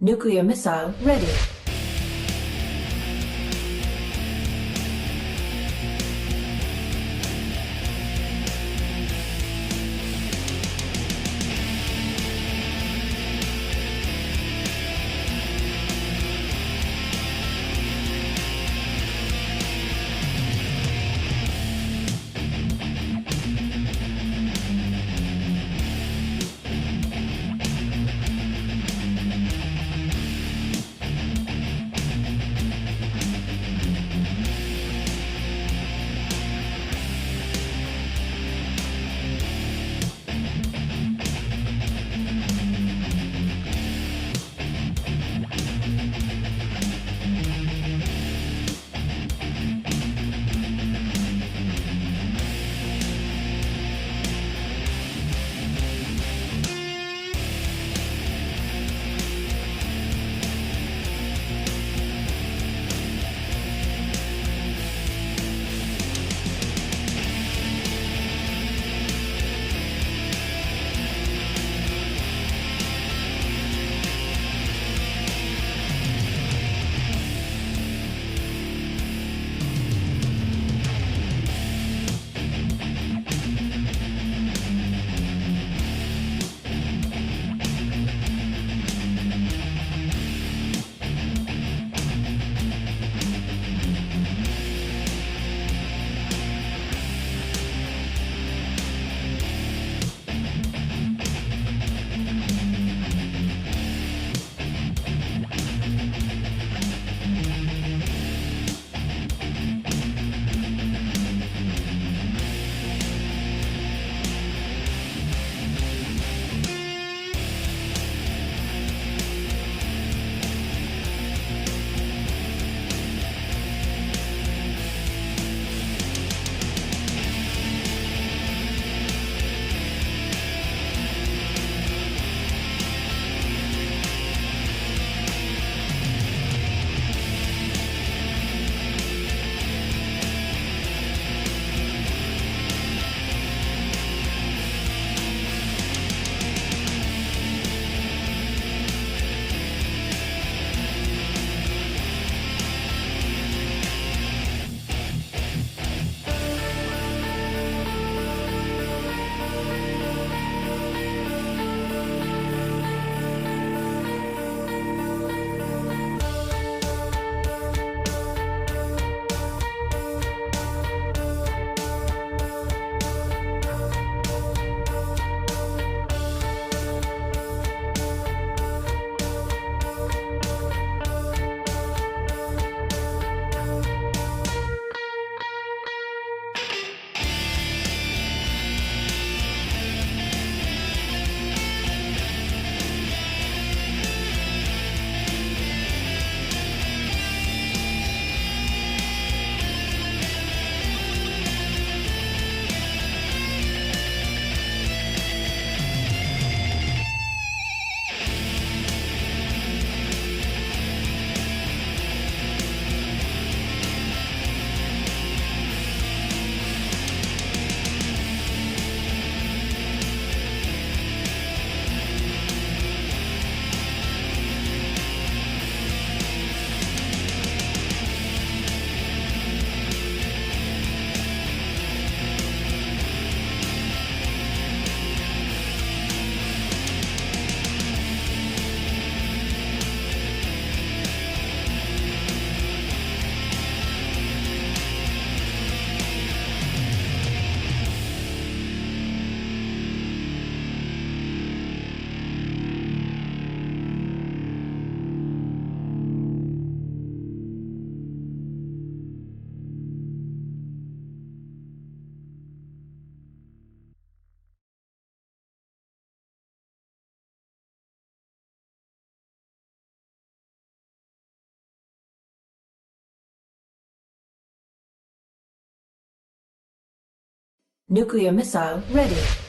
Nuclear missile ready. Nuclear missile ready.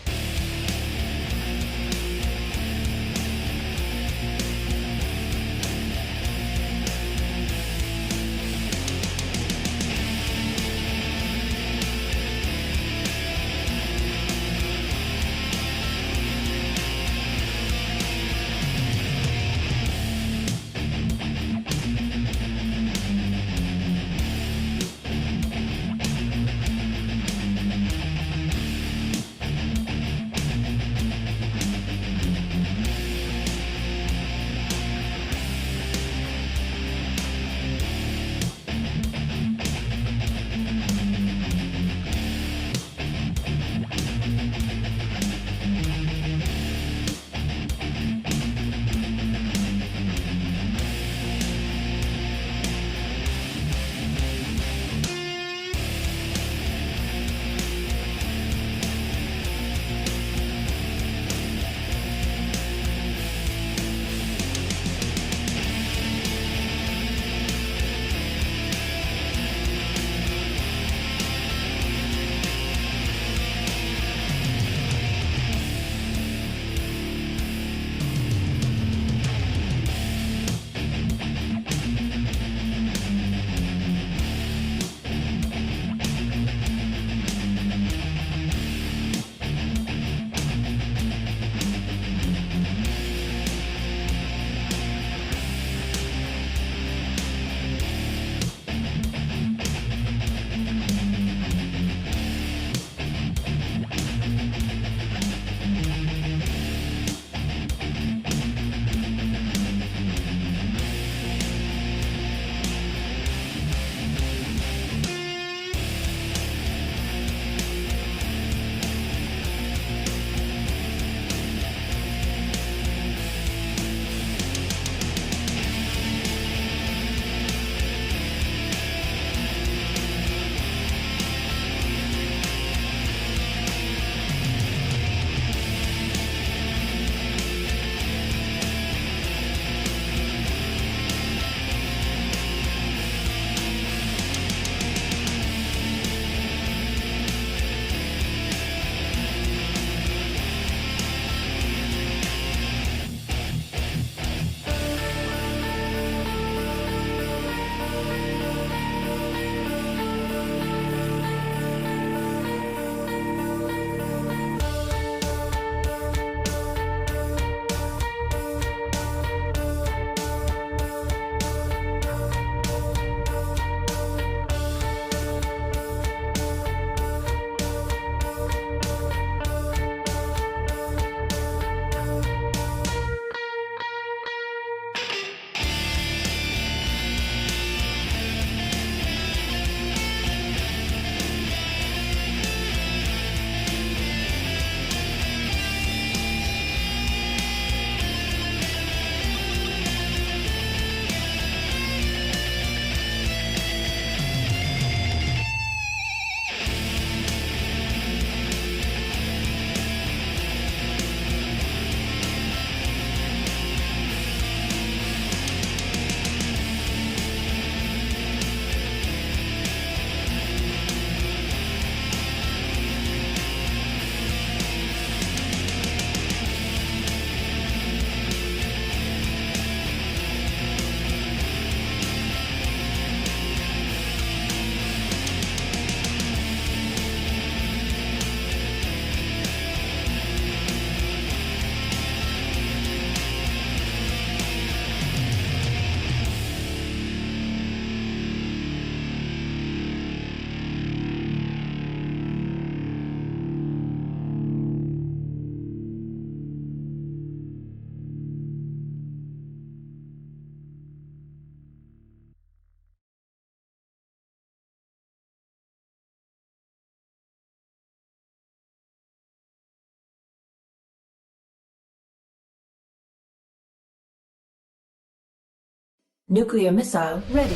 Nuclear missile ready.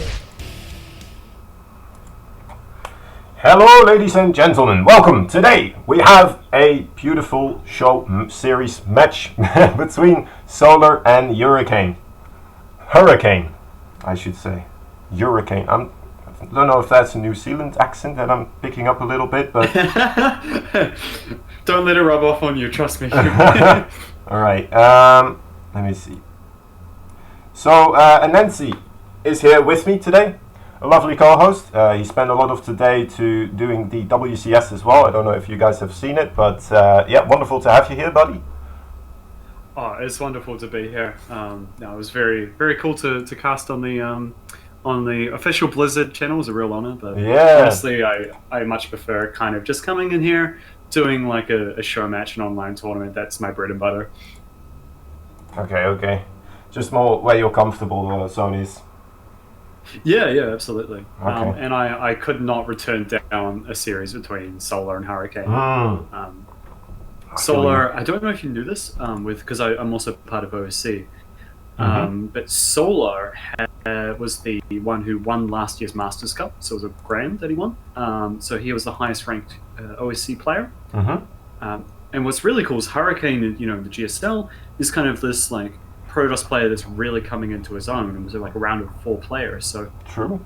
Hello, ladies and gentlemen. Welcome. Today we have a beautiful series match between Solar and Hurricane. Hurricane, I should say. Hurricane. I don't know if that's a New Zealand accent that I'm picking up a little bit, but don't let it rub off on you. Trust me. all right. Let me see. So Anansi is here with me today. A lovely co-host. He spent a lot of today doing the WCS as well. I don't know if you guys have seen it, but yeah, wonderful to have you here, buddy. Oh, it's wonderful to be here. No, it was very, very cool to cast on the official Blizzard channel. It was a real honor, but yeah, honestly, I much prefer kind of just coming in here, doing like a show match, an online tournament. That's my bread and butter. Okay. Just more where you're comfortable, Sony's. Yeah, absolutely. Okay. And I could not return down a series between Solar and Hurricane. Solar, I don't know if you knew this, because I'm also part of OSC. But Solar was the one who won last year's Masters Cup, so it was a grand that he won. So he was the highest ranked OSC player. And what's really cool is Hurricane, the GSL, is kind of this like Protoss player that's really coming into his own, and was like a round of 4 players. So true.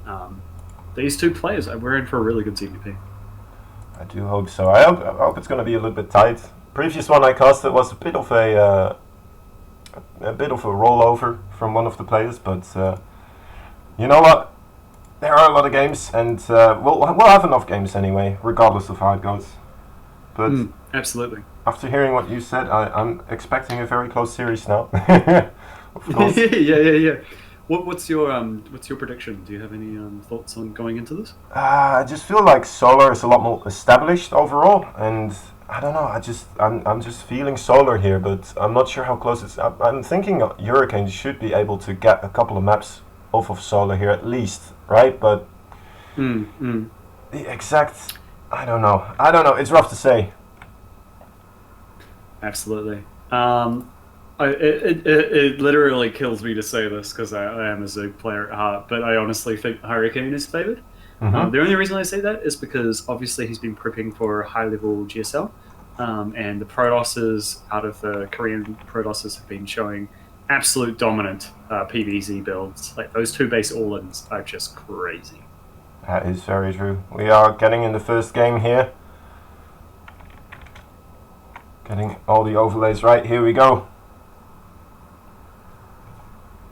These 2 players, we're in for a really good CVP. I do hope so. I hope it's going to be a little bit tight. Previous one I casted was a bit of a rollover from one of the players, but you know what? There are a lot of games, and we'll have enough games anyway, regardless of how it goes. But absolutely. After hearing what you said, I'm expecting a very close series now. Of course. yeah. What's your prediction? Do you have any thoughts on going into this? I just feel like Solar is a lot more established overall, and I don't know. I'm just feeling Solar here, but I'm not sure how close it's. I'm thinking Hurricane should be able to get a couple of maps off of Solar here at least, right? But the exact, I don't know. It's rough to say. Absolutely. It literally kills me to say this because I am a Zerg player at heart, but I honestly think Hurricane is favored. The only reason I say that is because obviously he's been prepping for high-level GSL, and the Protosses out of the Korean Protosses have been showing absolute dominant PvZ builds. Like those 2 base all-ins are just crazy. That is very true. We are getting in the first game here. Getting all the overlays right. Here we go.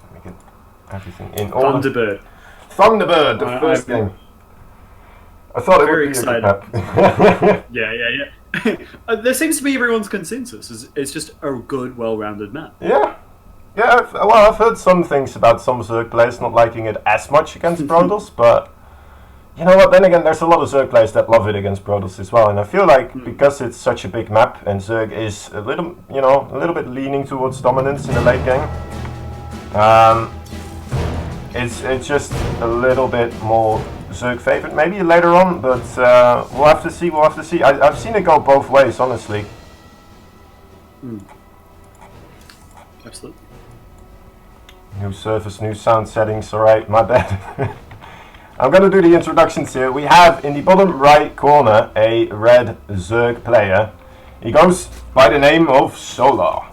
Let me get everything in order. Thunderbird, the first game. I thought it would be excited. A good map. Yeah. There seems to be everyone's consensus. It's just a good, well-rounded map. Yeah. I've heard some things about some Zerg players not liking it as much against Protoss, but you know what? Then again, there's a lot of Zerg players that love it against Protoss as well, and I feel like because it's such a big map and Zerg is a little bit leaning towards dominance in the late game, it's just a little bit more Zerg favorite maybe later on, but we'll have to see. I've seen it go both ways, honestly. Absolutely. New surface, new sound settings. All right, my bad. I'm going to do the introductions here. We have in the bottom right corner a red Zerg player. He goes by the name of Solar.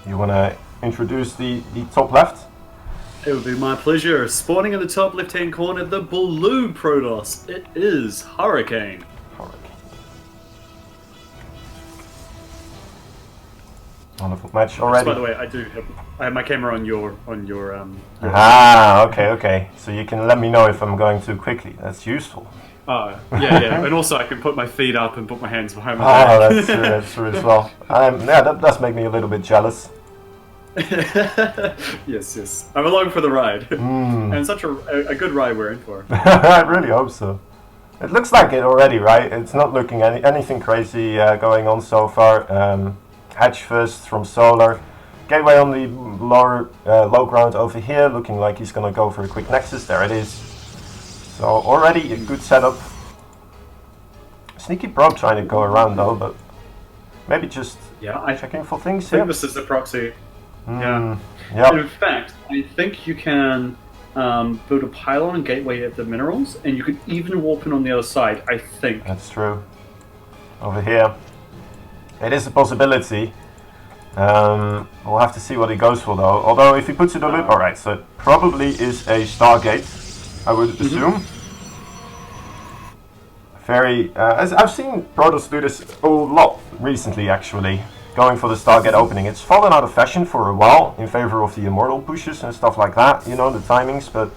You want to introduce the top left? It would be my pleasure. Spawning in the top left-hand corner, the blue Protoss. It is Hurricane. Wonderful match already. By the way, I have my camera on your okay. So you can let me know if I'm going too quickly. That's useful. Yeah. And also I can put my feet up and put my hands behind my back. That's true as well. That does make me a little bit jealous. Yes. I'm along for the ride. And such a good ride we're in for. I really hope so. It looks like it already, right? It's not looking anything crazy going on so far. Hatch first from Solar. Gateway on the low ground over here, looking like he's gonna go for a quick Nexus. There it is. So already a good setup. Sneaky Probe trying to go around though, but maybe just checking for things I think here. this is the proxy. Yeah. Yep. And in fact, I think you can build a pylon and gateway at the minerals, and you could even warp in on the other side, I think. That's true. Over here. It is a possibility. We'll have to see what he goes for though. Although if he puts it a little... Alright, so it probably is a Stargate, I would assume. Very... as I've seen Protoss do this a lot recently actually. Going for the Stargate opening. It's fallen out of fashion for a while in favor of the Immortal pushes and stuff like that. You know, the timings, but...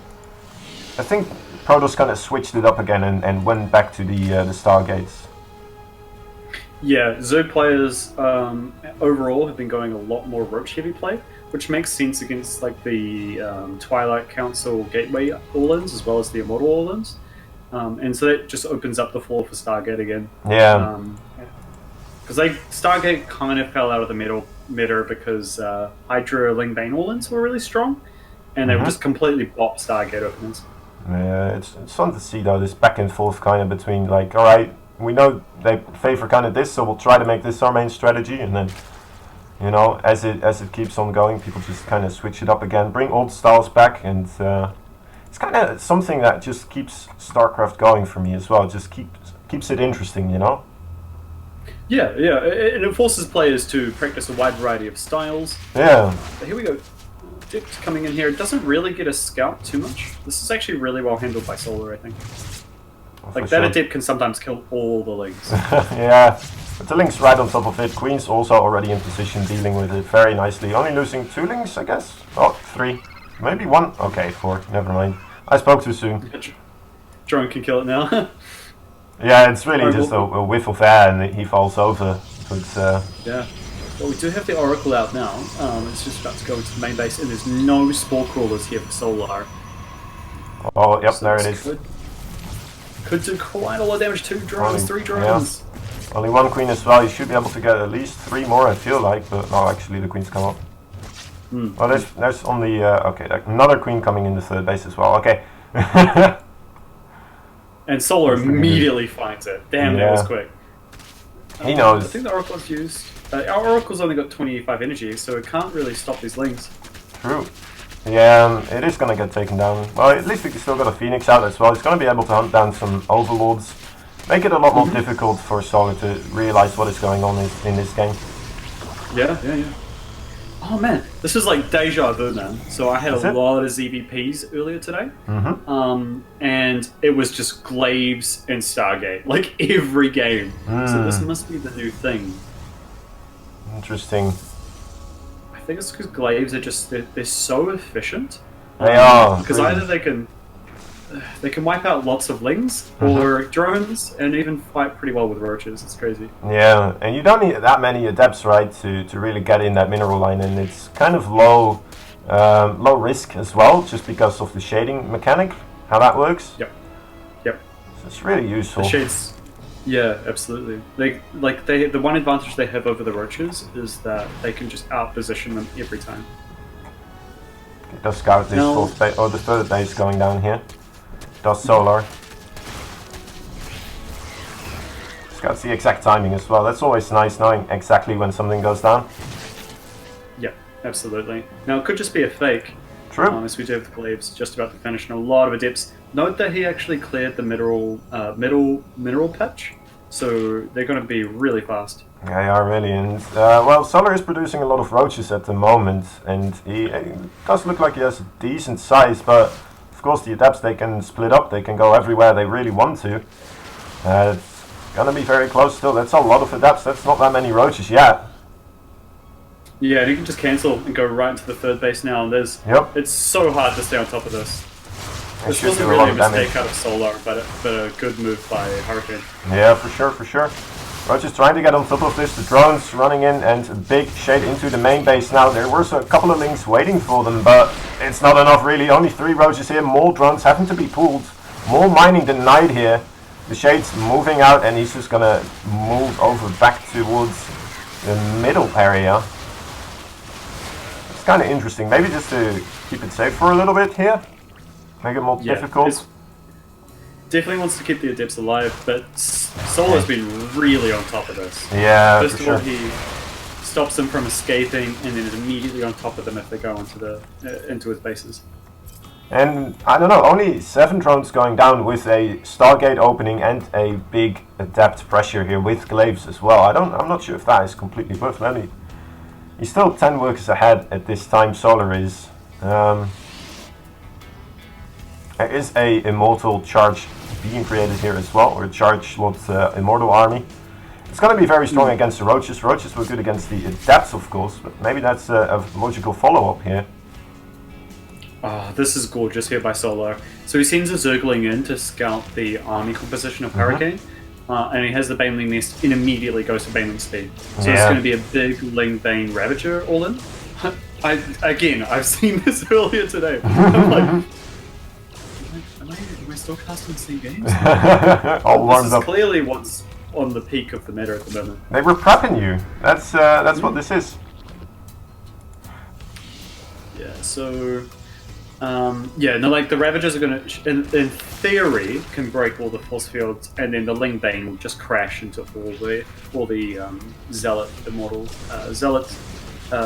I think Protoss kind of switched it up again and went back to the Stargates. Yeah, Zoo players overall have been going a lot more roach heavy play, which makes sense against like the Twilight Council Gateway All-ins as well as the Immortal All-ins. And so that just opens up the floor for Stargate again. Yeah. Because Stargate kind of fell out of the meta because Hydra Ling Bane All-ins were really strong, and they were just completely bop Stargate openers. Yeah, it's fun to see though, this back and forth kind of between like, alright, we know they favor kind of this, so we'll try to make this our main strategy, and then, you know, as it keeps on going, people just kind of switch it up again, bring old styles back, and it's kind of something that just keeps StarCraft going for me as well. It just keeps it interesting, you know. Yeah, it forces players to practice a wide variety of styles. Yeah. But here we go. Dip's coming in here. It doesn't really get a scout too much. This is actually really well handled by Solar, I think. Like, that Adept can sometimes kill all the Lings. Yeah, but the Link's right on top of it. Queen's also already in position, dealing with it very nicely. Only losing 2 Links, I guess? Oh, 3. Maybe 1. Okay, 4. Never mind. I spoke too soon. Drone can kill it now. Yeah, it's really just a whiff of air and he falls over. But, yeah. Well, we do have the Oracle out now. It's just about to go into the main base, and there's no Spore Crawlers here for Solar. oh, yep, So there it this is. Could do quite a lot of damage. 2 drones, 3 drones. Yeah. Only 1 Queen as well. You should be able to get at least 3 more, I feel like. But no, actually, the Queen's come up. Well, there's on the... okay, another Queen coming in the 3rd base as well. Okay. And Solar immediately finds it. Damn, that was quick. He knows. I think the Oracle's used. Our Oracle's only got 25 energy, so it can't really stop these Lings. True. Yeah, it is going to get taken down. Well, at least we still got a Phoenix out as well. He's going to be able to hunt down some Overlords. Make it a lot more difficult for Solar to realize what is going on in this game. Yeah. Oh man, this is like deja vu, man. So I had a lot of ZVPs earlier today. And it was just Glaives and Stargate, like every game. So this must be the new thing. Interesting. I think it's because Glaives are just they're so efficient. They are because really. either they can wipe out lots of Lings or drones, and even fight pretty well with roaches. It's crazy. Yeah, and you don't need that many Adepts, right, to really get in that mineral line, and it's kind of low risk as well, just because of the shading mechanic, how that works. Yep. So it's really useful. The shades. Yeah, absolutely. The one advantage they have over the roaches is that they can just out-position them every time. It does scout this fourth base, or the 3rd base going down here. Does Solar. Scouts the exact timing as well. That's always nice, knowing exactly when something goes down. Yeah, absolutely. Now, it could just be a fake. True. As we do have the Glaives just about to finish, and a lot of Adepts. Note that he actually cleared the mineral patch, so they're going to be really fast. They are really, and well, Solar is producing a lot of roaches at the moment, and he does look like he has a decent size, but of course the Adepts, they can split up, they can go everywhere they really want to. It's going to be very close still. That's a lot of Adepts, that's not that many roaches yet. Yeah, and you can just cancel and go right into the 3rd base now. It's so hard to stay on top of this. This wasn't really a mistake out of Solar, but a good move by Hurricane. Yeah, for sure. Roach is trying to get on top of this. The drones running in and a big shade into the main base now. There was a couple of Lings waiting for them, but it's not enough really. Only 3 roaches here. More drones having to be pulled. More mining denied here. The shade's moving out and he's just gonna move over back towards the middle area. It's kind of interesting. Maybe just to keep it safe for a little bit here. Make it more difficult. Definitely wants to keep the Adepts alive, but Solar's been really on top of this. Yeah, First for of all, sure. he stops them from escaping, and then is immediately on top of them if they go into his bases. And I don't know, only 7 drones going down with a Stargate opening and a big depth pressure here with Glaives as well. I'm not sure if that is completely worth. He's still 10 workers ahead at this time. Solar is. There is a immortal charge being created here as well, or a charge with immortal army. It's going to be very strong against the Roaches. Roaches were good against the Adepts, of course, but maybe that's a logical follow-up here. Oh, this is gorgeous here by Solar. So he sends a Zergling in to scout the army composition of Hurricane, and he has the Baneling Nest and immediately goes for Baneling Speed. So it's going to be a big Ling Bane Ravager all in. I've seen this earlier today. I'm like, am I still casting the same games? All warmed This is up. clearly what's on the peak of the meta at the moment. They were prepping you. That's what this is. Yeah, so... like the Ravagers are going to, in theory, can break all the force fields, and then the Ling Bane will just crash into all the Zealot Immortal,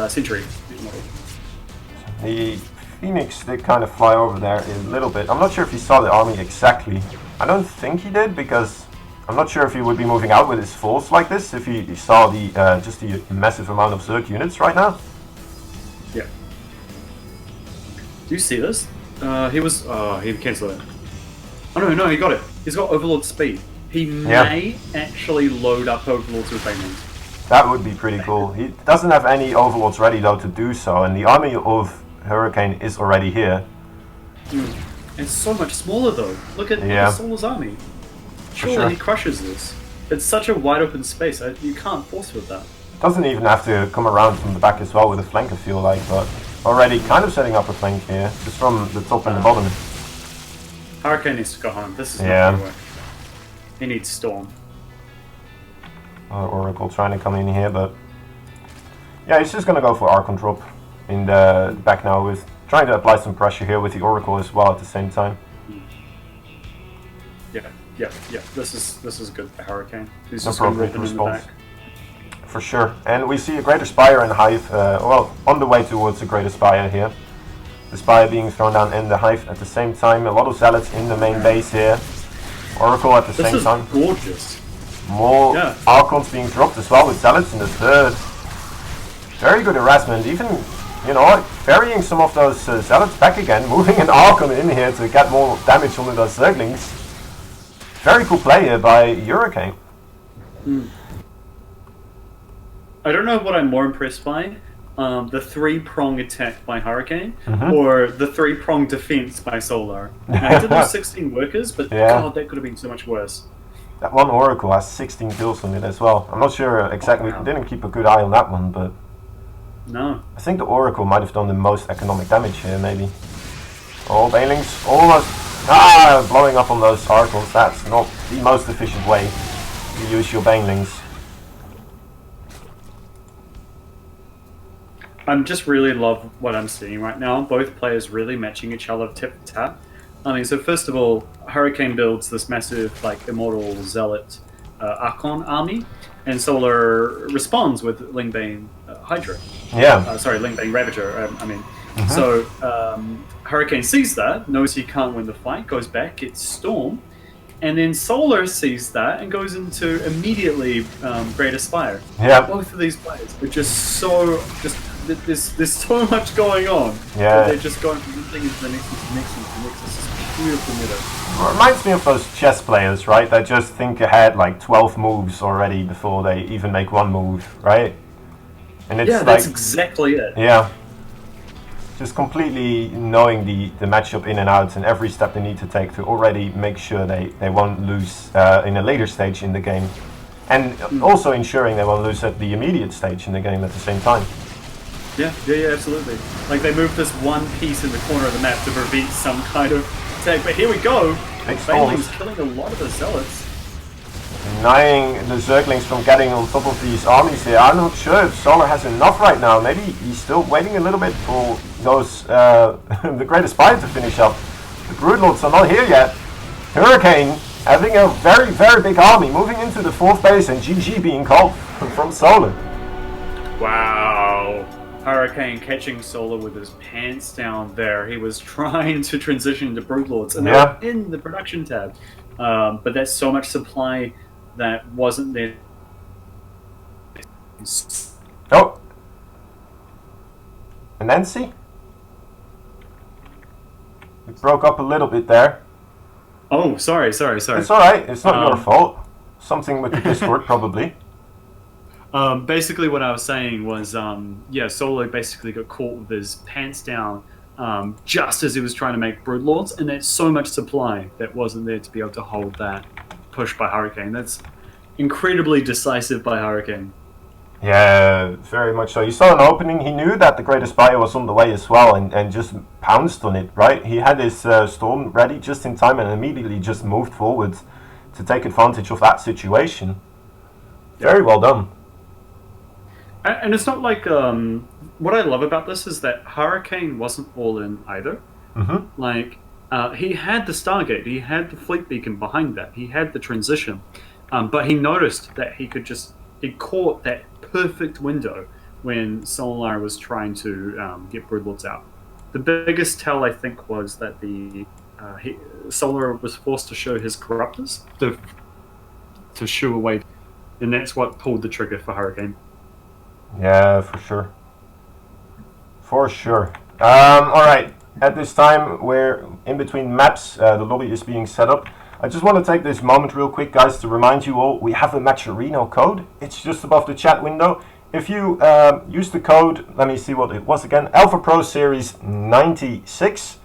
Century Immortal. The Phoenix did kind of fly over there a little bit. I'm not sure if he saw the army exactly. I don't think he did, because I'm not sure if he would be moving out with his force like this if he saw the just the massive amount of Zerg units right now. Yeah. Do you see this? He cancelled it. Oh no, he got it. He's got Overlord speed. He may actually load up Overlords with Banelings. That would be pretty cool. He doesn't have any Overlords ready though to do so, and the army of Hurricane is already here. It's so much smaller though. Look at Solar's army. Surely he crushes this. It's such a wide open space. You can't force with that. Doesn't even have to come around from the back as well with a flank, I feel like, but already kind of setting up a flank here, just from the top and the bottom. Hurricane needs to go home. This is not going to work. He needs Storm. Oracle trying to come in here, but yeah, he's just going to go for Archon drop in the back now, with trying to apply some pressure here with the Oracle as well at the same time. Yeah. This is good for Hurricane. He's just Appropriate going to rip him in the back. For sure. And we see a Greater Spire and Hive, on the way towards the Greater Spire here. The Spire being thrown down and the Hive at the same time. A lot of Zealots in the main base here. Oracle at the same time. This is gorgeous. More Archons being dropped as well with Zealots in the third. Very good harassment. Even, burying some of those Zealots back again. Moving an Archon in here to get more damage on those Zerglings. Very cool play here by Hurricane. I don't know what I'm more impressed by. The 3-prong attack by Hurricane, or the 3-prong defense by Solar. Now, he did lose 16 workers, but God, that could have been so much worse. That one Oracle has 16 kills on it as well. I'm not sure exactly, didn't keep a good eye on that one, but... No. I think the Oracle might have done the most economic damage here, maybe. Oh, Banelings almost... blowing up on those Archons. That's not the most efficient way to use your Banelings. I just really love what I'm seeing right now. Both players really matching each other tip for tap. I mean, so first of all, Hurricane builds this massive, Immortal Zealot Archon army, and Solar responds with Ling Bane Hydra. Ling Bane Ravager, So, Hurricane sees that, knows he can't win the fight, goes back, gets Storm, and then Solar sees that and goes into immediately Greater Spire. Yeah. Both of these players are there's so much going on. Yeah. They're just going from one thing into the next, into the next, into the next. It's just beautiful middle. Reminds me of those chess players, right? That just think ahead 12 moves already before they even make one move, right? And it's that's exactly it. Yeah. Just completely knowing the matchup in and out and every step they need to take to already make sure they won't lose in a later stage in the game. And also ensuring they won't lose at the immediate stage in the game at the same time. Yeah, absolutely. They moved this one piece in the corner of the map to prevent some kind of attack, but here we go. Baneling's killing a lot of the Zealots. Denying the Zerglings from getting on top of these armies here. I'm not sure if Solar has enough right now. Maybe he's still waiting a little bit for those the Greater Spire to finish up. The Broodlords are not here yet. Hurricane having a very, very big army moving into the 4th base, and GG being called from Solar. Wow. Hurricane catching Solar with his pants down there. He was trying to transition to Broodlords, and Yeah. they're in the production tab. But there's so much supply that wasn't there. Oh. And Nancy? It broke up a little bit there. Oh, sorry. It's alright, it's not your Um, fault. Something with the Discord, probably. Basically, what I was saying was, Solo basically got caught with his pants down just as he was trying to make Broodlords, and there's so much supply that wasn't there to be able to hold that push by Hurricane. That's incredibly decisive by Hurricane. Yeah, very much so. He saw an opening, he knew that the Greatest Buyer was on the way as well, and just pounced on it, right? He had his storm ready just in time and immediately just moved forward to take advantage of that situation. Very well done. And it's not like what I love about this is that Hurricane wasn't all in either. Mm-hmm. Like he had the Stargate, he had the fleet beacon behind that, he had the transition, but he noticed that he caught that perfect window when Solar was trying to get Broodlords out. The biggest tell I think was that Solar was forced to show his corruptors to shoo away, and that's what pulled the trigger for Hurricane. Yeah, for sure. For sure. Alright, at this time we're in between maps, the lobby is being set up. I just want to take this moment real quick, guys, to remind you all, we have a Matcherino code. It's just above the chat window. If you use the code, let me see what it was again, Alpha Pro Series 96,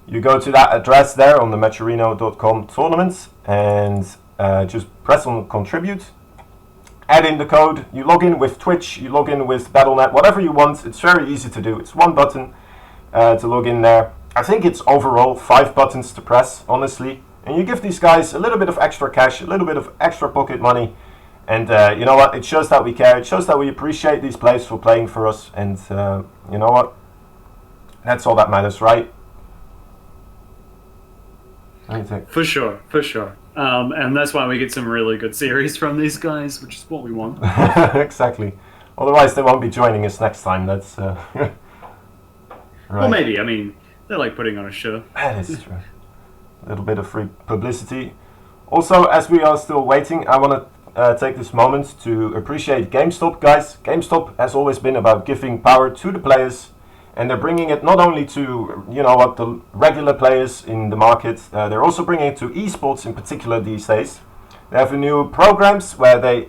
you go to that address there on the Matcherino.com tournament and just press on contribute. Add in the code, you log in with Twitch, you log in with Battle.net, whatever you want. It's very easy to do. It's one button to log in there. I think it's overall 5 buttons to press, honestly. And you give these guys a little bit of extra cash, a little bit of extra pocket money. And you know what? It shows that we care. It shows that we appreciate these players for playing for us. And you know what? That's all that matters, right? For sure. And that's why we get some really good series from these guys, which is what we want. Exactly. Otherwise, they won't be joining us next time. That's right. Well, maybe. I mean, they like putting on a show. That is true. A little bit of free publicity. Also, as we are still waiting, I want to take this moment to appreciate GameStop, guys. GameStop has always been about giving power to the players. And they're bringing it not only to, you know what, the regular players in the market, they're also bringing it to esports in particular these days. They have new programs where they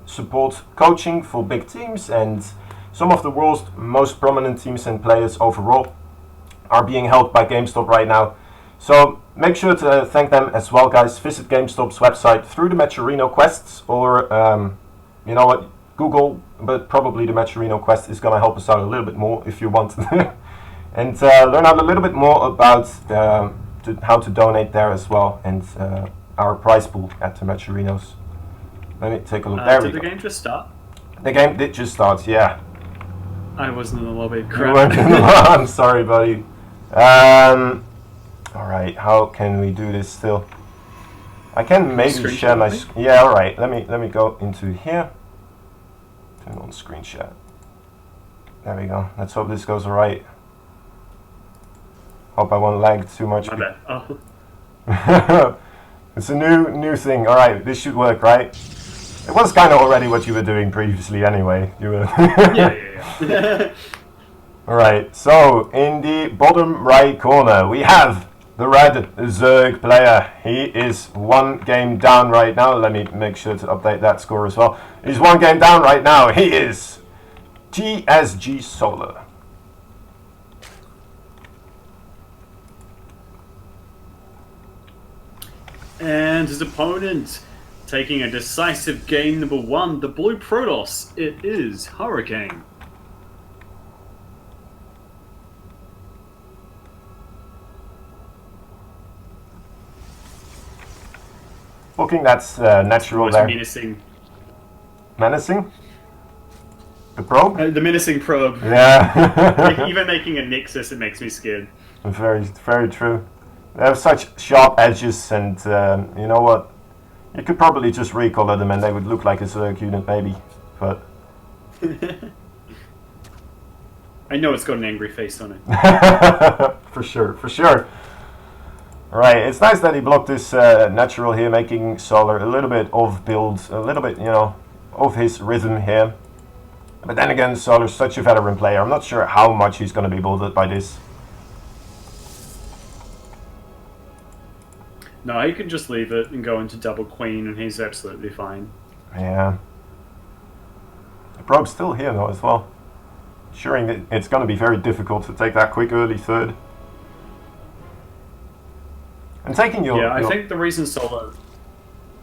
support coaching for big teams, and some of the world's most prominent teams and players overall are being held by GameStop right now. So make sure to thank them as well, guys. Visit GameStop's website through the Matcherino quests, or you know what, Google, but probably the Matcherino quest is going to help us out a little bit more if you want. And learn out a little bit more about how to donate there as well, and our prize pool at the Matcherinos. Let me take a look. There we Did the go. game just start? The game did just start, yeah. I wasn't in the lobby. You Crap. weren't in the I'm sorry, buddy. Alright, how can we do this still? I can maybe Screen share share my... with Yeah, alright. Let me go into here. Turn on screen share. There we go. Let's hope this goes alright. Hope I won't lag too much. My bad. Oh. It's a new thing. Alright, this should work, right? It was kind of already what you were doing previously anyway. You were Yeah. Alright, so in the bottom right corner we have the red Zerg player. He is 1 game down right now. Let me make sure to update that score as well. He's 1 game down right now. He is GSG Solar. And his opponent taking a decisive game number 1, the Blue Protoss. It is Hurricane. Looking, that's natural Most there. menacing. Menacing? The probe? The menacing probe. Yeah. Even making a Nexus, it makes me scared. Very, very true. They have such sharp edges, and you know what? You could probably just recolor them and they would look like a Zerg unit maybe, but I know it's got an angry face on it. For sure, for sure. Right, it's nice that he blocked this natural here, making Solar a little bit off build, a little bit, you know, of his rhythm here. But then again, Solar's such a veteran player. I'm not sure how much he's going to be bothered by this. No, he can just leave it and go into double queen, and he's absolutely fine. Yeah. The probe's still here though as well. Ensuring that it's going to be very difficult to take that quick early third. And taking your... Yeah, I think the reason Solar...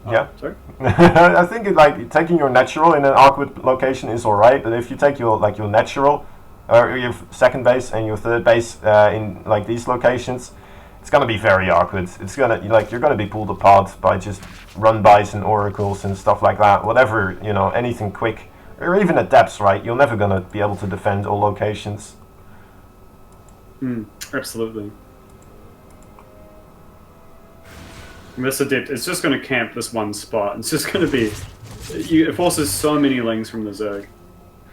Yeah. Sorry? I think like taking your natural in an awkward location is alright, but if you take your your natural, or your second base and your third base in like these locations, it's gonna be very awkward. It's gonna you're gonna be pulled apart by just run-bys and oracles and stuff like that. Whatever, you know, anything quick, or even at depths, right? You're never gonna be able to defend all locations. Absolutely. This Adept is just going to camp this one spot. It's just going to be... It forces so many lings from the Zerg.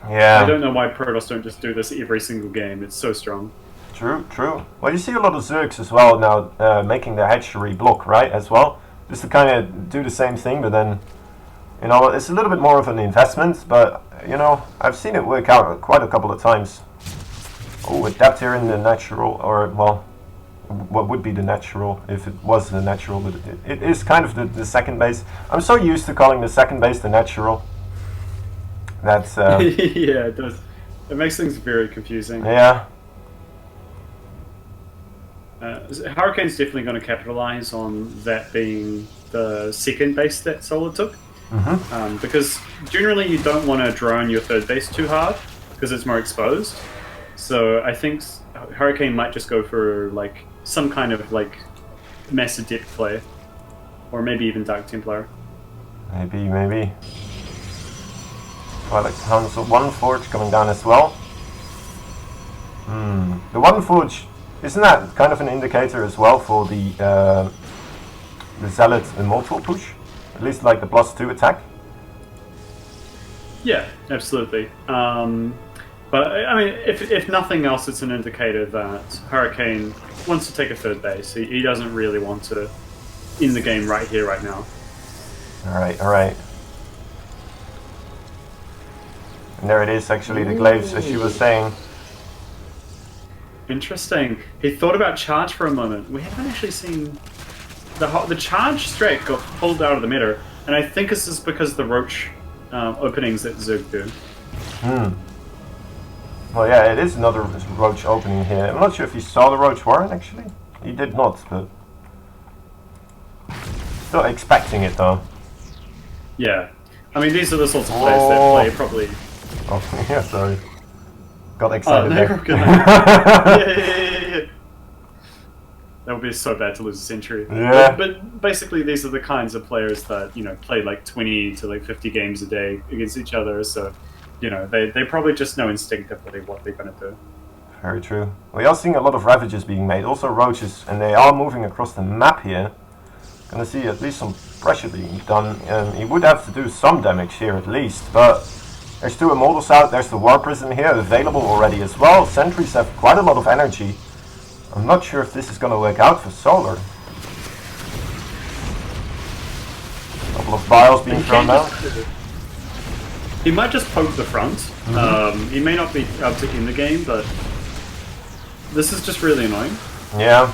Yeah. I don't know why Protoss don't just do this every single game. It's so strong. True, true. Well, you see a lot of Zergs as well now making the hatchery block, right, as well. Just to kind of do the same thing, but then, you know, it's a little bit more of an investment, but, you know, I've seen it work out quite a couple of times. Oh, Adept here in the natural, or, well... what would be the natural if it was the natural, but it is kind of the second base. I'm so used to calling the second base the natural. That's yeah, it does. It makes things very confusing. yeah. Hurricane's definitely going to capitalize on that being the second base that Solar took. Because generally you don't want to drone your third base too hard because it's more exposed. So I think Hurricane might just go for like some kind of like Mass Adept play, or maybe even Dark Templar. Maybe. Twilight Council, one Forge coming down as well. The one Forge, isn't that kind of an indicator as well for the Zealot Immortal push? At least like the +2 attack. Yeah, absolutely. But I mean, if nothing else, it's an indicator that Hurricane wants to take a third base. He doesn't really want to end the game right here, right now. Alright. And there it is, actually, the glaives, as you were saying. Interesting. He thought about charge for a moment. We haven't actually seen the charge strat got pulled out of the meta, and I think this is because of the Roach openings that Zerg do. Well, yeah, it is another Roach opening here. I'm not sure if he saw the Roach Warren, actually. He did not, but... still expecting it, though. Yeah. I mean, these are the sorts of players that play probably... Oh, yeah, sorry. Got excited there. there. Yeah. That would be so bad to lose a century. Yeah. But basically, these are the kinds of players that, you know, play like 20 to like 50 games a day against each other, so... You know, they probably just know instinctively what they're going to do. Very true. We are seeing a lot of Ravages being made, also Roaches, and they are moving across the map here. Gonna see at least some pressure being done. He would have to do some damage here at least, but there's two Immortals out, there's the War Prison here available already as well. Sentries have quite a lot of energy. I'm not sure if this is gonna work out for Solar. A couple of vials being thrown down. He might just poke the front. He may not be able to end the game, but this is just really annoying. Yeah.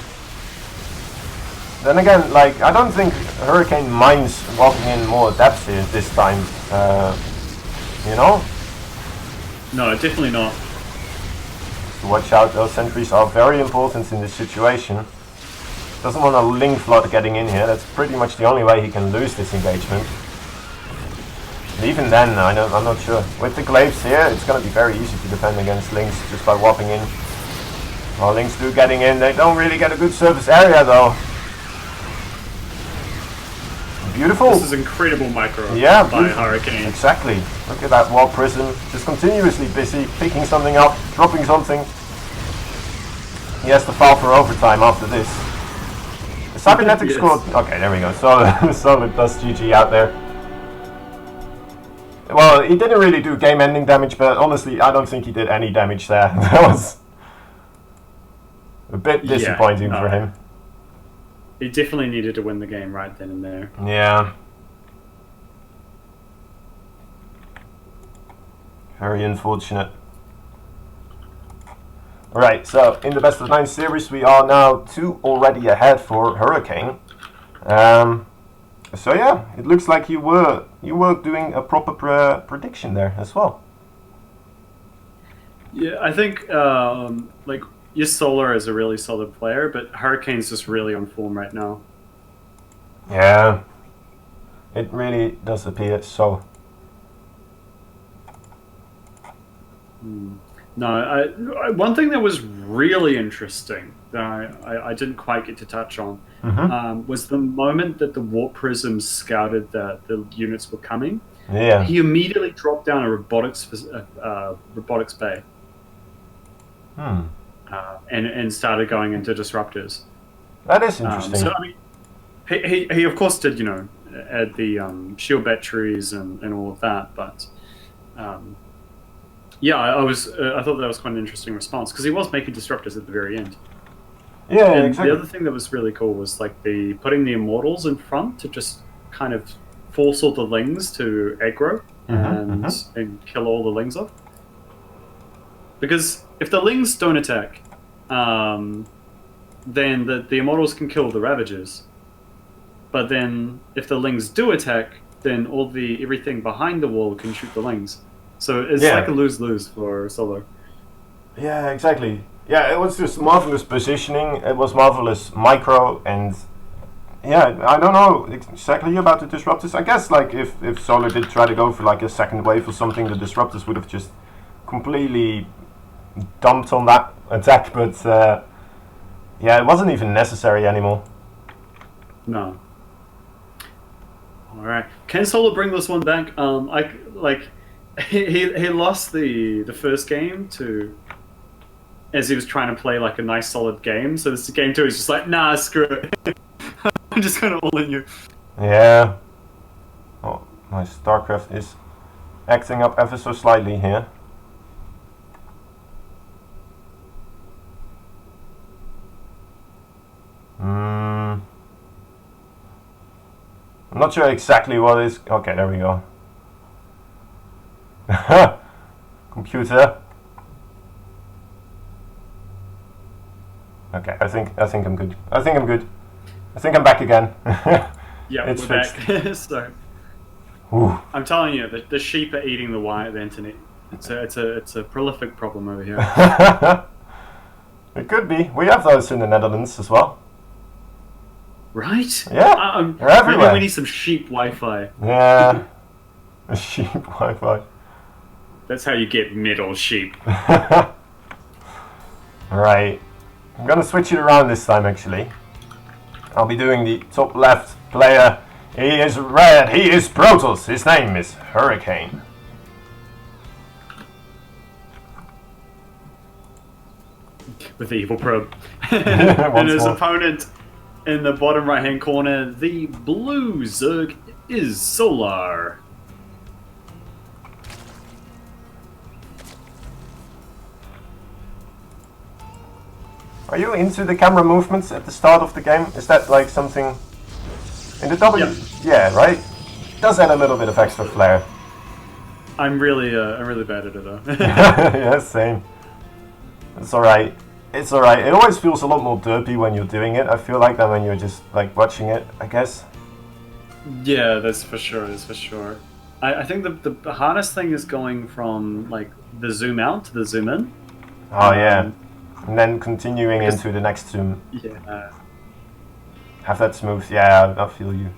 Then again, like, I don't think Hurricane minds walking in more depth here this time. You know? No, definitely not. So watch out, those sentries are very important in this situation. Doesn't want a Ling Flood getting in here, that's pretty much the only way he can lose this engagement. And even then, I'm not sure. With the glaives here, it's going to be very easy to defend against Lings just by whopping in. Well, Lings do getting in, they don't really get a good surface area though. Beautiful. This is incredible micro by beautiful. Hurricane. Exactly. Look at that War Prison, just continuously busy, picking something up, dropping something. He has to file for overtime after this. The Cybernetics Yes. scored... Okay, there we go. So it does GG out there. Well, he didn't really do game-ending damage, but honestly, I don't think he did any damage there. That was a bit disappointing for him. He definitely needed to win the game right then and there. Yeah. Very unfortunate. Alright, so in the best of 9 series we are now 2 already ahead for Hurricane. So yeah, it looks like you were doing a proper prediction there as well. Yeah, I think like yes, Solar is a really solid player, but Hurricane's just really on form right now. Yeah, it really does appear so. No, one thing that was really interesting that I didn't quite get to touch on was the moment that the Warp Prism scouted that the units were coming. Yeah. He immediately dropped down a robotics bay. And started going into disruptors. That is interesting. So I mean, he of course did, add the shield batteries and all of that, but yeah, I thought that was quite an interesting response because he was making disruptors at the very end. Yeah, and exactly. The other thing that was really cool was like putting the Immortals in front to just kind of force all the Lings to aggro and kill all the Lings off. Because if the Lings don't attack, then the Immortals can kill the Ravagers. But then if the Lings do attack, then everything behind the wall can shoot the Lings. So it's like a lose-lose for Solar. Yeah, exactly. Yeah, it was just marvelous positioning. It was marvelous micro, and yeah, I don't know exactly about the disruptors. I guess like if Solar did try to go for like a second wave or something, the disruptors would have just completely dumped on that attack. But yeah, it wasn't even necessary anymore. No. All right, can Solar bring this one back? He lost the first game to, as he was trying to play like a nice solid game. So this game 2 is just like, nah, screw it. I'm just gonna all in you. Yeah. Oh, my StarCraft is acting up ever so slightly here. I'm not sure exactly what is. Okay, there we go. Computer. Okay, I think I'm good. I think I'm back again. Yeah, it's we're fixed. back. So, Ooh. I'm telling you, the sheep are eating the wire, the internet. It's a prolific problem over here. It could be. We have those in the Netherlands as well. Right? Yeah, they're everywhere. Maybe we need some sheep Wi-Fi. Yeah, sheep Wi-Fi. That's how you get middle sheep. Right. I'm gonna switch it around this time actually. I'll be doing the top left player. He is red, he is Protoss, his name is Hurricane. With the evil probe. And his more. opponent in the bottom right hand corner, the blue Zerg is Solar. Are you into the camera movements at the start of the game? Is that like something in the W? Yeah, right? It does add a little bit of extra flair. I'm really bad at it though. Yeah, same. It's alright. It's alright. It always feels a lot more derpy when you're doing it, I feel like, than when you're just like watching it, I guess. Yeah, that's for sure, I think the hardest thing is going from like the zoom out to the zoom in. Oh yeah. And then continuing into the next zoom. Yeah. Have that smooth. Yeah, I feel you.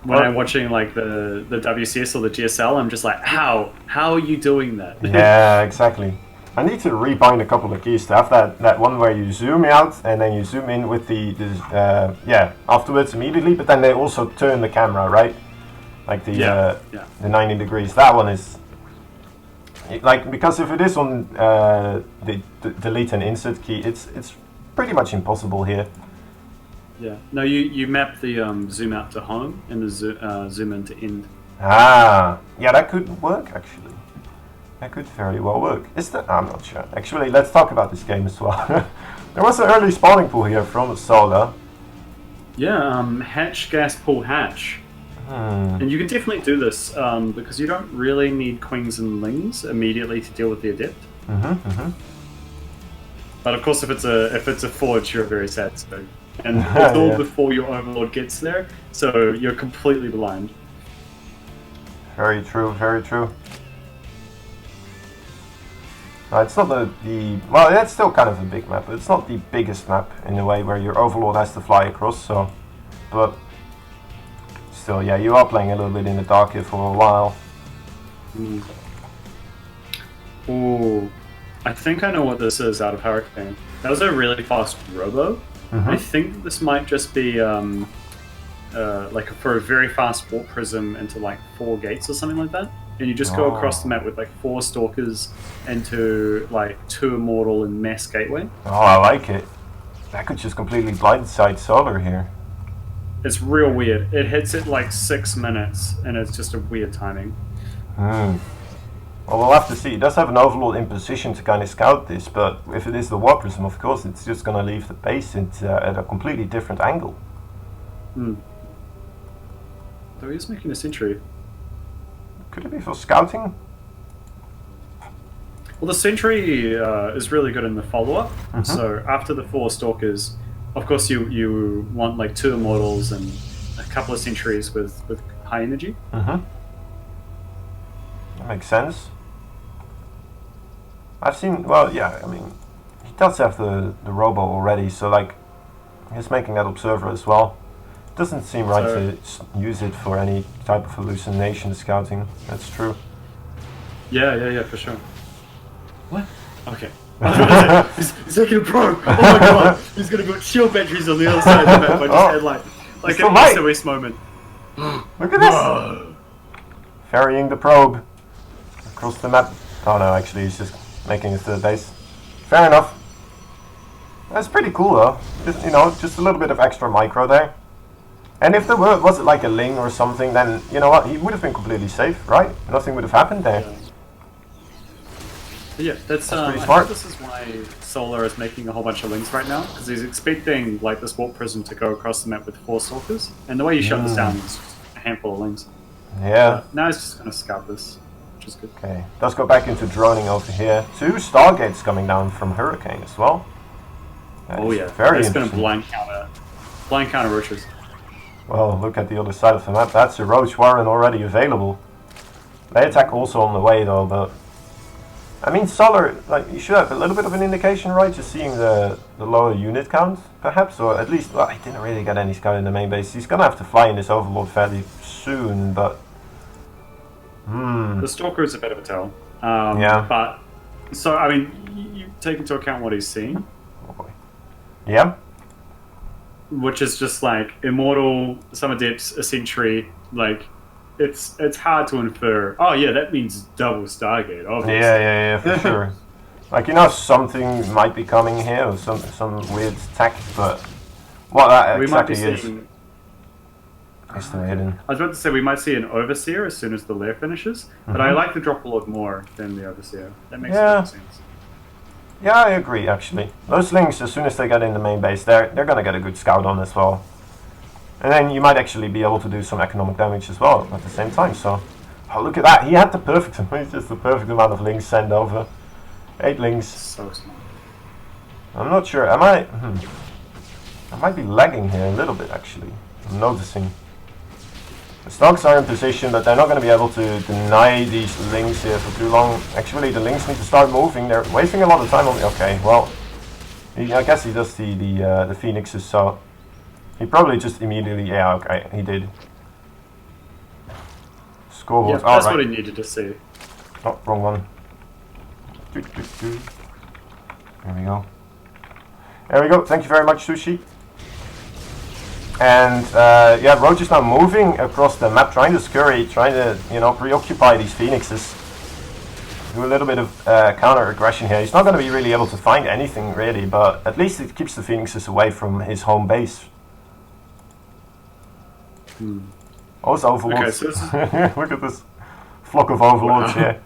When I'm watching like the WCS or the GSL, I'm just like, how are you doing that? Yeah, exactly. I need to rebind a couple of keys to have that one where you zoom out and then you zoom in with the afterwards immediately, but then they also turn the camera, right? Like the 90 degrees. That one is like, because if it is on the delete and insert key, it's pretty much impossible here. Yeah. No, you map the zoom out to home and the zoom in to end. Ah, yeah, that could work actually. That could very well work. Is that? I'm not sure. Actually, let's talk about this game as well. There was an early spawning pool here from Solar. Yeah, hatch, gas pool, hatch. And you can definitely do this because you don't really need queens and lings immediately to deal with the adept. But of course, if it's a forge, you're very sad. So, and it's all Yeah. before your overlord gets there, so you're completely blind. Very true, very true. It's not the well, it's still kind of a big map, but it's not the biggest map in a way where your overlord has to fly across. So, but still, yeah, you are playing a little bit in the dark here for a while. Ooh, I think I know what this is out of Hurricane. That was a really fast robo. I think this might just be like for a very fast warp prism into like 4 gates or something like that. And you just go across the map with like 4 stalkers into like 2 immortal and mass gateway. Oh, I like it. That could just completely blindside Solar here. It's real weird. It hits it like 6 minutes, and it's just a weird timing. Well, we'll have to see. It does have an overlord in position to kind of scout this, but if it is the warp prism, of course, it's just going to leave the base at a completely different angle. Though he's making a sentry. Could it be for scouting? Well, the sentry is really good in the follow-up. So after the 4 stalkers, of course you want like 2 immortals and a couple of sentries with high energy. That makes sense. I've seen, well, yeah, I mean, he does have the robo already, so like, he's making that observer as well. Doesn't seem right to use it for any type of hallucination scouting. That's true. Yeah, for sure. What? Okay. he's taking a probe. Oh my god! He's gonna put shield batteries on the other side of the map. I just had like an SOS moment. Look at this! Ferrying the probe across the map. Oh no, actually he's just making it to the base. Fair enough. That's pretty cool though. Just, you know, just a little bit of extra micro there. And if there was it like a Ling or something, then, you know what, he would have been completely safe, right? Nothing would have happened there. Yeah, that's pretty I smart. think this is why Solar is making a whole bunch of links right now, because he's expecting like this warp prism to go across the map with 4 stalkers, and the way you shut this down is just a handful of links. Yeah. Now he's just gonna scout this, which is good. Okay, let's go back into droning over here. 2 Stargates coming down from Hurricane as well. That Oh is yeah, very that's gonna interesting. blind counter roaches. Well, look at the other side of the map. That's a Roach Warren already available. They attack also on the way though, but I mean, Solar, like, you should have a little bit of an indication, right? Just seeing the lower unit count, perhaps, or at least, well, he didn't really get any scout in the main base. He's gonna have to fly in this Overlord fairly soon, but The Stalker is a bit of a tell. Yeah. But so I mean, you take into account what he's seeing, oh boy. Yeah. which is just like immortal, some adepts, a sentry. Like it's hard to infer. Oh yeah, that means double Stargate. Obviously. Yeah, for sure. Like, you know, something might be coming here, or some weird tech, but what that We might be exactly is seeing. still hidden. I was about to say we might see an Overseer as soon as the lair finishes, but I like the Dropperlord more than the Overseer. That makes Yeah. sense. Yeah, I agree, actually. Those Lings, as soon as they get in the main base, they're gonna get a good scout on as well. And then you might actually be able to do some economic damage as well at the same time, so... Oh, look at that! He had the perfect, it's just the perfect amount of Lings sent over. 8 Lings. So smart. I'm not sure, am I... I might be lagging here a little bit, actually. I'm noticing. The Stalks are in position, but they're not going to be able to deny these Lings here for too long. Actually, the Lings need to start moving. They're wasting a lot of time on... Okay, well... I guess he does see the Phoenixes, so... He probably just immediately... Yeah, okay, he did. Scoreboard. Yeah, that's right. what he needed to see. Oh, wrong one. There we go. There we go. Thank you very much, Sushi. And yeah, Roach is now moving across the map, trying to scurry, trying to, you know, preoccupy these Phoenixes. Do a little bit of counter aggression here. He's not going to be really able to find anything really, but at least it keeps the Phoenixes away from his home base. Oh, it's overlords. Okay, so Look at this flock of overlords Wow. here.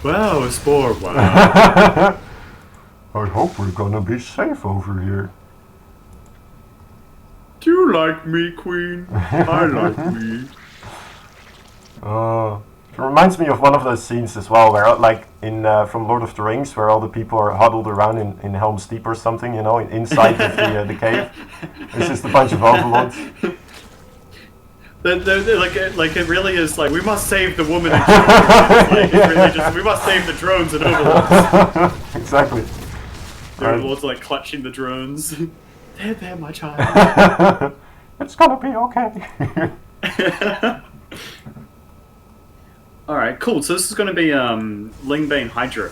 Wow, a spore. Wow. I hope we're gonna be safe over here. Do you like me, Queen? I like me. It reminds me of one of those scenes as well, where like in from Lord of the Rings, where all the people are huddled around in Helm's Deep or something, you know, inside of the cave. It's just a bunch of overlords. Like it really is like we must save the woman and children. It's really just we must save the drones and overlords. Exactly. The overlords are like clutching the drones. They're my child. It's gonna be okay. Alright, cool. So this is going to be Lingbane Hydra.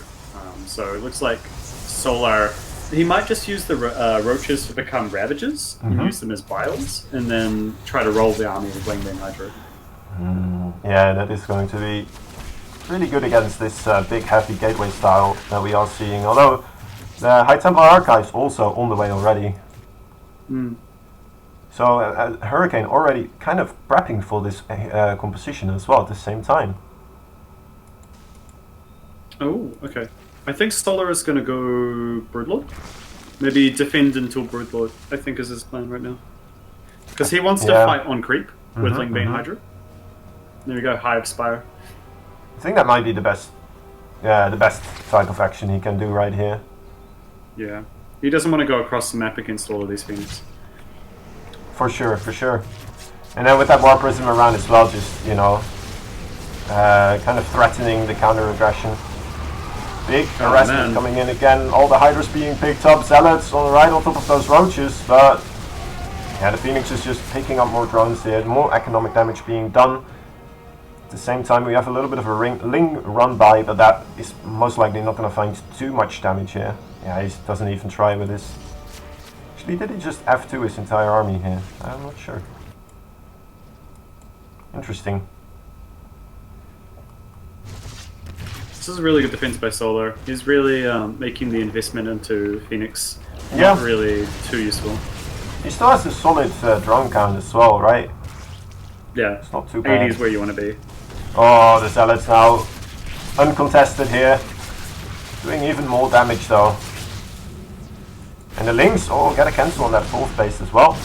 So it looks like Solar. He might just use the roaches to become Ravagers and use them as biles, and then try to roll the army with Lingbane Hydra. Yeah, that is going to be really good against this big heavy gateway style that we are seeing. Although the High Templar Archive's also on the way already. So Hurricane already kind of prepping for this composition as well at the same time. Oh, okay. I think Solar is going to go Broodlord. Maybe defend until Broodlord, I think is his plan right now. Because he wants to fight on creep with Lingbane Hydra. There we go, Hive Spire. I think that might be the best type of action he can do right here. Yeah. He doesn't want to go across the map against all of these Phoenix. For sure, for sure. And then with that War Prism around as well, just, you know, kind of threatening the counter-aggression. Big harassment coming in again, all the Hydras being picked up, Zealots on the right on top of those roaches, but yeah, the Phoenix is just picking up more drones here, more economic damage being done. At the same time we have a little bit of a Ling run by, but that is most likely not going to find too much damage here. Yeah, he doesn't even try with this. Actually, did he just F2 his entire army here? I'm not sure. Interesting. This is a really good defense by Solar. He's really making the investment into Phoenix Yeah. not really too useful. He still has a solid drone count as well, right? Yeah, It's not too bad. 80 is where you want to be. Oh, the Zealots now uncontested here. Doing even more damage though. And the Lynx, get a cancel on that fourth base as well.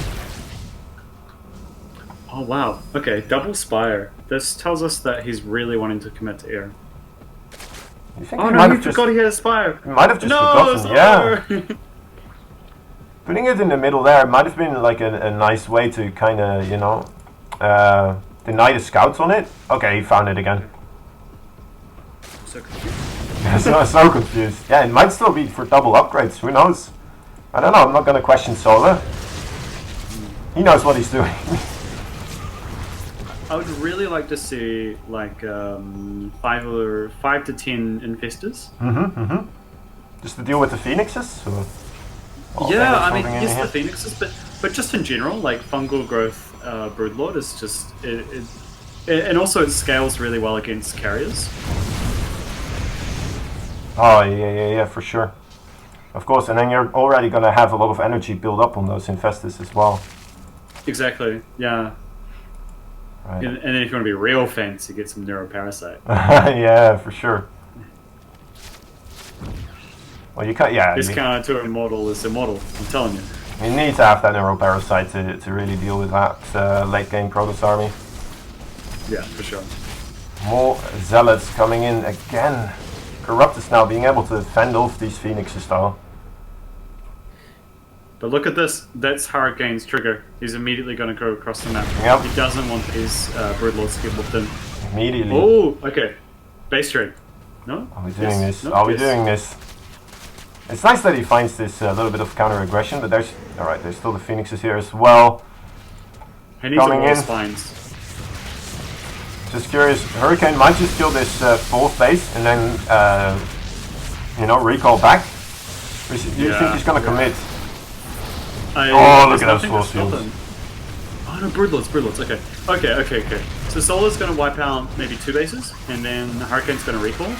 Oh wow, okay, double Spire. This tells us that he's really wanting to commit to air. You think Oh he no, might he have just, forgot he had a Spire! might have just No, forgotten, yeah. Solar! Putting it in the middle there might have been like a nice way to kind of, you know, deny the scouts on it. Okay, he found it again. So confused. so confused. Yeah, it might still be for double upgrades, who knows? I don't know, I'm not going to question Solar. He knows what he's doing. I would really like to see like 5 to 10 infestors. Just to deal with the Phoenixes? Or Yeah, I mean, something in yes, here? the Phoenixes, but just in general, like fungal growth Broodlord is just and also it scales really well against carriers. Oh, yeah, for sure. Of course, and then you're already going to have a lot of energy build up on those Infestors as well. Exactly. Yeah. Right. And then if you want to be real fancy, get some Neuroparasite. Yeah, for sure. Well, you can't, yeah. This counter to Immortal is Immortal, I'm telling you. You need to have that Neuroparasite to really deal with that late game Protoss army. Yeah, for sure. More Zealots coming in again. Corruptus now being able to fend off these Phoenixes though. But look at this. That's Hurricane's trigger. He's immediately going to go across the map. Yep. He doesn't want these Broodlords to get whooped in. Immediately. Oh, okay. Base trade. No? Are we doing Yes. this? No? Are we Yes. doing this? It's nice that he finds this little bit of counter-aggression, but there's still the Phoenixes here as well. He needs Coming all in. spines. Just curious, Hurricane might just kill this fourth base and then, you know, recall back. Or do you think he's gonna commit? Oh, look at those force fields. Oh no, Broodlords, okay. So Solar's gonna wipe out maybe 2 bases, and then Hurricane's gonna recall.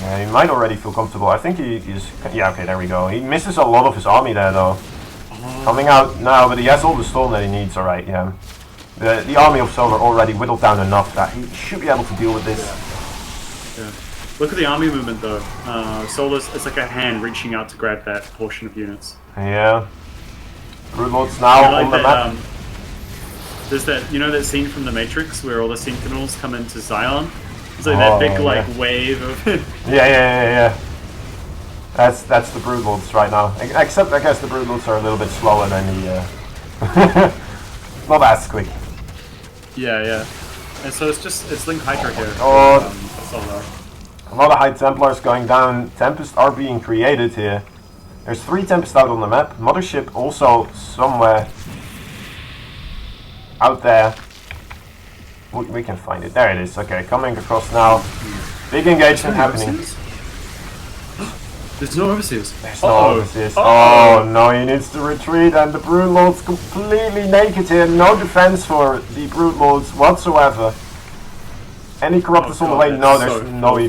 Yeah, he might already feel comfortable. I think he's... Yeah, okay, there we go. He misses a lot of his army there, though. Oh. Coming out now, but he has all the storm that he needs, alright, yeah. The army of Solar already whittled down enough that he should be able to deal with this. Yeah. Look at the army movement though. Solar's, it's like a hand reaching out to grab that portion of units. Yeah. Broodlords now I like on the that, map. There's that, you know that scene from The Matrix where all the Sentinels come into Zion? It's like that big like wave of Yeah. That's the Broodlords right now. Except I guess the Broodlords are a little bit slower than the not as quick. Yeah. And so it's Link Hydra here. Oh. For Solar. A lot of High Templars going down. Tempests are being created here. There's 3 Tempests out on the map. Mothership also somewhere out there. We can find it. There it is. Okay, coming across now. Big engagement happening. There's no overseers. There's no overseers. Oh no, he needs to retreat, and the Broodlords completely naked here. No defense for the Broodlords whatsoever. Any Corruptors on the way? No, there's not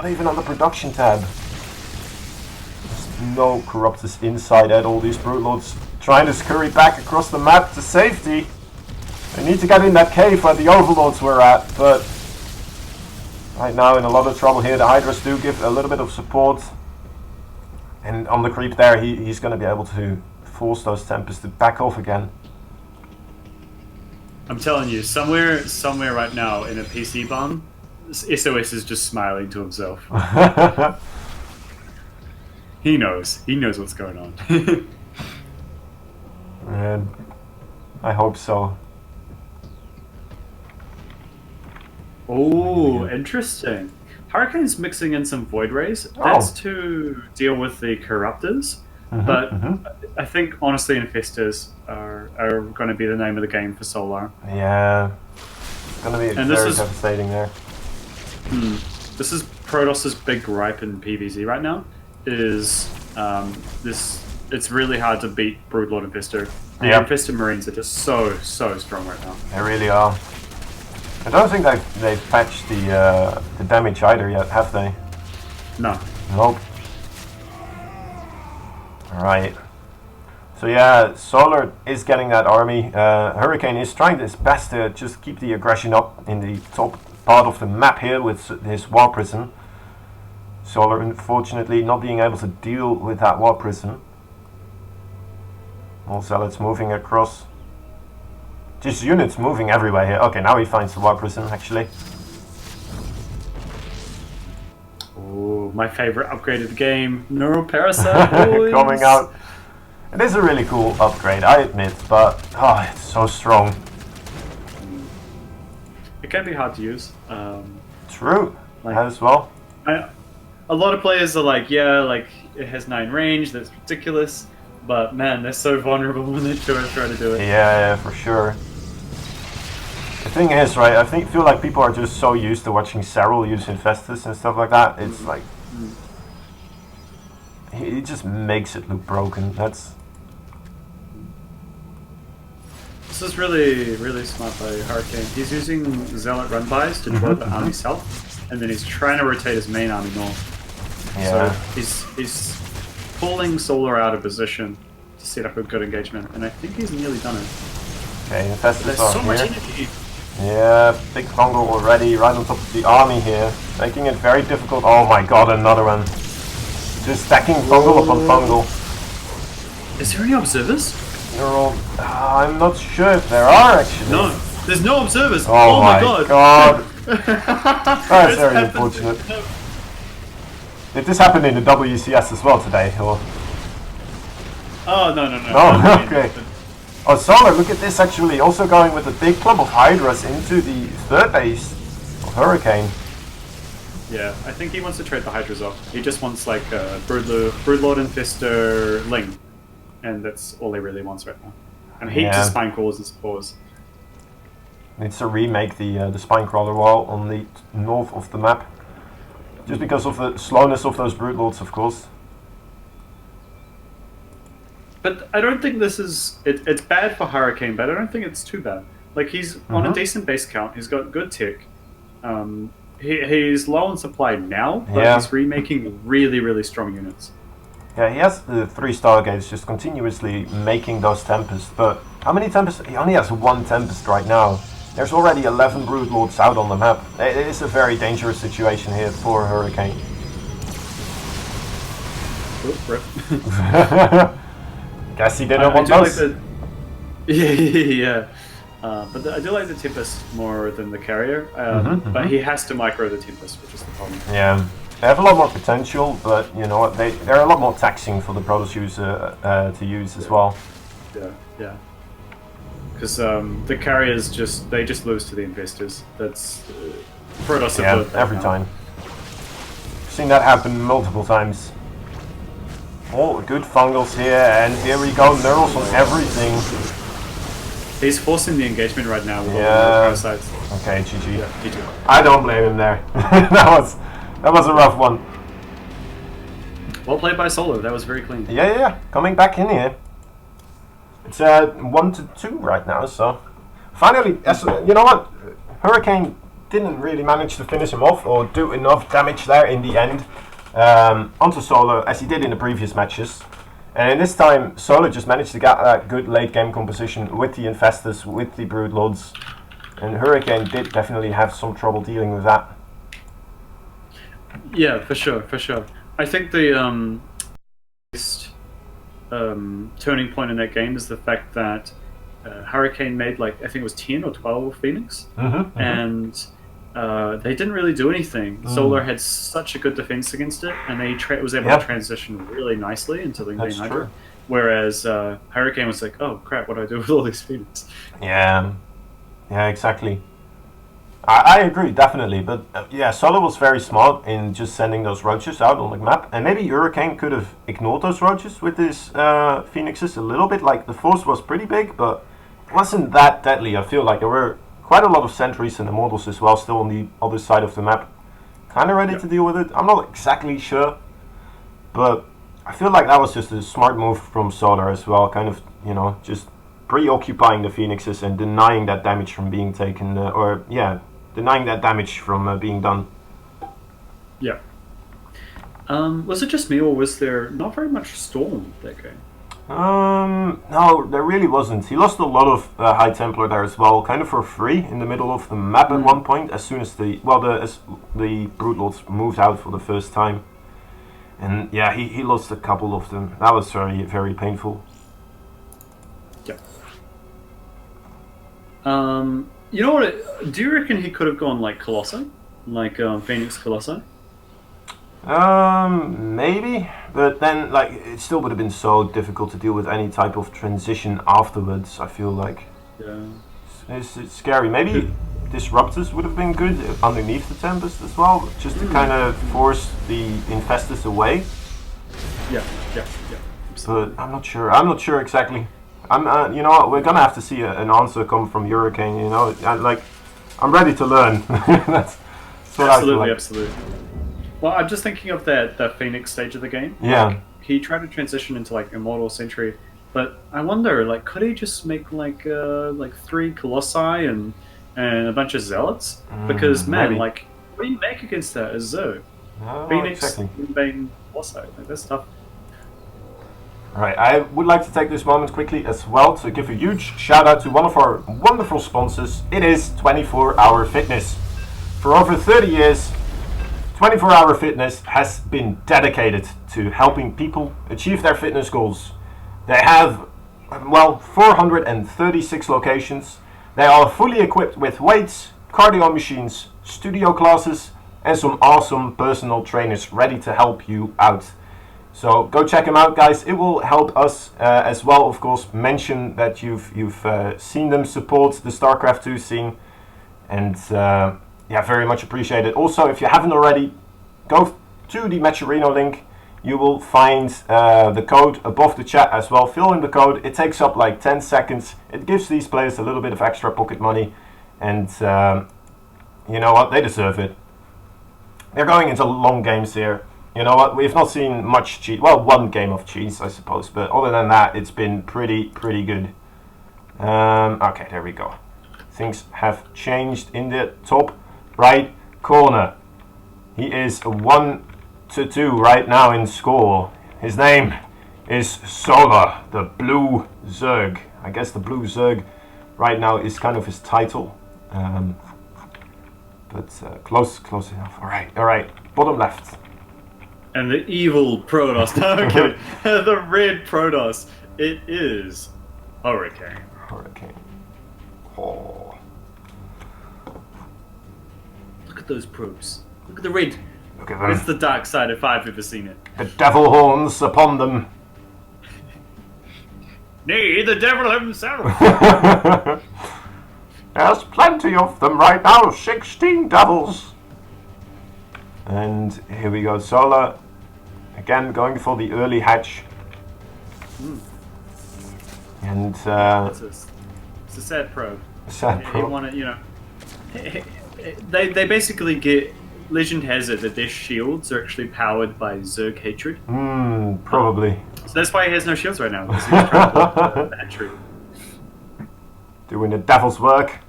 even on the production tab. There's no Corruptors inside at all. These Broodlords trying to scurry back across the map to safety. They need to get in that cave where the Overlords were at, but right now in a lot of trouble here. The Hydras do give a little bit of support. And on the creep there, he's going to be able to force those Tempests to back off again. I'm telling you, somewhere right now in a PC bomb, SOS is just smiling to himself. He knows what's going on. And I hope so. Oh, interesting. Hurricane's mixing in some Void Rays. That's to deal with the Corruptors. But I think, honestly, Infestors are going to be the name of the game for Solar. Yeah. It's going to be very devastating there. This is Protos's big gripe in PvZ right now, is it's really hard to beat Broodlord Infestor. The Infestor Marines are just so strong right now. They really are. I don't think they've patched the damage either yet, have they? No. Nope. Alright. So yeah, Solar is getting that army. Hurricane is trying his best to just keep the aggression up in the top part of the map here with his War Prism. Solar unfortunately not being able to deal with that War Prism. Also, it's moving across. Just units moving everywhere here. Okay, now he finds the War Prism actually. Oh, my favorite upgrade of the game, Neural Parasite. Coming out. It is a really cool upgrade, I admit, but it's so strong. It can be hard to use. True, as well. A lot of players are like, yeah, like it has 9 range, that's ridiculous. But man, they're so vulnerable when they try to do it. Yeah, for sure. The thing is, right, I feel like people are just so used to watching Serral use Infestus and stuff like that. It's like he just makes it look broken. This is really smart by Hurricane. He's using Zealot run-bys to draw the army south, and then he's trying to rotate his main army north. Yeah. So he's pulling Solar out of position to set up a good engagement, and I think he's nearly done it. Okay, Infestus There's on so here. much energy. Yeah, big fungal already, right on top of the army here, making it very difficult. Oh my god, another one. Just stacking fungal upon fungal. Is there any observers? I'm not sure if there are actually. No, there's no observers. Oh my god. That's very unfortunate. Did this happen in the WCS as well today? Or? Oh, no. No, okay. Oh, Solar, look at this actually. Also going with a big clump of Hydras into the third base of Hurricane. Yeah, I think he wants to trade the Hydras off. He just wants like Broodlord Infestor Ling. And that's all he really wants right now. And he hates the Spine Crawlers and Spores. Needs to remake the Spinecrawler wall on the north of the map. Just because of the slowness of those Broodlords, of course. But I don't think this is... It's bad for Hurricane, but I don't think it's too bad. Like, he's on a decent base count. He's got good tick. He's low on supply now, but he's remaking really strong units. Yeah, he has the 3 Stargates just continuously making those Tempests, but how many Tempests? He only has 1 Tempest right now. There's already 11 Broodlords out on the map. It is a very dangerous situation here for Hurricane. Oop, rip. Guess he didn't I want do like those. the, yeah. But I do like the Tempest more than the Carrier, but he has to micro the Tempest, which is the problem. Yeah, they have a lot more potential, but you know what? They're a lot more taxing for the Protoss user to use as well. Yeah. Because the Carriers they just lose to the Investors. That's Protoss. Yeah, every time. Seen that happen multiple times. Oh, good fungals here, and here we go, Nurls on everything. He's forcing the engagement right now with all the parasites. Okay, GG. Yeah, GG. I don't blame him there. that was a rough one. Well played by Solo. That was very clean. Yeah. Coming back in here. It's 1-2 right now, so finally, you know what? Hurricane didn't really manage to finish him off or do enough damage there in the end onto Solo as he did in the previous matches. And this time, Solo just managed to get that good late game composition with the Infestors, with the Broodlords, and Hurricane did definitely have some trouble dealing with that. Yeah, for sure. I think the biggest turning point in that game is the fact that Hurricane made I think it was 10 or 12 Phoenix, and they didn't really do anything. Solar had such a good defense against it, and they was able to transition really nicely into the main Hydra. Whereas Hurricane was like, oh crap, what do I do with all these Phoenix? Yeah, exactly. I agree, definitely, but yeah, Solo was very smart in just sending those roaches out on the map, and maybe Hurricane could have ignored those roaches with his Phoenixes a little bit. Like, the force was pretty big, but it wasn't that deadly. I feel like there were quite a lot of sentries and immortals as well still on the other side of the map. Kind of ready to deal with it. I'm not exactly sure, but I feel like that was just a smart move from Solar as well, kind of, you know, just preoccupying the Phoenixes and denying that damage from being taken, denying that damage from being done. Yeah. Was it just me, or was there not very much Storm that game? No, there really wasn't. He lost a lot of High Templar there as well, kind of for free in the middle of the map at one point, as soon as the Broodlords moved out for the first time. And yeah, he lost a couple of them. That was very, very painful. Yeah. You know what? Do you reckon he could have gone like Colossi? Like Phoenix Colossi? Maybe, but then like it still would have been so difficult to deal with any type of transition afterwards. I feel like it's scary. Maybe Disruptors would have been good underneath the Tempest as well, just to kind of force the Infestors away. Yeah. But I'm not sure. I'm not sure exactly. You know what? We're gonna have to see an answer come from Hurricane. You know, I'm ready to learn. that's what I feel like. Absolutely. Well, I'm just thinking of that Phoenix stage of the game. Yeah. Like, he tried to transition into like Immortal Sentry, but I wonder, like, could he just make like 3 Colossi and a bunch of Zealots? Because man, maybe. like, what do you make against that as Zo? No, Phoenix, exactly. Bane, Colossi, like that's tough. Right, I would like to take this moment quickly as well to give a huge shout out to one of our wonderful sponsors. It is 24 Hour Fitness. For over 30 years, 24 Hour Fitness has been dedicated to helping people achieve their fitness goals. They have, 436 locations. They are fully equipped with weights, cardio machines, studio classes, and some awesome personal trainers ready to help you out. So go check them out, guys. It will help us as well, of course. Mention that you've seen them support the StarCraft 2 scene, and very much appreciated. Also, if you haven't already, go to the Matcherino link. You will find the code above the chat as well. Fill in the code. It takes up like 10 seconds. It gives these players a little bit of extra pocket money, and you know what? They deserve it. They're going into long games here. You know what? We've not seen much cheese. Well, one game of cheese, I suppose. But other than that, it's been pretty good. Okay, there we go. Things have changed in the top right corner. He is 1-2 right now in score. His name is Solar, the Blue Zerg. I guess the Blue Zerg right now is kind of his title. But close enough. Alright. Bottom left. And the evil Protoss. No, I'm kidding. The red Protoss. It is Hurricane. Hurricane. Oh. Look at those probes. Look at the red. Look at them. It's the dark side if I've ever seen it. The devil horns upon them. Nay, the devil himself. There's plenty of them right now. 16 devils. And here we go. Solar. Again, going for the early hatch. And It's a sad probe. sad You probe. want to, you know, they basically get. Legend has it that their shields are actually powered by Zerg hatred. Probably. So that's why he has no shields right now. Because he's trying to block the hatred. Doing the devil's work.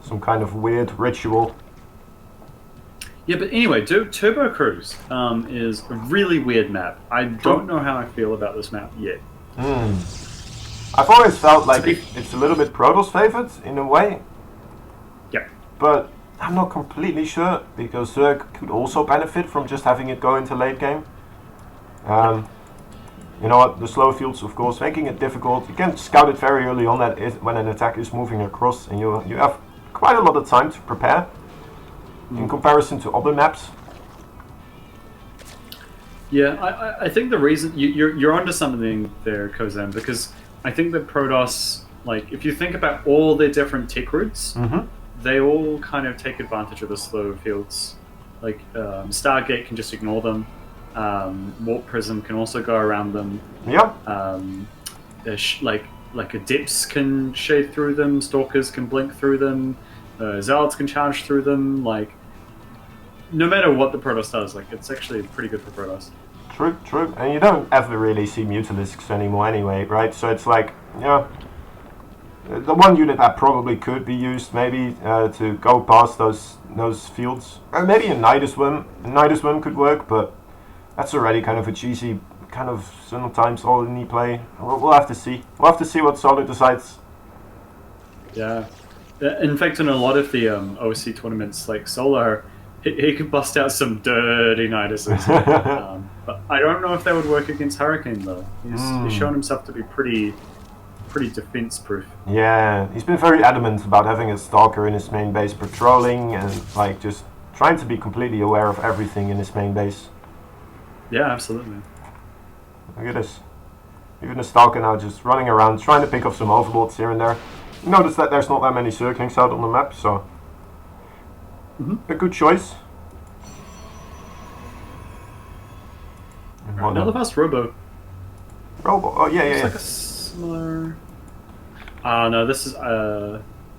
Some kind of weird ritual. Yeah, but anyway, Turbo Cruise is a really weird map. I don't know how I feel about this map yet. I've always felt like be- it's a little bit Protoss favored in a way, Yeah. but I'm not completely sure because Zerg could also benefit from just having it go into late game. You know what, the slow fields of course making it difficult. You can scout it very early on when an attack is moving across and you have quite a lot of time to prepare in comparison to other maps. Yeah, I think the reason you're onto something there, Kozan, because I think that Protoss, like, if you think about all their different tech routes, they all kind of take advantage of the slow fields. Like, Stargate can just ignore them. Warp Prism can also go around them. Yeah. Like Adepts can shade through them. Stalkers can blink through them. Zealots can charge through them. Like, no matter what the Protoss does, like, it's actually pretty good for Protoss. True. And you don't ever really see Mutalisks anymore anyway, right? So it's like, yeah, the one unit that probably could be used maybe to go past those fields. Or maybe a Nidus Worm. A Nidus Worm could work, but that's already kind of a cheesy, kind of sometimes all-in play. We'll have to see. We'll have to see what Solar decides. Yeah. In fact, in a lot of the OC tournaments, like Solar, he could bust out some dirty Niduses. But I don't know if that would work against Hurricane, though. He's shown himself to be pretty defense-proof. Yeah, he's been very adamant about having a Stalker in his main base patrolling and like just trying to be completely aware of everything in his main base. Yeah, absolutely. Look at this. Even the Stalker now just running around, trying to pick up some Overlords here and there. Notice that there's not that many Zerglings out on the map, so a good choice. Another fast Robo. Oh yeah. It's like a similar... no, this is...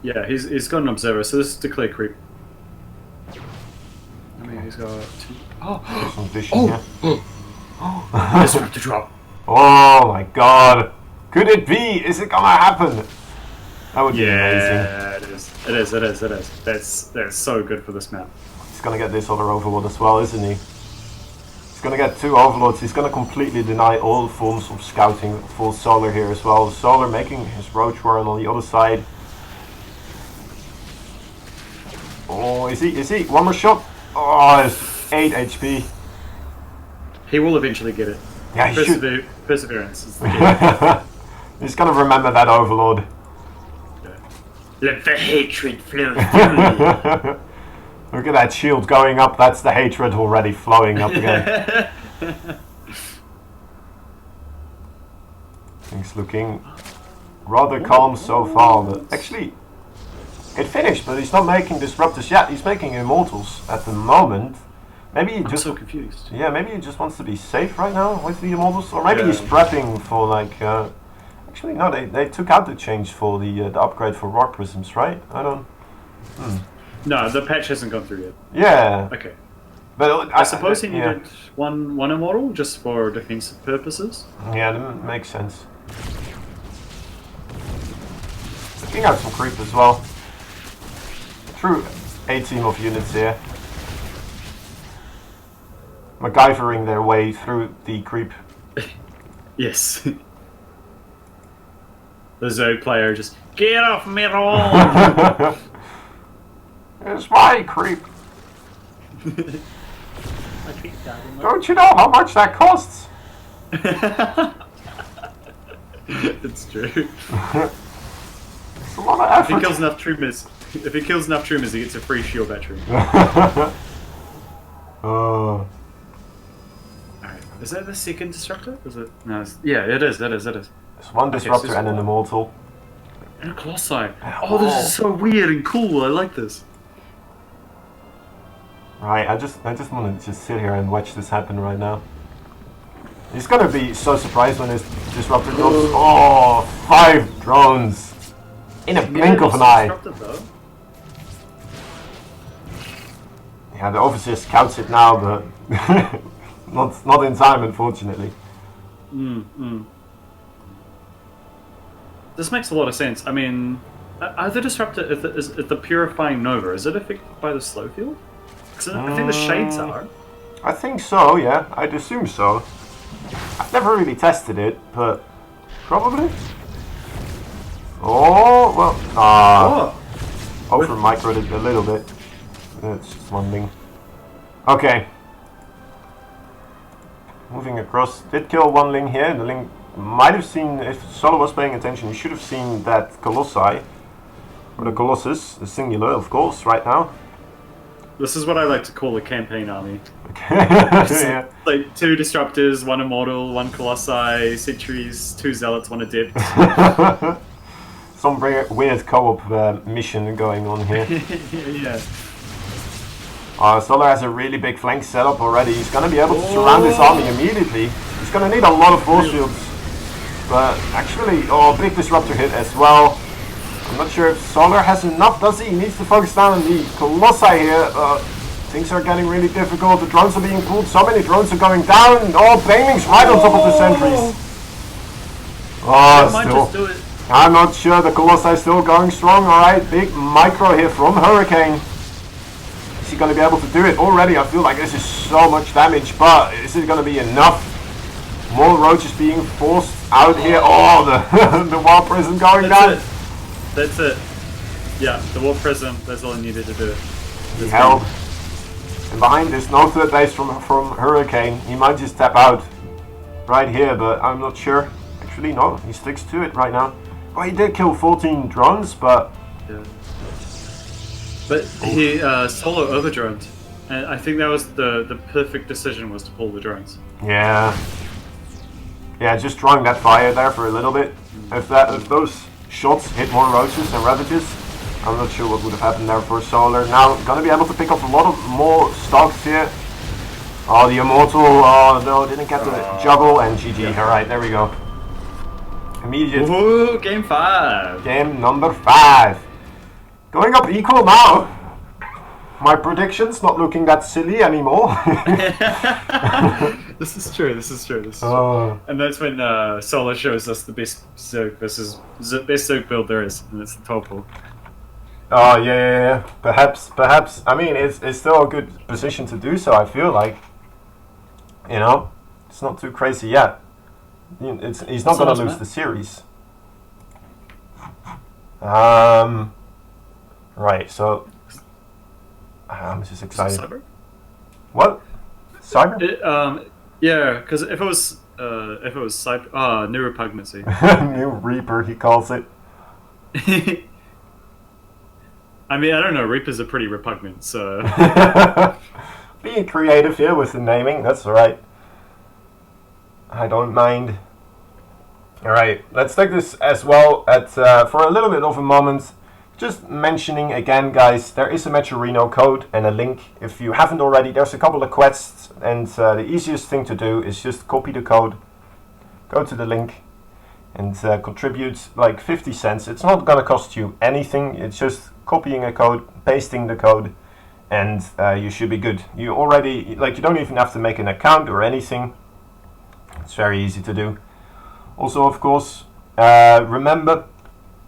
yeah, he's got an Observer, so this is Declare Creep. I mean, he's got two... Some vision here. Disrupt the drop. Oh my god. Could it be? Is it gonna happen? That would be amazing. Yeah, it is. That's so good for this map. He's gonna get this other Overlord as well, isn't he? He's gonna get two Overlords. He's gonna completely deny all forms of scouting for Solar here as well. Solar making his Roach Warren on the other side. Oh, is he? One more shot. Oh, it's 8 HP. He will eventually get it. Yeah, he should. Perseverance is the key. He's gonna remember that Overlord. Let the hatred flow through. Look at that shield going up. That's the hatred already flowing up again. Things looking rather calm so far, but actually it finished, but he's not making Disruptors yet. He's making Immortals at the moment. Maybe he I'm just so confused. Yeah, maybe he just wants to be safe right now with the Immortals, or maybe he's prepping for like. Actually, no, they took out the change for the upgrade for Warp Prisms, right? I don't. No, the patch hasn't gone through yet. Yeah. Okay. But I suppose he needed one Immortal just for defensive purposes. Yeah, that makes sense. Looking out some creep as well. True, A team of units here. MacGyvering their way through the creep. Yes. The Zerg player just, get off me lawn! It's my creep. I keep doubting that. Don't you know how much that costs? It's true. It's a lot of If he effort. kills enough troopers, he gets a free shield battery. Oh. Alright. Is that the second disruptor? Is it? No, yeah, it is. There's one disruptor this and an one. immortal. And a Colossi. Oh, this is so weird and cool. I like this. Right, I just want to just sit here and watch this happen right now. He's gonna be so surprised when his disruptor drops. Oh, 5 drones in a blink of an eye. Yeah, the overseer scouts it now, but not in time, unfortunately. This makes a lot of sense. I mean, are the disruptor, is the purifying Nova, is it affected by the slow field? Because I think the shades are. I think so, yeah. I'd assume so. I've never really tested it, but probably. Oh, well, over microed it a little bit. That's just one thing. Okay. Moving across. Did kill one Ling here. The Ling might have seen, if Solo was paying attention, he should have seen that Colossi. Or the Colossus, the singular, of course, right now. This is what I like to call a campaign army. Okay. Yeah. Like 2 disruptors, 1 immortal, 1 colossi, sentries, 2 zealots, 1 adept. Some weird co-op mission going on here. Yeah. Solar has a really big flank setup already. He's going to be able to surround his army immediately. He's going to need a lot of force shields. But actually, big disruptor hit as well. I'm not sure if Solar has enough, does he? He needs to focus down on the Colossi here. Things are getting really difficult. The drones are being pulled. So many drones are going down. Oh, Baneling's right on top of the sentries. Might just Still. do it. I'm not sure. The Colossi is still going strong. Alright, big micro here from Hurricane. Is he going to be able to do it? Already, I feel like this is so much damage, but is it going to be enough? More roaches being forced out here. Oh, the Wild Prison going down. That's it. Yeah, the War Prism, that's all I needed to do. He held. And behind this, no third base from Hurricane. He might just tap out right here, but I'm not sure. Actually, no, he sticks to it right now. Well, he did kill 14 drones, but... Yeah. But he solo overdroned. And I think that was the perfect decision, was to pull the drones. Yeah. Yeah, just drawing that fire there for a little bit. If those shots hit more roaches and ravages, I'm not sure what would have happened there for Solar. Now, gonna be able to pick up a lot of more stocks here. Oh, the Immortal, oh no, didn't get the juggle, and GG. Alright, there we go. Immediate. Woohoo, game 5! Game number 5. Going up equal now. My predictions not looking that silly anymore. This is true. And that's when Solar shows us the best Zerg best Zerg build there is, and it's the Topol. Oh yeah. Perhaps. I mean, it's still a good position to do so. I feel like, you know, it's not too crazy yet. He's not going to lose the series. Right. So I'm just excited. Cyber? What? Cyber? Yeah, because if it was Cyber, new repugnancy. New Reaper, he calls it. I mean, I don't know. Reapers are pretty repugnant, so. Being creative here with the naming, that's alright. I don't mind. Alright, let's take this as well for a little bit of a moment. Just mentioning again, guys, there is a Metrorino code and a link. If you haven't already, there's a couple of quests, and the easiest thing to do is just copy the code, go to the link, and contribute like 50 cents. It's not going to cost you anything. It's just copying a code, pasting the code, and you should be good. You already, like, you don't even have to make an account or anything. It's very easy to do. Also, of course, remember,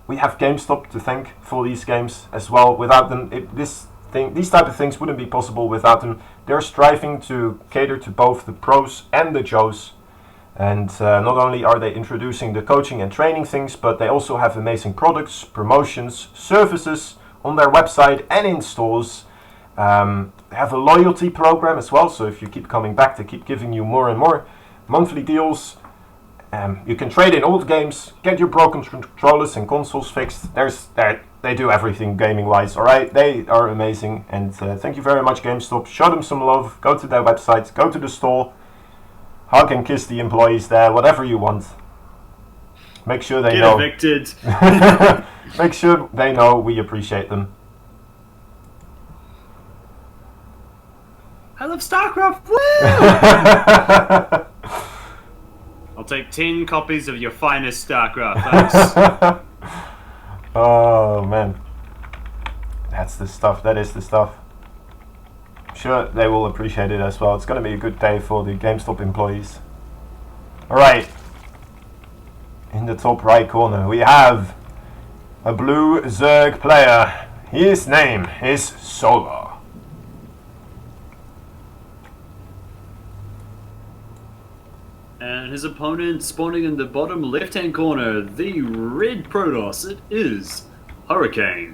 we have GameStop to thank for these games as well. Without them, this these type of things wouldn't be possible without them. They're striving to cater to both the pros and the Joes. And not only are they introducing the coaching and training things, but they also have amazing products, promotions, services on their website and in stores. They have a loyalty program as well, so if you keep coming back, they keep giving you more and more monthly deals. You can trade in old games, get your broken controllers and consoles fixed. They do everything gaming-wise, alright? They are amazing, and thank you very much, GameStop. Show them some love, go to their website, go to the store, hug and kiss the employees there, whatever you want. Make sure they know. Get evicted. Make sure they know we appreciate them. I love StarCraft. Woo! I'll take 10 copies of your finest StarCraft. Thanks. Oh man, that's the stuff. That is the stuff. I'm sure they will appreciate it as well. It's going to be a good day for the GameStop employees. Alright, in the top right corner we have a blue Zerg player. His name is Solar. And his opponent spawning in the bottom left-hand corner, the red Protoss. It is Hurricane.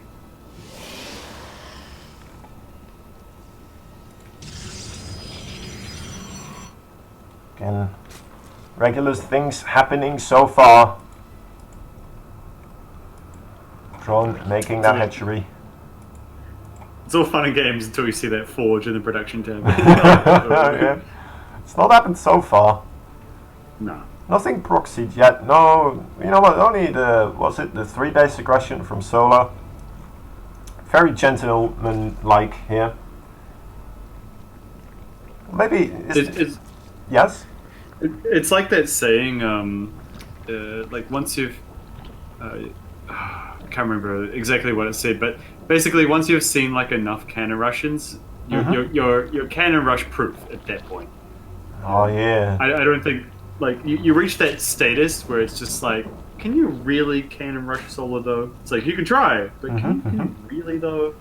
Again, regular things happening so far. Drone making that hatchery. It's all fun and games until you see that forge in the production tab. Yeah. It's not happened so far. No. Nothing proxied yet. No, you know what? Only the 3 base aggression from Solar. Very gentleman-like here. Maybe yes. It's like that saying. Like once you've, I can't remember exactly what it said, but basically once you've seen like enough cannon Russians, you're cannon rush proof at that point. Oh yeah. I don't think. Like, you reach that status where it's just like, can you really cannon rush Solar, though? It's like, you can try, but can you really, though?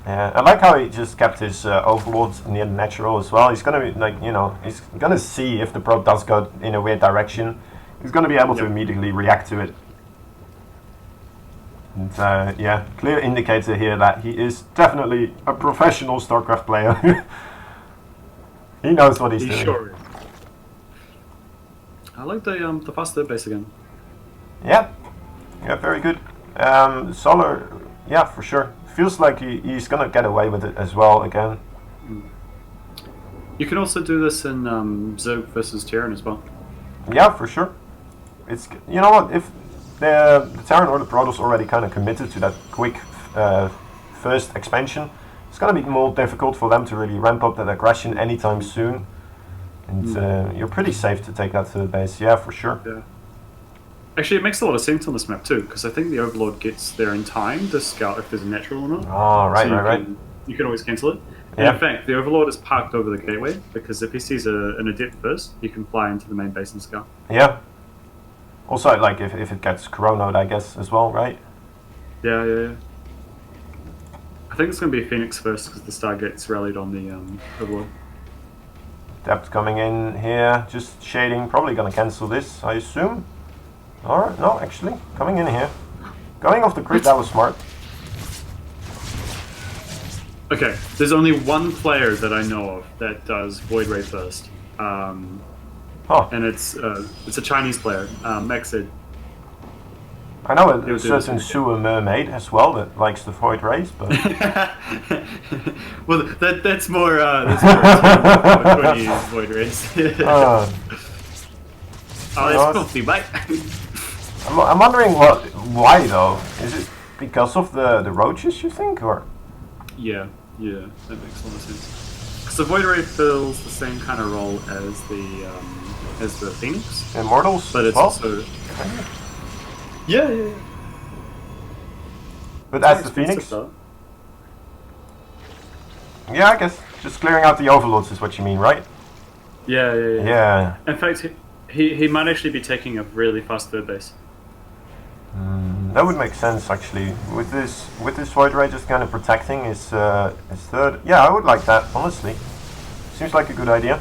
Yeah, I like how he just kept his overlords near the natural as well. He's gonna be, like, you know, he's gonna see if the probe does go in a weird direction. He's gonna be able to immediately react to it. And, yeah, clear indicator here that he is definitely a professional StarCraft player. He knows what he's doing. Sure is. I like the fast third base again. Yeah, very good. Solar, yeah, for sure. Feels like he's gonna get away with it as well again. You can also do this in Zerg versus Terran as well. Yeah, for sure. It's, you know what, if the Terran or the Protoss already kind of committed to that quick first expansion, it's gonna be more difficult for them to really ramp up that aggression anytime soon. And you're pretty safe to take that to the base, yeah, for sure. Yeah. Actually, it makes a lot of sense on this map too, because I think the Overlord gets there in time to scout if there's a natural or not. Oh, right, so right. You can always cancel it. And Yeah. in fact, the Overlord is parked over the gateway, because if he sees an adept first, he can fly into the main base and scout. Yeah. Also, like, if it gets chronoed, I guess, as well, right? Yeah. I think it's going to be Phoenix first, because the Stargate's rallied on the Overlord. Depth coming in here, just shading, probably gonna cancel this, I assume. Alright, no, actually, coming in here. Going off the grid, that was smart. Okay, there's only one player that I know of that does Void Ray first. And it's a Chinese player, Maxid. I know a certain sewer mermaid as well that likes the Void Rays, but... Well, that's more when you use Void Rays. Oh, that's filthy, mate. I'm wondering why though? Is it because of the roaches, you think, or? Yeah, that makes a lot of sense. Because the Void Ray fills the same kind of role as the Phoenix. Immortals? But it's also... Yeah. But as the Phoenix? Yeah, I guess just clearing out the overlords is what you mean, right? Yeah. In fact, he might actually be taking a really fast third base. that would make sense actually. With this Void Ray just kind of protecting his third. Yeah, I would like that honestly. Seems like a good idea.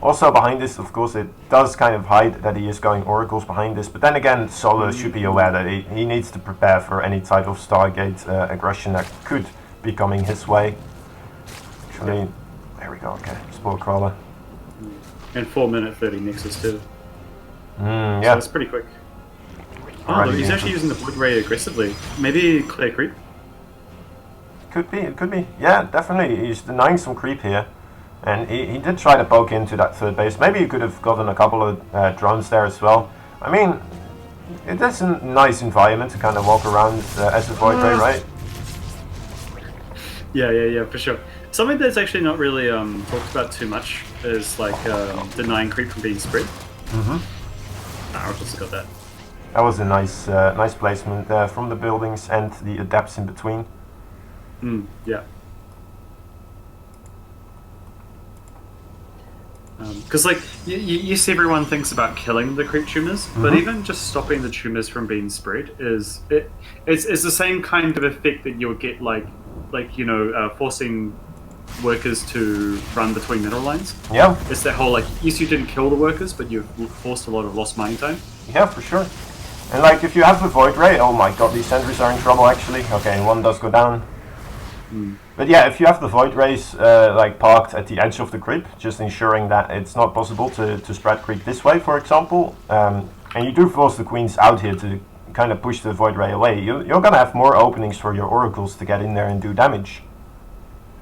Also behind this, of course, it does kind of hide that he is going Oracles behind this. But then again, Solar should be aware that he needs to prepare for any type of Stargate aggression that could be coming his way. Actually, there we go. Okay, Spore Crawler. And 4 minute 30 Nexus too. So Yeah. it's pretty quick. Oh, Alrighty, look, he's yeah. actually using the Void Ray aggressively. Maybe clear creep. Could be, it could be. Yeah, definitely. He's denying some creep here. And he did try to poke into that third base. Maybe he could have gotten a couple of drones there as well. I mean, it is a nice environment to kind of walk around as a Void Ray, right? Yeah, for sure. Something that's actually not really talked about too much is like denying creep from being spread. Oracles got that. That was a nice nice placement from the buildings and the adepts in between. Yeah. Because like you see, everyone thinks about killing the creep tumors, but even just stopping the tumors from being spread it's the same kind of effect that you'll get like forcing workers to run between mineral lines. Yeah, It's that whole like, yes, you didn't kill the workers, but you've forced a lot of lost mining time. yeah, for sure. And like, if you have the Void Ray, oh my god, these sentries are in trouble actually. Okay, one does go down. But yeah, if you have the Void Rays like parked at the edge of the creep, just ensuring that it's not possible to spread creep this way, for example, and you do force the queens out here to kind of push the Void Ray away, you're gonna have more openings for your oracles to get in there and do damage.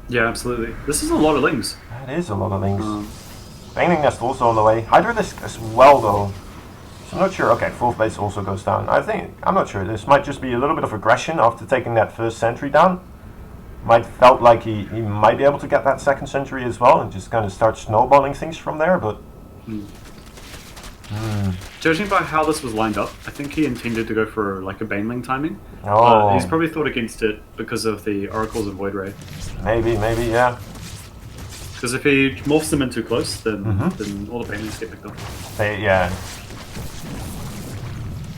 Yeah, absolutely. This is a lot of lings. That is a lot of things. Banging Nest also on the way. Hydra Disc as well though. So I'm not sure. Okay, fourth base also goes down. I'm not sure. This might just be a little bit of aggression after taking that first sentry down. Might felt like he might be able to get that second sentry as well and just kind of start snowballing things from there, but Judging by how this was lined up, I think he intended to go for like a Baneling timing. oh, He's probably thought against it because of the Oracles of Void Ray. maybe, yeah. Because if he morphs them in too close, then all the Banelings get picked up. Yeah.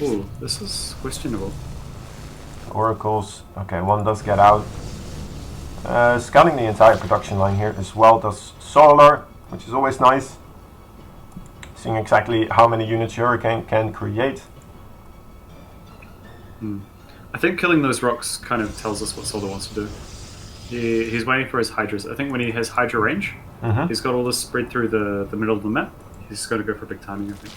Ooh, this is questionable. Oracles. Okay, one does get out. Scanning the entire production line here as well does Solar, which is always nice. Seeing exactly how many units Hurricane can create. I think killing those rocks kind of tells us what Solar wants to do. He's waiting for his Hydras. I think when he has Hydra range, he's got all this spread through the middle of the map. He's got to go for big timing, I think.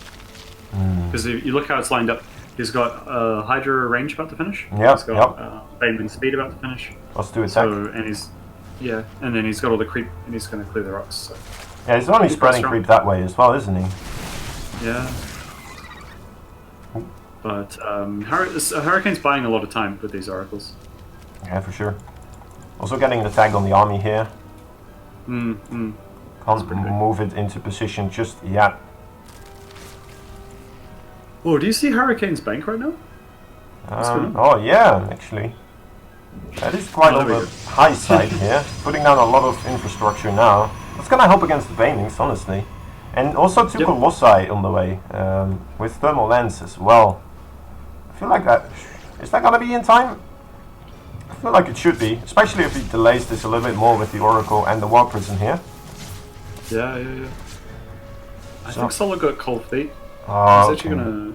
Because if you look how it's lined up, he's got Hydra range about to finish. Yep, He's got Baneling speed about to finish. Let's do attack. So, and then he's got all the creep, and he's going to clear the rocks. So. Yeah, he's only He's spreading strong. creep that way as well, isn't he? Yeah. But Hurricane's buying a lot of time with these oracles. Yeah, for sure. Also getting an attack on the army here. Can't pretty good. move it into position just yet. Oh, do you see Hurricane's bank right now? good. Oh yeah, actually. That is quite on there we the high side here. Putting down a lot of infrastructure now. That's gonna help against the Banelings, honestly. And also two Yep. Colossi on the way, with thermal lens as well. I feel like that... Is that gonna be in time? I feel like it should be, especially if he delays this a little bit more with the Oracle and the War Prison here. Yeah. I So- think Solar got cold feet. Oh, He's actually gonna...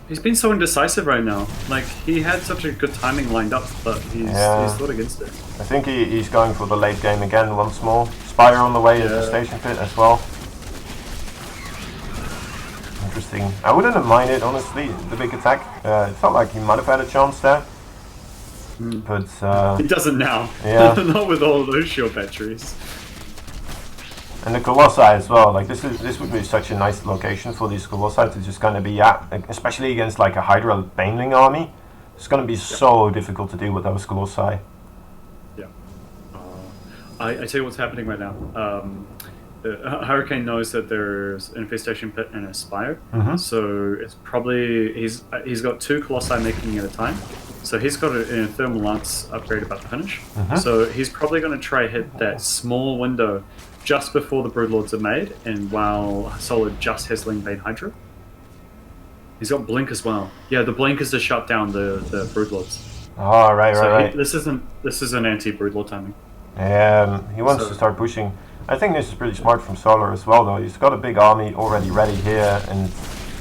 He's been so indecisive right now. Like, he had such a good timing lined up, but he's thought against it. I think he's going for the late game again once more. Spire on the way at the Yeah. station pit as well. Interesting. I wouldn't have minded, honestly, the big attack. It felt like he might have had a chance there. But, He doesn't now. Yeah. Not with all those shield batteries. and the Colossi as well. Like, this would be such a nice location for these Colossi to just kind of be at. Like, especially against, like, a Hydra Baneling army. It's going to be so difficult to deal with those Colossi. Yeah. I tell you what's happening right now. Hurricane knows that there's an infestation pit and a spire, so it's probably he's got two Colossi making at a time. So he's got a thermal lance upgrade about to finish. So he's probably going to try hit that small window just before the Broodlords are made, and while Solar just has Ling Bane Hydra. He's got blink as well. Yeah, the blink is to shut down the broodlords. Oh, right, So right, right. this isn't anti-broodlord timing. He wants So- to start pushing. I think this is pretty smart from Solar as well, though. He's got a big army already ready here, and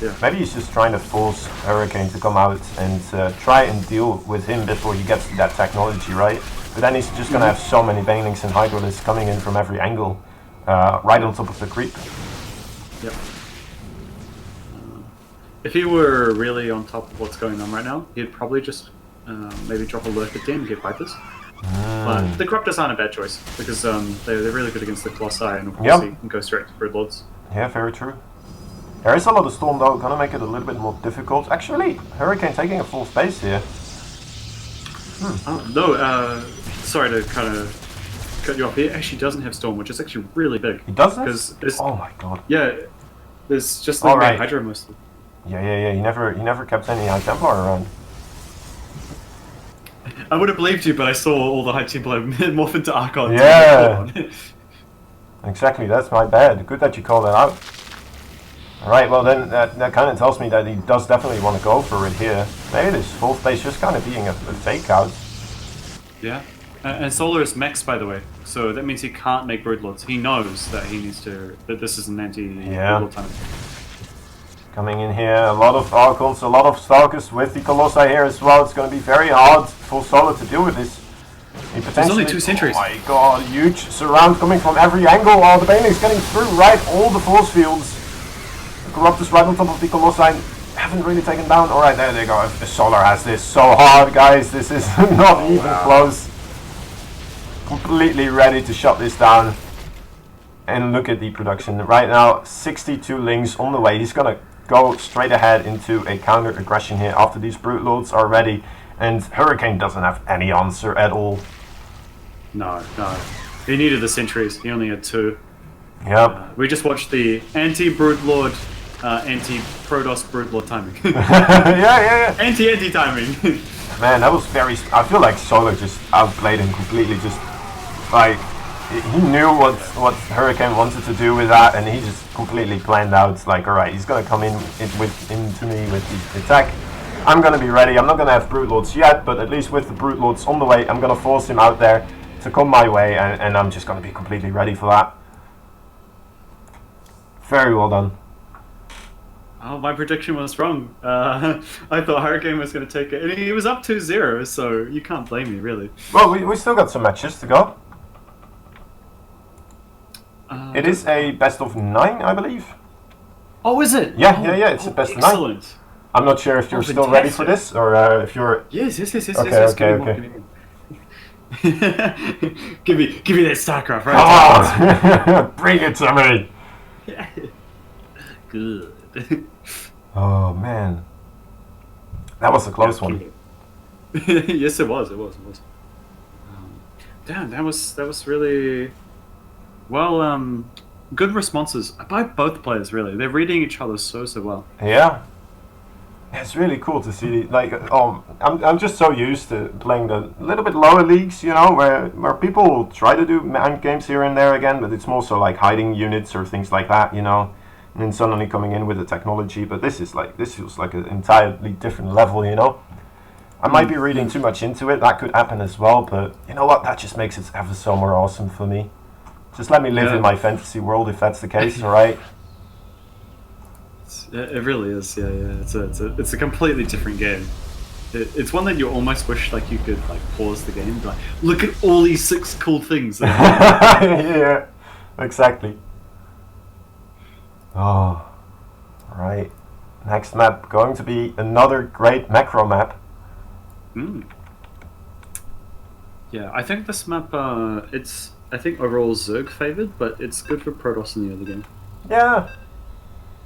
Yeah. maybe he's just trying to force Hurricane to come out and try and deal with him before he gets to that technology, right? But then he's just going to have so many Banelings and Hydralisks coming in from every angle, right on top of the creep. Yep. If he were really on top of what's going on right now, he'd probably just maybe drop a lurk at the end and get Vipers. But the Corruptors aren't a bad choice because they're really good against the Colossi, and of course Yep. he can go straight to Broodlords. Yeah, very true. There is a lot of Storm, though, gonna make it a little bit more difficult. Actually, Hurricane taking a full space here. Oh, no, sorry to kind of cut you off. He actually doesn't have Storm, which is actually really big. He does Because this? Oh my god. Yeah, there's just All like right. Hydra mostly. Yeah. He never kept any High Templar around. I would have believed you, but I saw all the High Templar morph into Archon. Yeah. Exactly, that's my bad. Good that you called that out. Alright, well then that kind of tells me that he does definitely want to go for it here. Maybe this full space just kind of being a fake out. Yeah. And Solar is max, by the way, so that means he can't make Broodlords. He knows that he needs to. That this is an anti-Broodlord time. Coming in here, a lot of Archons, a lot of Stalkers with the Colossi here as well. It's going to be very hard for Solar to deal with this. He potentially, only 2 sentries. Oh my god, huge surround coming from every angle. Oh, the Banelings getting through, right? All the force fields. The Corruptors right on top of the Colossi. Haven't really taken down. Alright, there they go. Solar has this so hard, guys. This is not even close. Completely ready to shut this down. And look at the production. Right now, 62 links on the way. He's going to go straight ahead into a counter aggression here after these Broodlords are ready. And Hurricane doesn't have any answer at all. No. He needed the sentries. He only had 2. Yep. We just watched the anti-Broodlord, anti-Protoss Broodlord timing. yeah. Anti timing. Man, that was very... I feel like Solar just outplayed him completely. Just, like, he knew what Hurricane wanted to do with that, and he just completely planned out, like, alright, he's going to come into me with the attack. I'm going to be ready. I'm not going to have Broodlords yet, but at least with the Broodlords on the way, I'm going to force him out there to come my way, and I'm just going to be completely ready for that. Very well done. Oh, my prediction was wrong. I thought Hurricane was going to take it. And he was up 2-0, so you can't blame me, really. Well, we still got some matches to go. It is a best of 9, I believe. Oh, is it? Yeah, it's a best of 9. Excellent. I'm not sure if you're still ready for this, or if you're... Yes. Okay. Give me that StarCraft, right? Come on! Bring it to me! Good. Oh, man. That was a close one. Yes, it was. Damn, that was really... Well, good responses by both players, really. They're reading each other so well. Yeah. It's really cool to see, like, I'm just so used to playing the little bit lower leagues, you know, where people try to do mind games here and there again, but it's more so like hiding units or things like that, you know, and then suddenly coming in with the technology. But this feels like an entirely different level, you know. I might be reading too much into it. That could happen as well, but you know what? That just makes it ever so more awesome for me. Just let me live in my fantasy world if that's the case, all right? It really is, yeah. It's a completely different game. It's one that you almost wish like you could like pause the game and be like, look at all these 6 cool things. Yeah, exactly. Oh, right. Next map going to be another great macro map. Yeah, I think this map, I think overall Zerg favored, but it's good for Protoss in the other game. Yeah.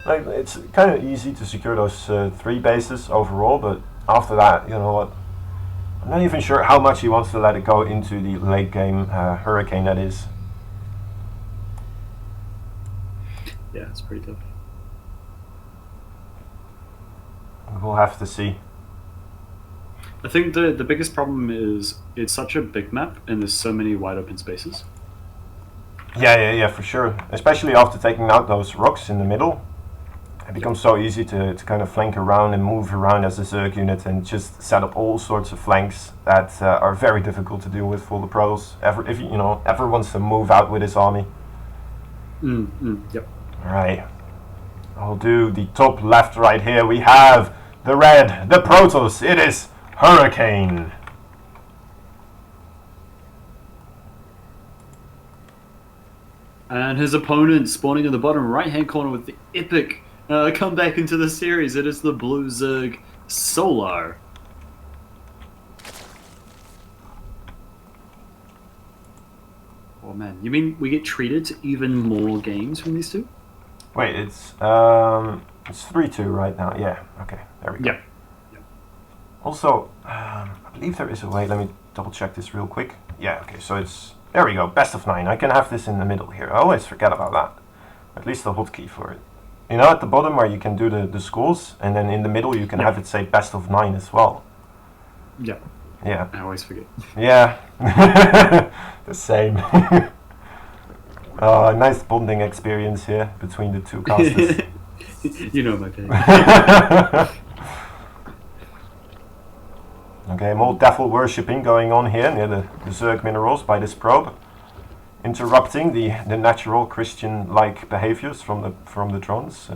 Like, it's kind of easy to secure those 3 bases overall, but after that, you know what? I'm not even sure how much he wants to let it go into the late game Hurricane, that is. Yeah, it's pretty tough. We'll have to see. I think the biggest problem is it's such a big map and there's so many wide open spaces. Yeah, for sure. Especially after taking out those rocks in the middle. It becomes so easy to kind of flank around and move around as a Zerg unit and just set up all sorts of flanks that are very difficult to deal with for the pros. If you know, ever wants to move out with his army. Yep. Alright. I'll do the top left right here. We have the red, the Protoss. It is Hurricane. And his opponent spawning in the bottom right-hand corner with the epic comeback into the series. It is the Blue Zerg Solar. Oh man, you mean we get treated to even more games from these two? Wait, it's 3-2 right now. Yeah, okay, there we go. Yeah. Also, I believe there is a way. Let me double check this real quick. Yeah, okay, so it's... There we go, best of 9. I can have this in the middle here. I always forget about that. At least the hotkey for it. You know, at the bottom where you can do the scores, and then in the middle you can have it say best of 9 as well. Yeah. Yeah. I always forget. Yeah. The same. Nice bonding experience here between the two casters. You know my pain. Okay, more devil worshipping going on here near the Zerg minerals by this probe, interrupting the natural Christian-like behaviors from the drones.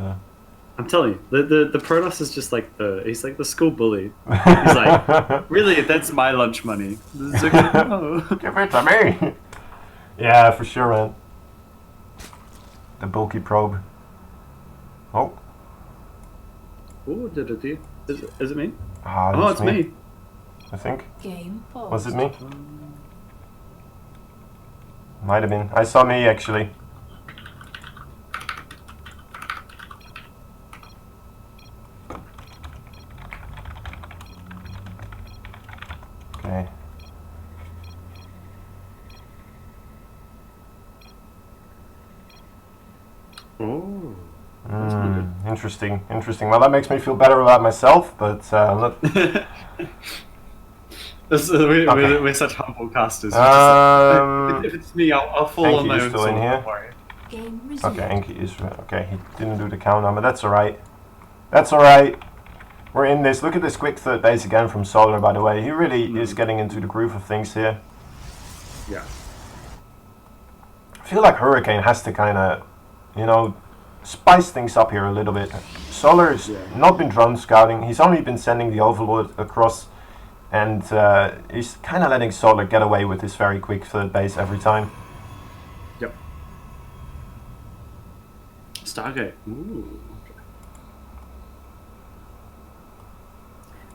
I'm telling you, the Protoss is just like he's like the school bully. He's like, really, that's my lunch money. The Zerg, no. Give it to me. Yeah, for sure, man. The bulky probe. Oh. Oh, did it do? Is it me? Ah, Oh, it's me. I think. Game paused. Was it me? Might have been. I saw me actually. Okay. Oh. Interesting. Well, that makes me feel better about myself, but We're such humble casters. If it's me, I'll fall on my Enki is own still in sword, here. don't worry. Game resumed. Okay, Enki is... Okay, he didn't do the counter, but that's alright. That's alright. We're in this. Look at this quick third base again from Solar, by the way. He really is getting into the groove of things here. Yeah. I feel like Hurricane has to kind of, you know, spice things up here a little bit. Solar's not been drone scouting. He's only been sending the Overlord across, and he's kind of letting Solar get away with this very quick third base every time. Yep. Stargate. Ooh. Okay.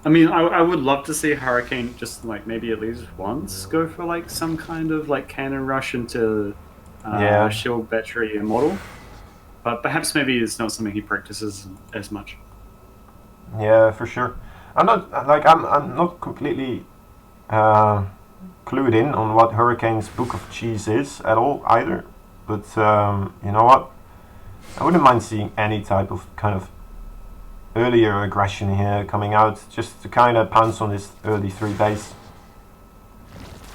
I mean, I would love to see Hurricane just like maybe at least once go for like some kind of like cannon rush into shield battery immortal, but perhaps maybe it's not something he practices as much. Yeah, for sure. I'm not completely clued in on what Hurricane's Book of Cheese is at all either. But you know what? I wouldn't mind seeing any type of kind of earlier aggression here coming out, just to kind of pounce on this early 3 base.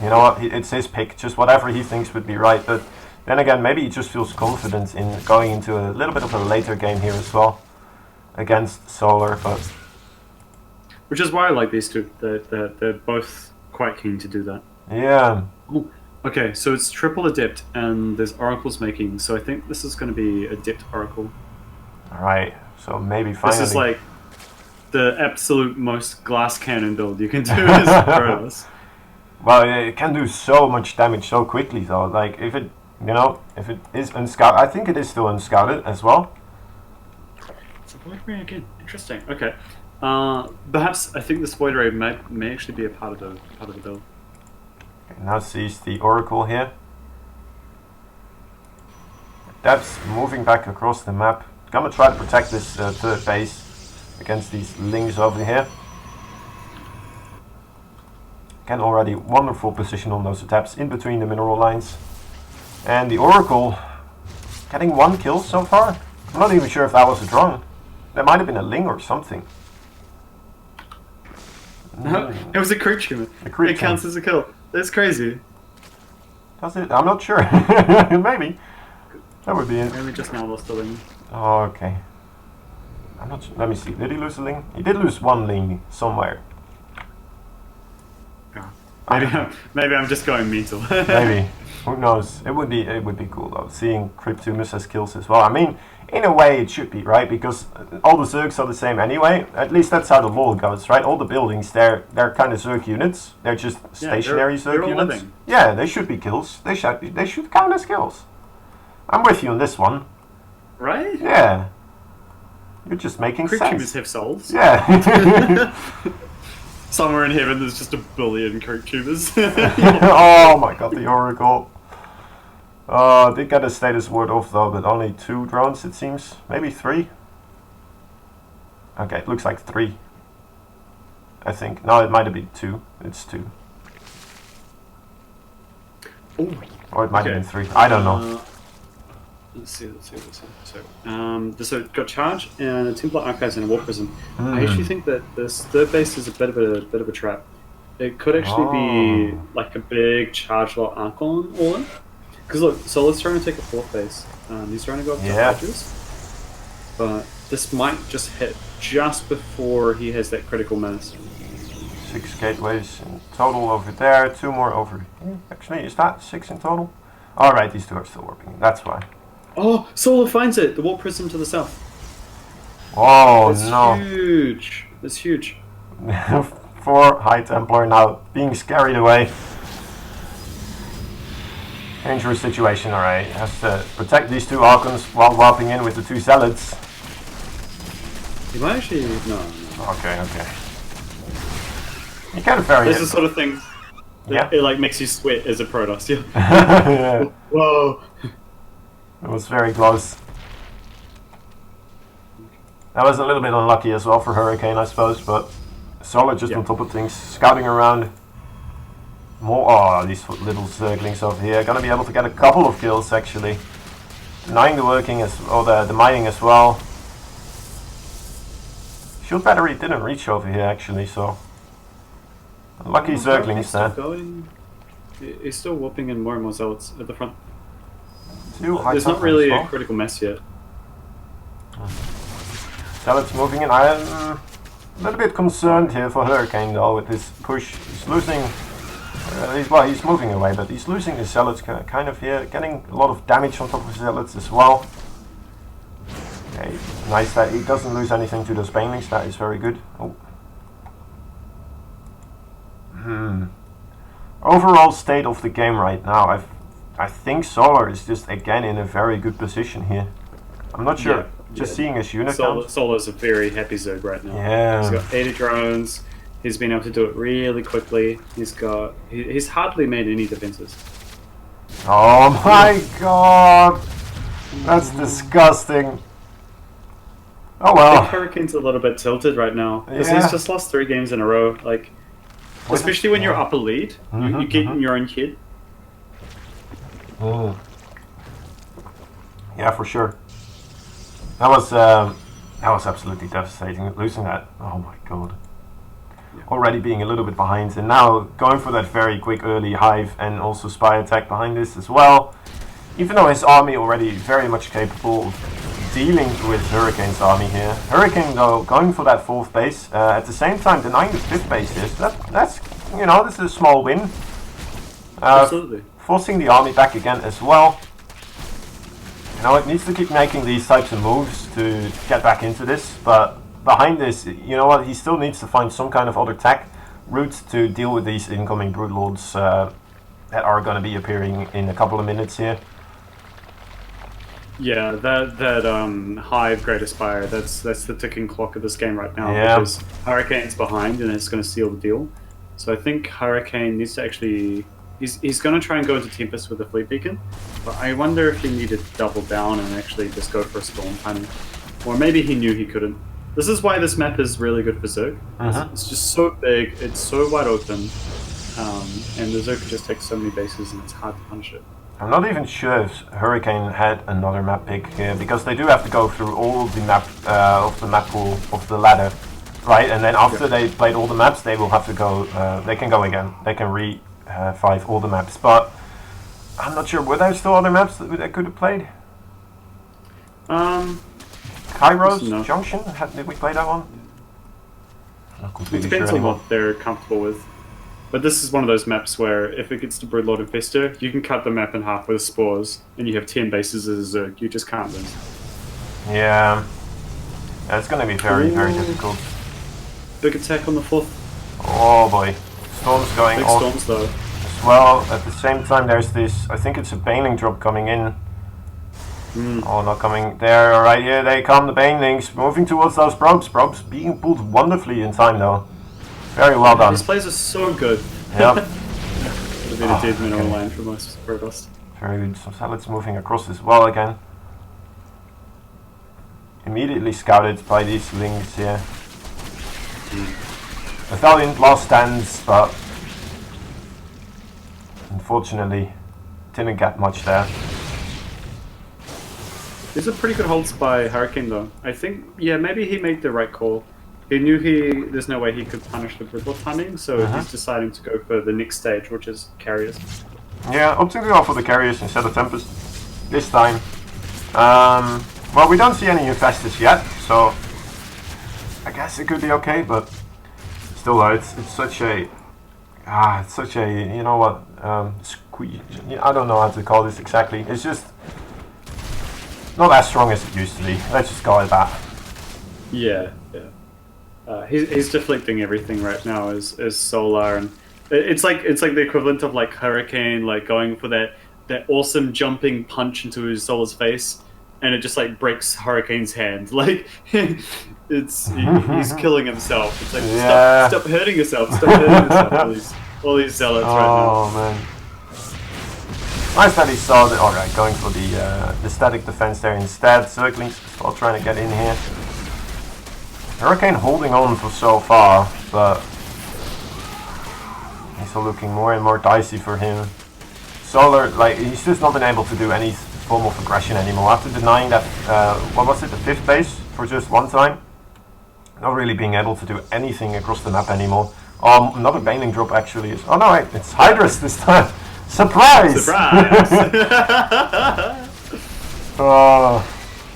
You know what? It's his pick, just whatever he thinks would be right. But then again, maybe he just feels confident in going into a little bit of a later game here as well against Solar, but. Which is why I like these two. They're both quite keen to do that. Yeah. Ooh. Okay, so it's triple Adept, and there's Oracles making, so I think this is going to be Adept Oracle. Alright, so maybe finally. This is like the absolute most glass cannon build you can do as Protoss. Well, yeah, it can do so much damage so quickly though. Like, if it is unscouted, I think it is still unscouted as well. It's a Void Ray again. Interesting. Okay. Perhaps I think this Void Ray may actually be a part of the build. Okay, now sees the Oracle here. Depths moving back across the map. Gonna try to protect this third base against these lings over here. Again, already wonderful position on those adepts in between the mineral lines. And the Oracle getting 1 kill so far. I'm not even sure if that was a drone. That might have been a ling or something. No, it was a creature. A creature. It counts as a kill. That's crazy. Does it? I'm not sure. Maybe. That would be it. Maybe just now lost the ling. Oh, okay. I'm not. Let me see. Did he lose a Ling? He did lose one Ling somewhere. Maybe I'm just going mental. Maybe. Who knows? It would be cool though. Seeing Cryptumus as kills as well. I mean, in a way it should be, right? Because all the Zergs are the same anyway. At least that's how the lore goes, right? All the buildings, they're kind of Zerg units. They're just stationary they're Zerg all units. living. Yeah, they should be kills. They should count as kills. I'm with you on this one. Right? Yeah. You're just making Cryptumans sense. have souls. Yeah. Somewhere in heaven there's just a billion Cryptumans. Oh my god, the Oracle. Did get a status word off though, but only 2 drones it seems. Maybe 3? Okay, it looks like 3. I think. No, it might have been 2. It's 2. Ooh. Or it might Okay. have been 3. I don't know. Let's see. So got charge and a Templar Archives and a War Prison. I actually think that this third base is a bit of a trap. It could actually be like a big charge lot Archon all in. Because look, Solar's trying to take a 4th base. He's trying to go up to Yeah. Hydras. But this might just hit just before he has that critical mass. 6 gateways in total over there, 2 more over here. Actually, is that 6 in total? Alright, these 2 are still working. That's why. Oh, Solar finds it! The War Prison to the south. Oh That's no. huge. That's huge. 4 High Templar now being scurried away. Dangerous situation, alright. Has to protect these 2 Archons while warping in with the 2 Zealots. You might actually... No. Okay. You can vary This it. is the sort of thing that Yeah. it like makes you sweat as a Protoss. Yeah. Yeah. Whoa. It was very close. That was a little bit unlucky as well for Hurricane, I suppose, but Solar just on top of things, scouting around. More, these little Zerglings over here, gonna be able to get a couple of kills actually. Denying the working or the mining as well. Shield battery didn't reach over here actually, so lucky Zerglings there. He's still whooping in more and more zealots at the front. 2 high There's not Templars really as a well. critical mass yet. Zealots moving in. I'm a little bit concerned here for Hurricane though with his push. He's losing. He's moving away, but he's losing his Zealots kind of here, getting a lot of damage on top of his Zealots as well. Okay, nice that he doesn't lose anything to those Banelings. That is very good. Oh. Overall state of the game right now, I think Solar is just again in a very good position here. I'm not sure. Just seeing his unit count. Solar's a very happy Zerg right now. Yeah. He's got 80 drones. He's been able to do it really quickly. He's hardly made any defenses. Oh my god! That's disgusting. Oh I think well. Hurricane's a little bit tilted right now because Yeah. he's just lost 3 games in a row. Like, especially when you're up a lead, you get in your own head. Yeah, for sure. That was absolutely devastating. Losing that. Oh my god. Already being a little bit behind, and now going for that very quick early hive and also spy attack behind this as well. Even though his army already very much capable of dealing with Hurricane's army here. Hurricane though going for that 4th base, at the same time denying the 5th base is that's this is a small win. Absolutely. Forcing the army back again as well. It needs to keep making these types of moves to get back into this, but behind this, you know what, he still needs to find some kind of other tech route to deal with these incoming Brood Lords that are going to be appearing in a couple of minutes here. Yeah, that Hive Great Aspire, that's the ticking clock of this game right now. Yeah. Because Hurricane's behind and it's going to seal the deal. So I think Hurricane needs to actually... He's going to try and go into Tempest with a Fleet Beacon, but I wonder if he needed to double down and actually just go for a Storm timing. Or maybe he knew he couldn't. This is why this map is really good for Zerg. It's just so big, it's so wide open, and the Zerg can just take so many bases and it's hard to punish it. I'm not even sure if Hurricane had another map pick here, because they do have to go through all the map of the map pool of the ladder, right? And then after they played all the maps, they will have to go. They can go again. They can re-5 all the maps, but I'm not sure. Were there still other maps that they could have played? Kairos No. Junction? Did we play that one? Not It completely depends sure on anymore. what they're comfortable with. But this is one of those maps where if it gets to Broodlord Infestor, you can cut the map in half with spores, and you have 10 bases as a Zerg. You just can't win. Yeah. It's going to be very, very Ooh. difficult. Big attack on the 4th. Oh boy. Storm's going Big off storms though. as well. At the same time, there's this, I think it's a Baneling drop coming in. Oh, not coming there. Alright, here they come, the Banelings. Moving towards those probes. Probes being pulled wonderfully in time though. Very well done. These plays are so good. Yep. Would have been a dead mineral land for most Protoss. Very good. Some salads moving across as well again. Immediately scouted by these lings here. A valiant last stands, but unfortunately didn't get much there. These are pretty good holds by Hurricane though. I think, yeah, maybe he made the right call. He knew there's no way he could punish the Broodlord timing, so he's deciding to go for the next stage, which is Carriers. Yeah, opting to go for the carriers instead of Tempest this time. Well, we don't see any Infestors yet, so I guess it could be okay, but still, it's such a you know what, squeeze. I don't know how to call this exactly. It's just not as strong as it used to be. Let's just call it that. Yeah, yeah. He's deflecting everything right now as Solar, and it's like the equivalent of like Hurricane, like going for that awesome jumping punch into his Solar's face, and it just like breaks Hurricane's hand. Like he's killing himself. It's like Yeah. stop hurting yourself. Stop hurting yourself. All these zealots right now. Oh man. Nice that he saw that. Alright, going for the static defense there instead. Circling, while trying to get in here. Hurricane holding on for so far, but it's all looking more and more dicey for him. Solar, like, he's just not been able to do any form of aggression anymore. After denying that, what was it, the 5th base for just one time? Not really being able to do anything across the map anymore. Another Baneling drop actually is. Oh no, wait, it's Hydrus this time. Surprise! Surprise! Oh,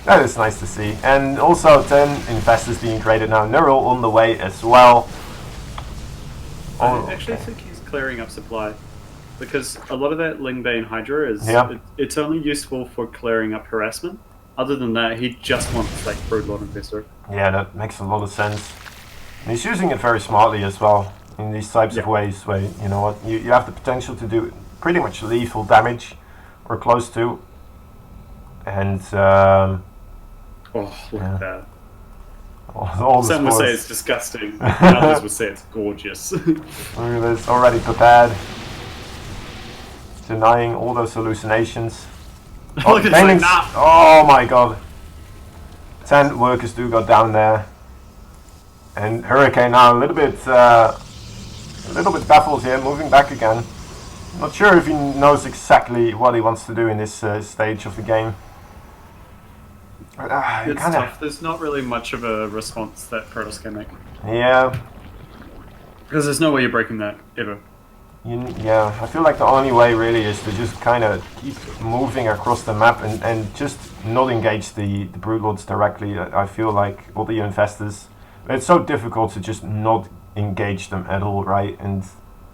that is nice to see. And also 10 Infestors being created now. Neural on the way as well. I actually think he's clearing up supply, because a lot of that Lingbane Hydra is it's only useful for clearing up harassment. Other than that, he just wants like Broodlord Infestor. Yeah, that makes a lot of sense. And he's using it very smartly as well in these types of ways where, you know what, you have the potential to do pretty much lethal damage or close to. And Oh, look at that. all the Some would say spores. it's disgusting. Others would say it's gorgeous. Look at this, already prepared. Denying all those hallucinations. Oh, Look at this, like, Banelings- nah. oh my god. 10 workers do go down there. And Hurricane now a little bit baffled here, moving back again. Not sure if he knows exactly what he wants to do in this stage of the game. It's Kinda, tough. There's not really much of a response that Protoss can make. yeah, Because there's no way you're breaking that, ever. yeah. I feel like the only way really is to just kind of keep moving across the map and just not engage the Broodlords directly. I feel like, or the Infestors. It's so difficult to just not engage them at all, right? And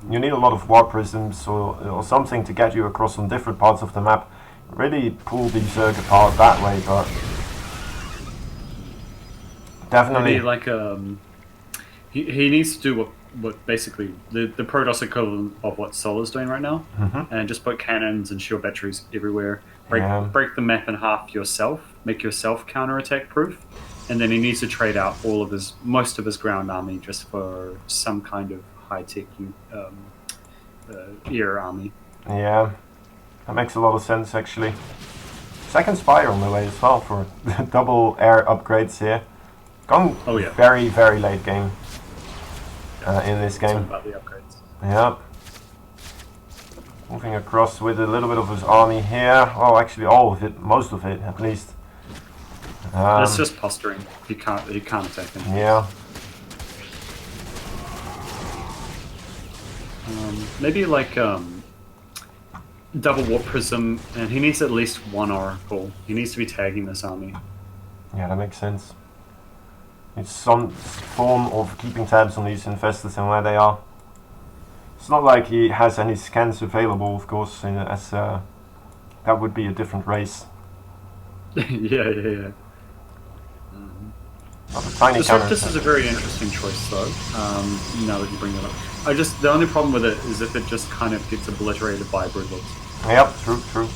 you need a lot of War Prisms or something to get you across on different parts of the map. Really pull the Zerg apart that way, but definitely. Maybe like he needs to do what basically the Protoss equivalent of what Solar's doing right now, and just put cannons and shield batteries everywhere. Break the map in half yourself. Make yourself counterattack proof, and then he needs to trade out most of his ground army just for some kind of high tech air army. Yeah, that makes a lot of sense actually. Second Spire on the way as well for double air upgrades here. Gone very, very late game in this game. About the upgrades. Yeah. Moving across with a little bit of his army here. Oh, actually all of it, most of it at least. It's just posturing. He can't attack him. Yeah. Maybe like double warp prism, and he needs at least one oracle. He needs to be tagging this army. Yeah, that makes sense. It's some form of keeping tabs on these infestors and where they are. It's not like he has any scans available, of course, as that would be a different race. Yeah. Not a tiny Disruptus counter. is a very interesting choice, though. Now that you bring that up, the only problem with it is if it just kind of gets obliterated by Broodlords. Yep, true.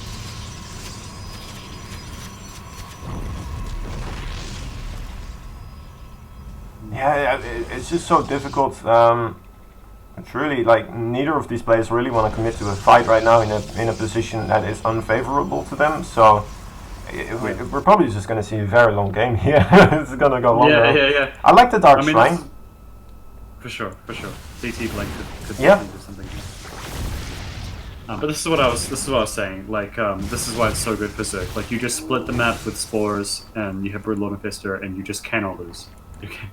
Yeah, it's just so difficult. It's really like neither of these players really want to commit to a fight right now in a position that is unfavorable to them. So we're probably just going to see a very long game here. It's going to go longer. Yeah. I like the Dark I mean, Shrine. for sure. DT Blink could Yeah. do something. But this is what I was saying. Like, this is why it's so good for Zerg. Like, you just split the map with spores, and you have Broodlord Infestor, and you just cannot lose. Okay.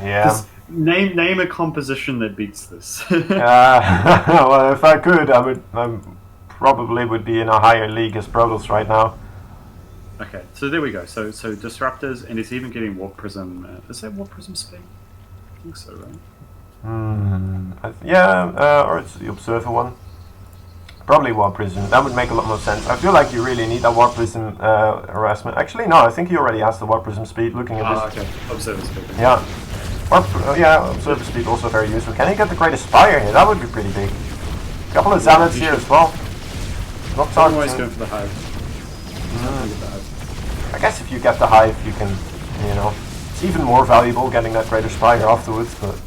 Yeah. Just name a composition that beats this. Well, if I could, I probably would be in a higher league as Protoss right now. Okay, so there we go. So Disruptors, and it's even getting Warp Prism. Is that Warp Prism speed? I think so, right? Yeah, or it's the Observer one. Probably Warp Prism. That would make a lot more sense. I feel like you really need that Warp Prism harassment. Actually, no, I think he already has the Warp Prism speed. Looking at this. Okay. Observer speed. Yeah. Yeah, Observer speed also very useful. Can he get the Great Spire here? That would be pretty big. Couple of Zealots here as well. Not I'm always targeting. going for the Hive. I guess if you get the Hive, you can, it's even more valuable getting that Greater Spire afterwards, but...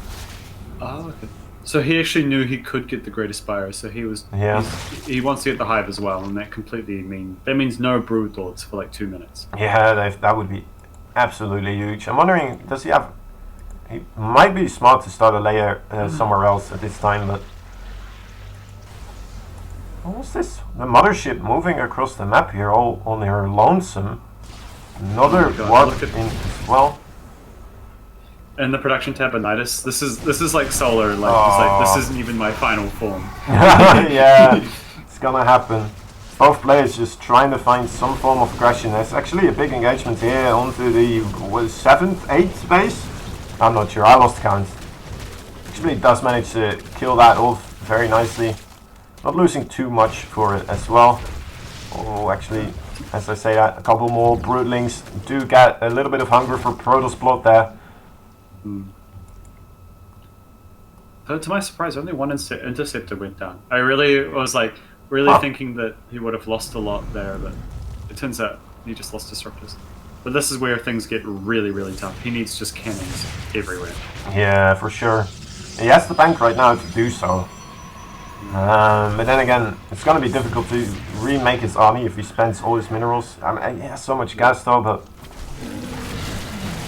Oh, okay. So he actually knew he could get the Great Spire, so he was... Yeah. He wants to get the Hive as well, and that completely means no Broodlords for like 2 minutes. Yeah, that would be absolutely huge. I'm wondering, does he have... He might be smart to start a layer somewhere else at this time, but... What's this? The mothership moving across the map here, all on her lonesome. Another Oh my God, warp look at- in as well. And the production tab of Nidus, this is like Solar, like it's like Aw. this isn't even my final form. Yeah, it's gonna happen. Both players just trying to find some form of aggression. There's actually a big engagement here onto the 7th, 8th base. I'm not sure, I lost count. Actually does manage to kill that off very nicely. Not losing too much for it as well. Oh, actually, as I say that, a couple more Broodlings do get a little bit of hunger for Protoss blood there. So to my surprise, only one interceptor went down. I really was like thinking that he would have lost a lot there, but it turns out he just lost Disruptors. But this is where things get really, really tough. He needs just cannons everywhere. Yeah, for sure. He has the bank right now to do so. But then again, it's going to be difficult to remake his army if he spends all his minerals. I mean, he has so much gas though, but...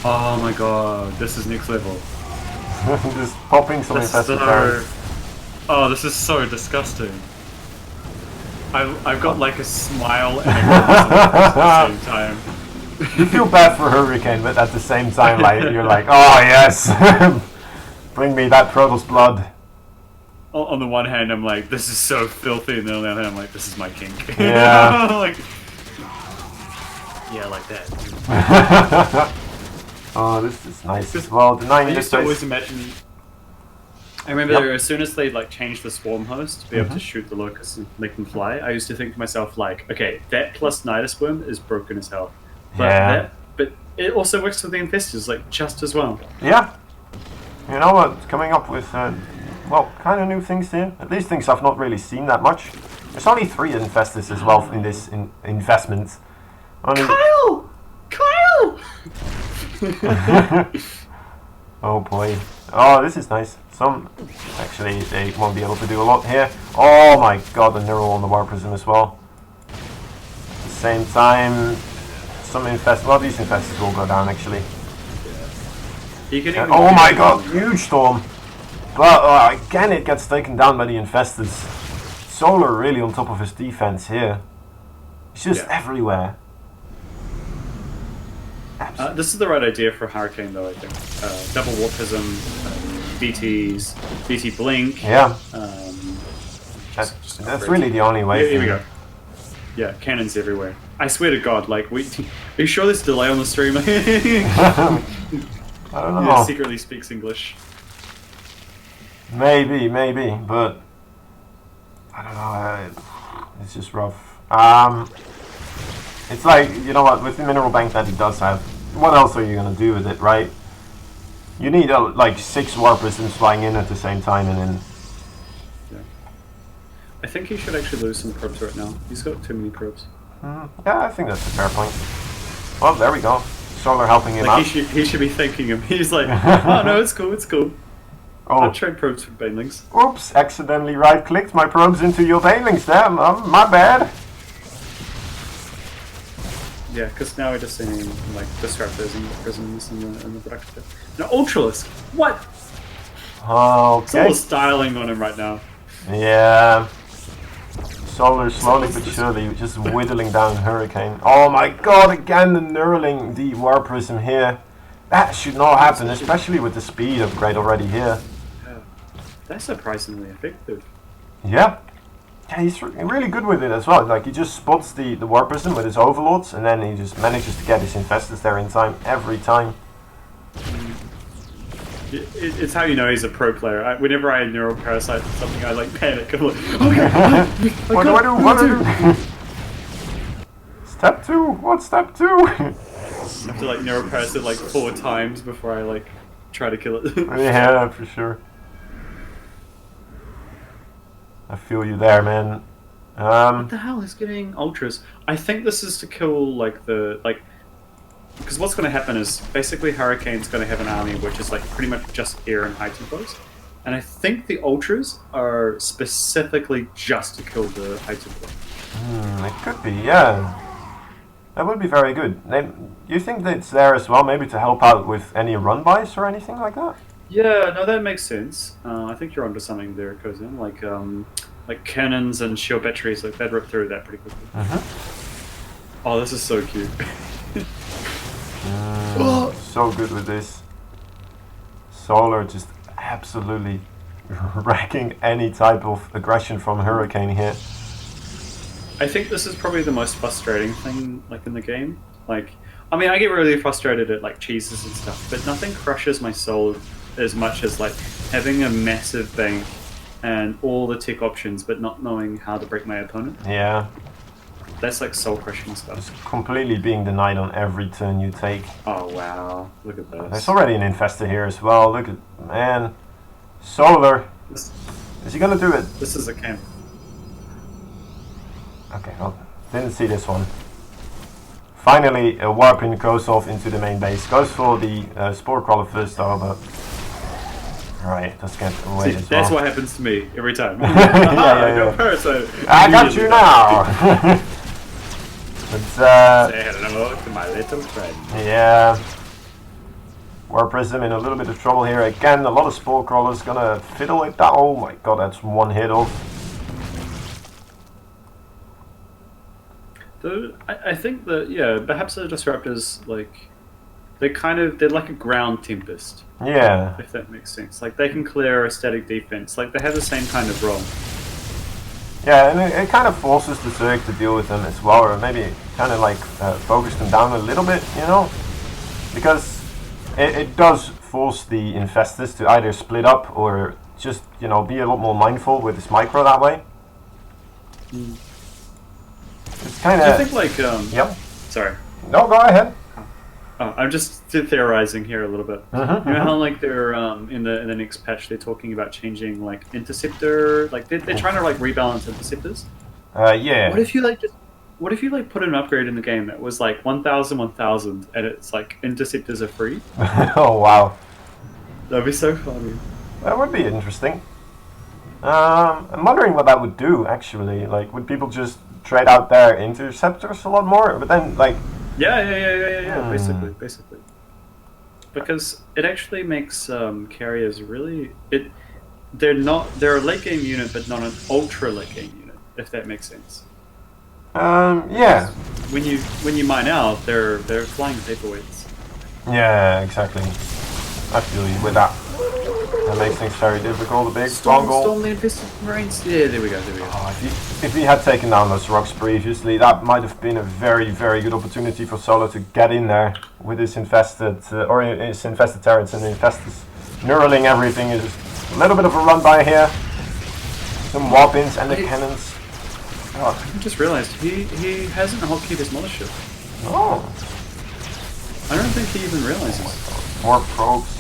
Oh my god, this is next level. just popping some infested turrets. Oh, this is so disgusting. I've got like a smile and a grimace at the same time. You feel bad for Hurricane, but at the same time, like you're like, oh yes, bring me that Protoss blood. On the one hand, I'm like, this is so filthy, and then on the other hand, I'm like, this is my kink. Yeah. like that. Oh, this is nice as well. Denying I this used to place. always imagine. I remember as soon as they like changed the swarm host to be able to shoot the locusts and make them fly, I used to think to myself like, okay, that plus Nidus Worm is broken as hell. But but it also works with the infestors like just as well. Yeah. You know what? Coming up with well, kind of new things here. At least things I've not really seen that much. There's only 3 infestors as well in this investment. Only Kyle! Oh boy. Oh, this is nice. Actually, they won't be able to do a lot here. Oh my god, the neural on the Warp Prism as well. At the same time, well, these infestors will go down actually. Oh my god, huge storm. But again, it gets taken down by the infestors. Solar really on top of his defense here. It's just everywhere. This is the right idea for Hurricane, though, I think. Double Warp Prism, BT Blink. Yeah. That's really the only way. Here we go. Yeah, cannons everywhere. I swear to God, like, are you sure there's a delay on the stream? I don't know. Yeah, secretly speaks English. Maybe, but I don't know. It's just rough. It's like, you know what, with the mineral bank that he does have, what else are you gonna do with it, right? You need like 6 war prisms flying in at the same time, and then I think he should actually lose some probes right now. He's got too many probes. yeah, I think that's a fair point. Well, there we go. Solar helping him Like out. he should be thanking him. He's like, oh no, it's cool. I'll Oh, trade probes for banelings. oops! Accidentally right-clicked my probes into your banelings there. My bad. Yeah, because now we're just seeing like disruptors and prisms in the production. No, Ultralisk! What? Okay. Solar's styling on him right now. Yeah. Solar slowly but surely just whittling down Hurricane. Oh my god, again the knurling the War Prism here. That should not happen, especially with the speed upgrade already here. Yeah. That's surprisingly effective. Yeah. Yeah, he's really good with it as well. Like, he just spots the War Prism with his Overlords, and then he just manages to get his Infestors there in time, every time. It's how you know he's a pro player. Whenever I neural parasite something, I like panic. I'm like, okay, What do I do? What do I do? Step 2? What's step 2? I have to like neural parasite like 4 times before I like try to kill it. Yeah, for sure. I feel you there, man. What the hell is getting ultras? I think this is to kill like because what's going to happen is basically Hurricane's going to have an army which is like pretty much just air and high tempos, and I think the ultras are specifically just to kill the high tempo. It could be, yeah. That would be very good. You think that it's there as well, maybe to help out with any run-bys or anything like that? Yeah, no, that makes sense. I think you're onto something there, Kozin. Like cannons and shield batteries, like they'd rip through that pretty quickly. Oh, this is so cute. So good with this. Solar just absolutely wrecking any type of aggression from Hurricane here. I think this is probably the most frustrating thing, like in the game. Like, I mean, I get really frustrated at like cheeses and stuff, but nothing crushes my soul as much as like having a massive bank and all the tech options, but not knowing how to break my opponent. Yeah, That's like soul crushing stuff. just completely being denied on every turn you take. Oh wow, look at this. There's already an Infestor here as well. Look at, man. Solar. This, Is he gonna do it? this is a camp. Okay, well, didn't see this one. Finally, a Warpin goes off into the main base. Goes for the Spore Crawler first though, but... Alright, let's get away See, as that's well. what happens to me every time. yeah. Parasite. I got you Immediately. now! But, Say hello to my little friend. yeah. War Prism in a little bit of trouble here. Again, a lot of Spore Crawlers gonna fiddle with that. Oh my god, that's one hit off. I think that, yeah, perhaps the Disruptors, like, they're like a ground Tempest, Yeah. if that makes sense. Like, they can clear a static defense. Like, they have the same kind of role. Yeah, and it kind of forces the Zerg to deal with them as well, or maybe kind of like focus them down a little bit, you know? Because it does force the Infestors to either split up or just, you know, be a lot more mindful with this micro that way. It's kind Do you of... think, like, Yep. sorry. No, go ahead. Oh, I'm just theorizing here a little bit. You know how like they're in the next patch they're talking about changing like interceptor, like they're trying to like rebalance interceptors. Yeah. What if you like put an upgrade in the game that was like 1000 1000 and it's like interceptors are free? Oh, wow. That'd be so funny. That would be interesting. I'm wondering what that would do, actually. Like, would people just trade out their interceptors a lot more? But then, like... Yeah. Basically. Because it actually makes carriers really they're a late game unit, but not an ultra late game unit, if that makes sense. Yeah. When you mine out, they're flying paperweights. Yeah, exactly. I feel you with that. That makes things very difficult. A big Storm bungle. the Infested Marines. Yeah, there we go. Oh, if he had taken down those rocks previously, that might have been a very, very good opportunity for Solo to get in there with his infested, his infested Terrans and Infestus. Knurling everything is a little bit of a run by here. Some Warpins and the cannons. God. I just realised he hasn't hotkeeyed his mothership. Oh. I don't think he even realises. More probes.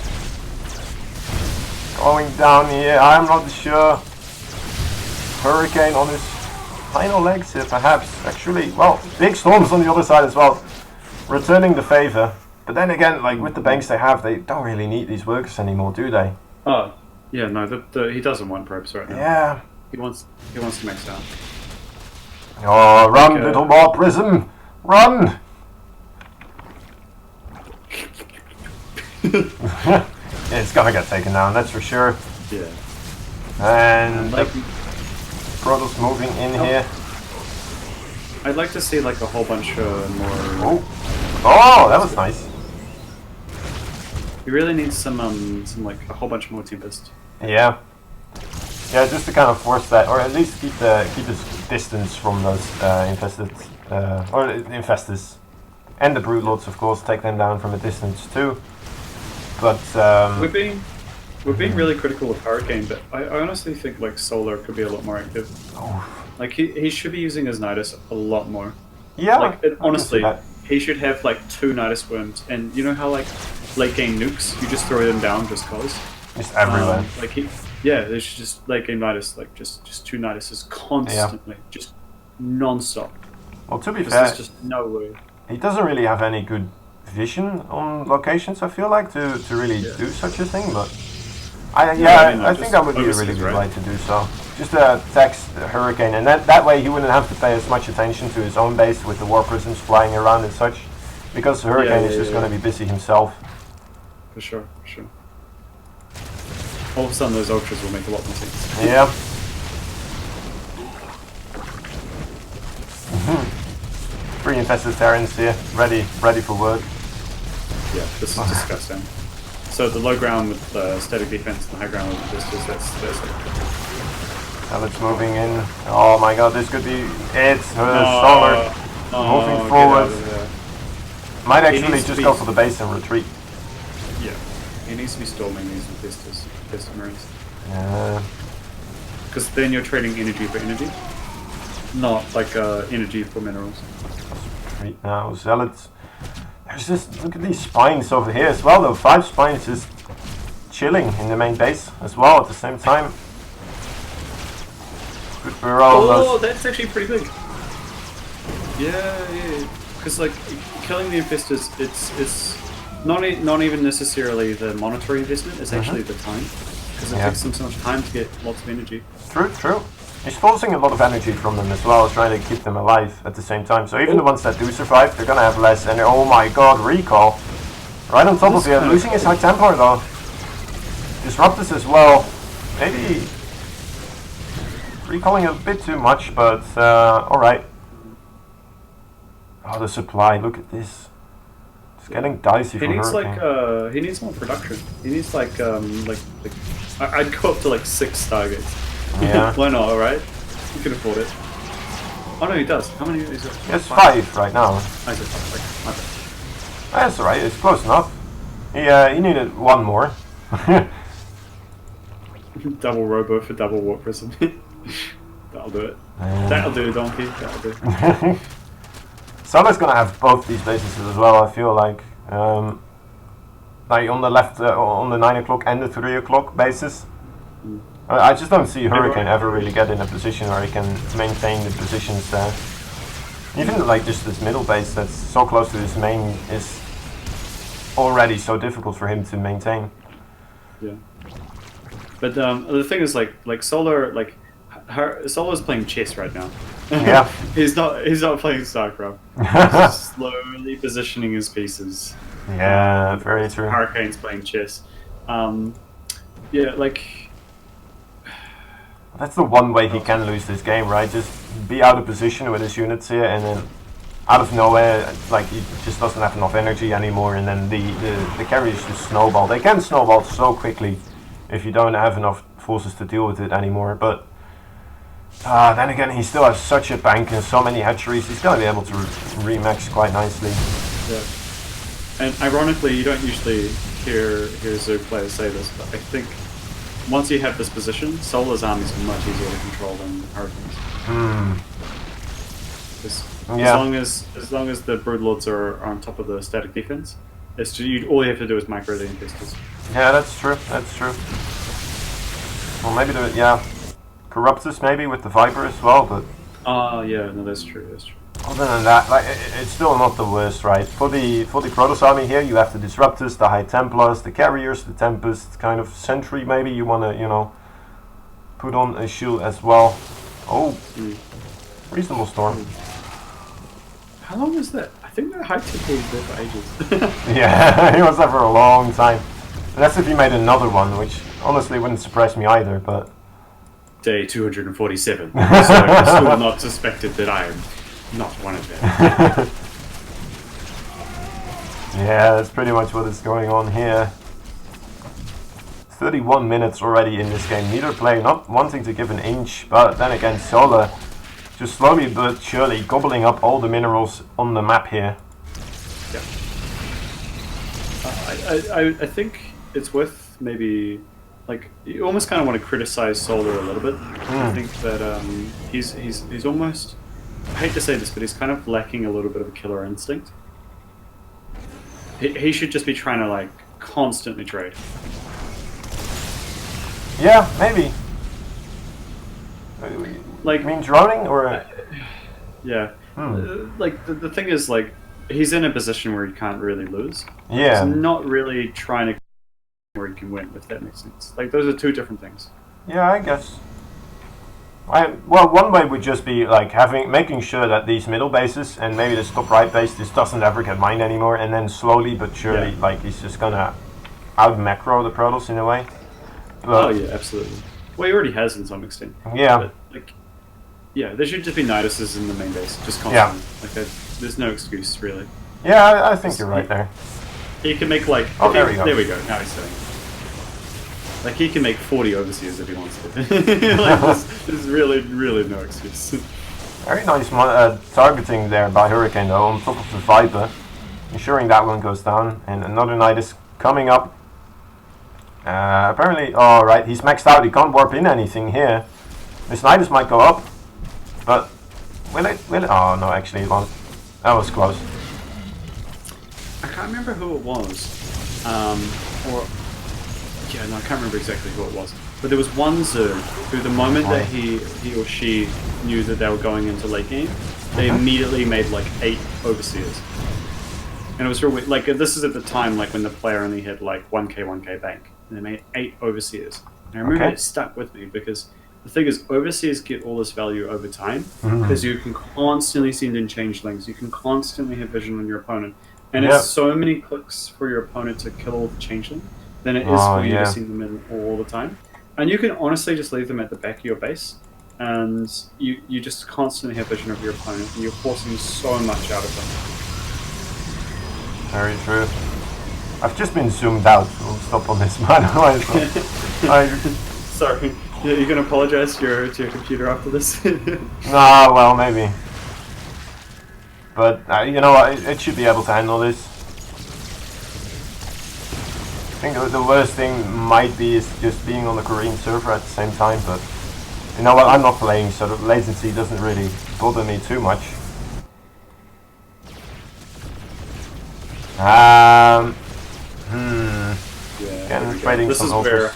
Going down here, I'm not sure. Hurricane on his final legs here, perhaps. Actually, well, big storms on the other side as well. Returning the favor. But then again, like with the banks they have, they don't really need these workers anymore, do they? Oh, yeah, no, he doesn't want probes right now. Yeah. He wants to max out. Oh, run, little more Prism! Run! It's gonna get taken down, that's for sure. Yeah. And Like, Protoss moving in here. I'd like to see like a whole bunch more. Oh, that was nice. He really needs some like a whole bunch more Tempest. Yeah. Yeah, just to kind of force that, or at least keep his distance from those infested, or Infestus. And the Broodlords, of course, take them down from a distance too. But We're being really critical of Hurricane, but I honestly think like Solar could be a lot more active. Like he should be using his Nidus a lot more. yeah, Like I can see honestly, that. he should have like 2 Nidus worms, and you know how like late game nukes, you just throw them down just cause. Just everywhere. Like they should just late game Nidus, like just 2 Niduses constantly, just non-stop. Well, to be fair, There's just no way. he doesn't really have any good vision on locations, I feel like, to really do such a thing, but I think that would be a really good way to do so. Just text Hurricane, and that way he wouldn't have to pay as much attention to his own base with the War Prisms flying around and such, because Hurricane is just going to be busy himself. For sure. All of a sudden those Ultras will make a lot more sense. Yeah. Three infested Terrans here, ready for work. Yeah, this is disgusting. So the low ground with static defense and the high ground with resistors, that's Alex moving in. Oh my god, this could be it. Solar moving forward. Might actually just go for the base and retreat. Yeah, he needs to be storming these infested Marines. Yeah. Because then you're trading energy for energy, not like energy for minerals. Retreat now, Zealots. There's just, look at these spines over here as well though. 5 spines just chilling in the main base as well at the same time. Good barrel. Oh, that's actually pretty big. Yeah. Because like killing the infestors, it's not even necessarily the monetary investment. It's actually the time, because it takes them so much time to get lots of energy. True. He's forcing a lot of energy from them as well, trying to keep them alive at the same time. So even the ones that do survive, they're gonna have less. And oh my god, recall! Right on top of it, losing his high tempo though. Disruptors as well. Maybe recalling a bit too much, but alright. Oh, the supply, look at this. It's getting dicey for Hurricane. He needs more production. He needs like I'd go up to like 6 Stargates. Yeah. Why not, alright? You can afford it. Oh no, he does. How many is it? He has 5 right now. I said 5, okay. That's alright, it's close enough. He needed 1 more. Double Robo for double Warp Prism. That'll do it. That'll do, Donkey. That'll do. Solar's gonna have both these bases as well, I feel like. Like on the left, on the 9 o'clock and the 3 o'clock bases. I just don't see Hurricane ever really get in a position where he can maintain the positions there. Even like just this middle base that's so close to his main is already so difficult for him to maintain. Yeah. But the thing is, like Solar, Solar's playing chess right now. Yeah. he's not playing StarCraft. He's slowly positioning his pieces. Yeah, very true. Hurricane's playing chess. Yeah, like. That's the one way he can lose this game, right? Just be out of position with his units here, and then out of nowhere, like he just doesn't have enough energy anymore, and then the carriers just snowball. They can snowball so quickly if you don't have enough forces to deal with it anymore. But then again, he still has such a bank and so many hatcheries. He's going to be able to remax quite nicely. Yeah. And ironically, you don't usually hear Zerg players say this, but I think once you have this position, Solar's armies are much easier to control than Hurricanes. As long as the Broodlords are on top of the static defense, it's just, all you have to do is micro the infestors. Yeah, that's true. That's true. Well, maybe Corruptus maybe with the Viper as well, but yeah, no, that's true. That's true. other than that, like it's still not the worst, right? For the Protoss army here, you have the Disruptors, the High Templars, the Carriers, the Tempest, kind of Sentry. Maybe you wanna, put on a shield as well. Oh, reasonable storm. How long is that? I think that High Temple was there for ages. Yeah, he was there for a long time. That's if he made another one, which honestly wouldn't surprise me either. But Day 247. So I'm still not suspected that I am not one of them. yeah, that's pretty much what is going on here. 31 minutes already in this game. Neither player not wanting to give an inch, but then again, Solar just slowly but surely gobbling up all the minerals on the map here. Yeah. I think it's worth maybe, like, you almost kind of want to criticize Solar a little bit. I think that he's almost, I hate to say this, but he's kind of lacking a little bit of a killer instinct. He should just be trying to, like, constantly trade. Yeah, maybe. Like, You mean droning or? yeah. Like, the thing is, like, he's in a position where he can't really lose. Yeah. He's not really trying to where he can win, if that makes sense. Like, those are two different things. Yeah, I guess. Well, one way would just be like making sure that these middle bases and maybe this top right base just doesn't ever get mined anymore, and then slowly but surely, like he's just gonna out macro the Protoss in a way. But, Oh yeah, absolutely. Well, he already has in some extent. Yeah. But, like, yeah, there should just be Niduses in the main base, just constantly. Yeah. Like, there's no excuse really. Yeah, I think you're right there. He can make like. Oh, there we go. There we go. Now he's saying. Like, he can make 40 overseers if he wants to. Like, there's really, really no excuse. Very nice targeting there by Hurricane though, on top of the Viper, ensuring that one goes down, and another knight is coming up. Apparently, oh right, he's maxed out, he can't warp in anything here. This Nidus might go up, but will it? Oh no, actually it won't. That was close. I can't remember who it was. Yeah, no, I can't remember exactly who it was. But there was one Zerg who, the moment that he or she knew that they were going into late game, they immediately made like 8 overseers. And it was real weird. Like, this is at the time like when the player only had like 1k bank, and they made 8 overseers. And I remember it stuck with me because the thing is, overseers get all this value over time because you can constantly send in changelings, you can constantly have vision on your opponent, and it's so many clicks for your opponent to kill the changeling than it is for you to send them in all the time. And you can honestly just leave them at the back of your base, and you just constantly have vision of your opponent, and you're forcing so much out of them. Very true. I've just been zoomed out. We'll stop on this, man. Sorry. Yeah, you can apologize to your computer after this? Nah, well, maybe. But, you know what, it should be able to handle this. I think the worst thing might be is just being on the Korean server at the same time, but you know what, I'm not playing, so the latency doesn't really bother me too much. Again, trading this some is offers. where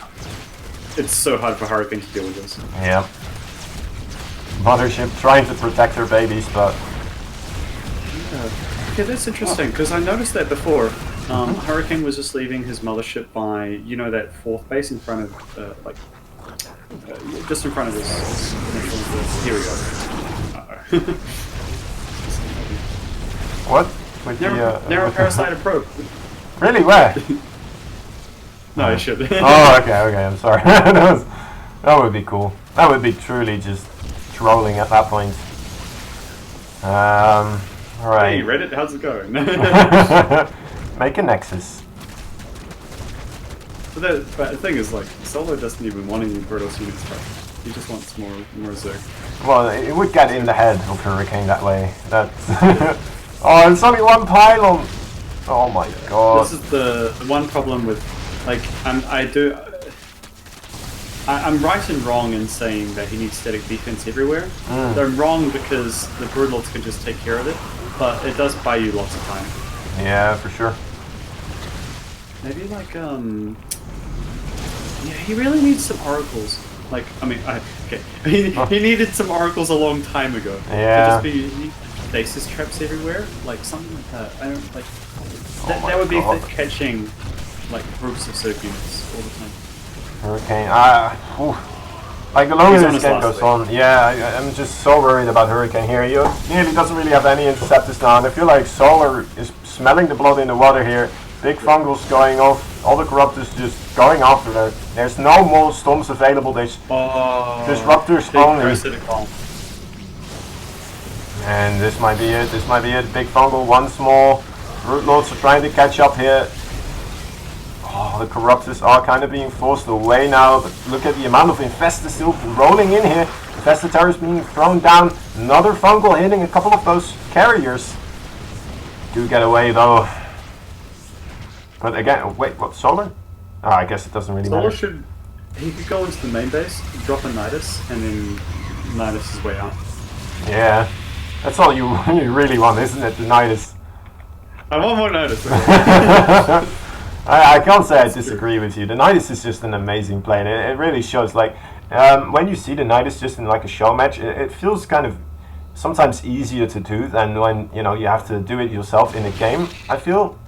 it's so hard for Hurricane to deal with this. Yeah. Mothership trying to protect her babies, but... Okay, that's interesting, because I noticed that before. Hurricane was just leaving his mothership by, you know, that 4th base in front of, just in front of his... Here we go. Uh-oh. What? With narrow parasite probe. Really? Where? No, I should. Oh, okay, I'm sorry. that would be cool. That would be truly just trolling at that point. Alright. Hey, Reddit, how's it going? Make a nexus. But the thing is, like, Solo doesn't even want any Protoss units back. He just wants more Zerg. Well, it would get in the head of Hurricane that way. That. Oh, it's only one pylon. Oh my god. This is the one problem with, like, I'm right and wrong in saying that he needs static defense everywhere. I'm wrong because the Broodlords can just take care of it, but it does buy you lots of time. Yeah, for sure. Maybe like yeah, he really needs some oracles. Like, I mean, okay, he needed some oracles a long time ago. Yeah. To just be stasis traps everywhere, like something like that. I don't like. my That would be God. for catching like groups of Zerg units all the time. Hurricane. Like the longer He's on this his game last goes leg. on, yeah, I'm just so worried about Hurricane here. He nearly doesn't really have any interceptors now, and I feel like Solar is smelling the blood in the water here. Big fungals going off, all the corruptors just going after there. There's no more storms available. There's disruptors Big only. parasitic bomb. And this might be it. This might be it. Big fungal once more. Root Lords are trying to catch up here. Oh, the corruptors are kind of being forced away now. But look at the amount of Infestor still rolling in here. Infestor terrors being thrown down. Another fungal hitting a couple of those carriers. Do get away though. But again, wait, what? Solar? Oh, I guess it doesn't really Solar matter. he could go into the main base, drop a Nidus, and then Nidus his way out. Yeah, that's all you really want, isn't it? The Nidus. I want more Nidus. I can't say I disagree with you. The Nidus is just an amazing play, and it really shows. Like when you see the Nidus just in like a show match, it feels kind of sometimes easier to do than when you have to do it yourself in a game. I feel.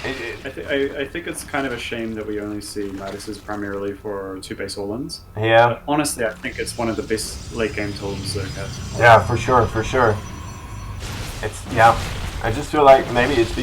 I think it's kind of a shame that we only see Niduses primarily for two base all-ins. Yeah. But honestly, I think it's one of the best late game tools Zerg has. Yeah, for sure, for sure. Yeah. I just feel like maybe it's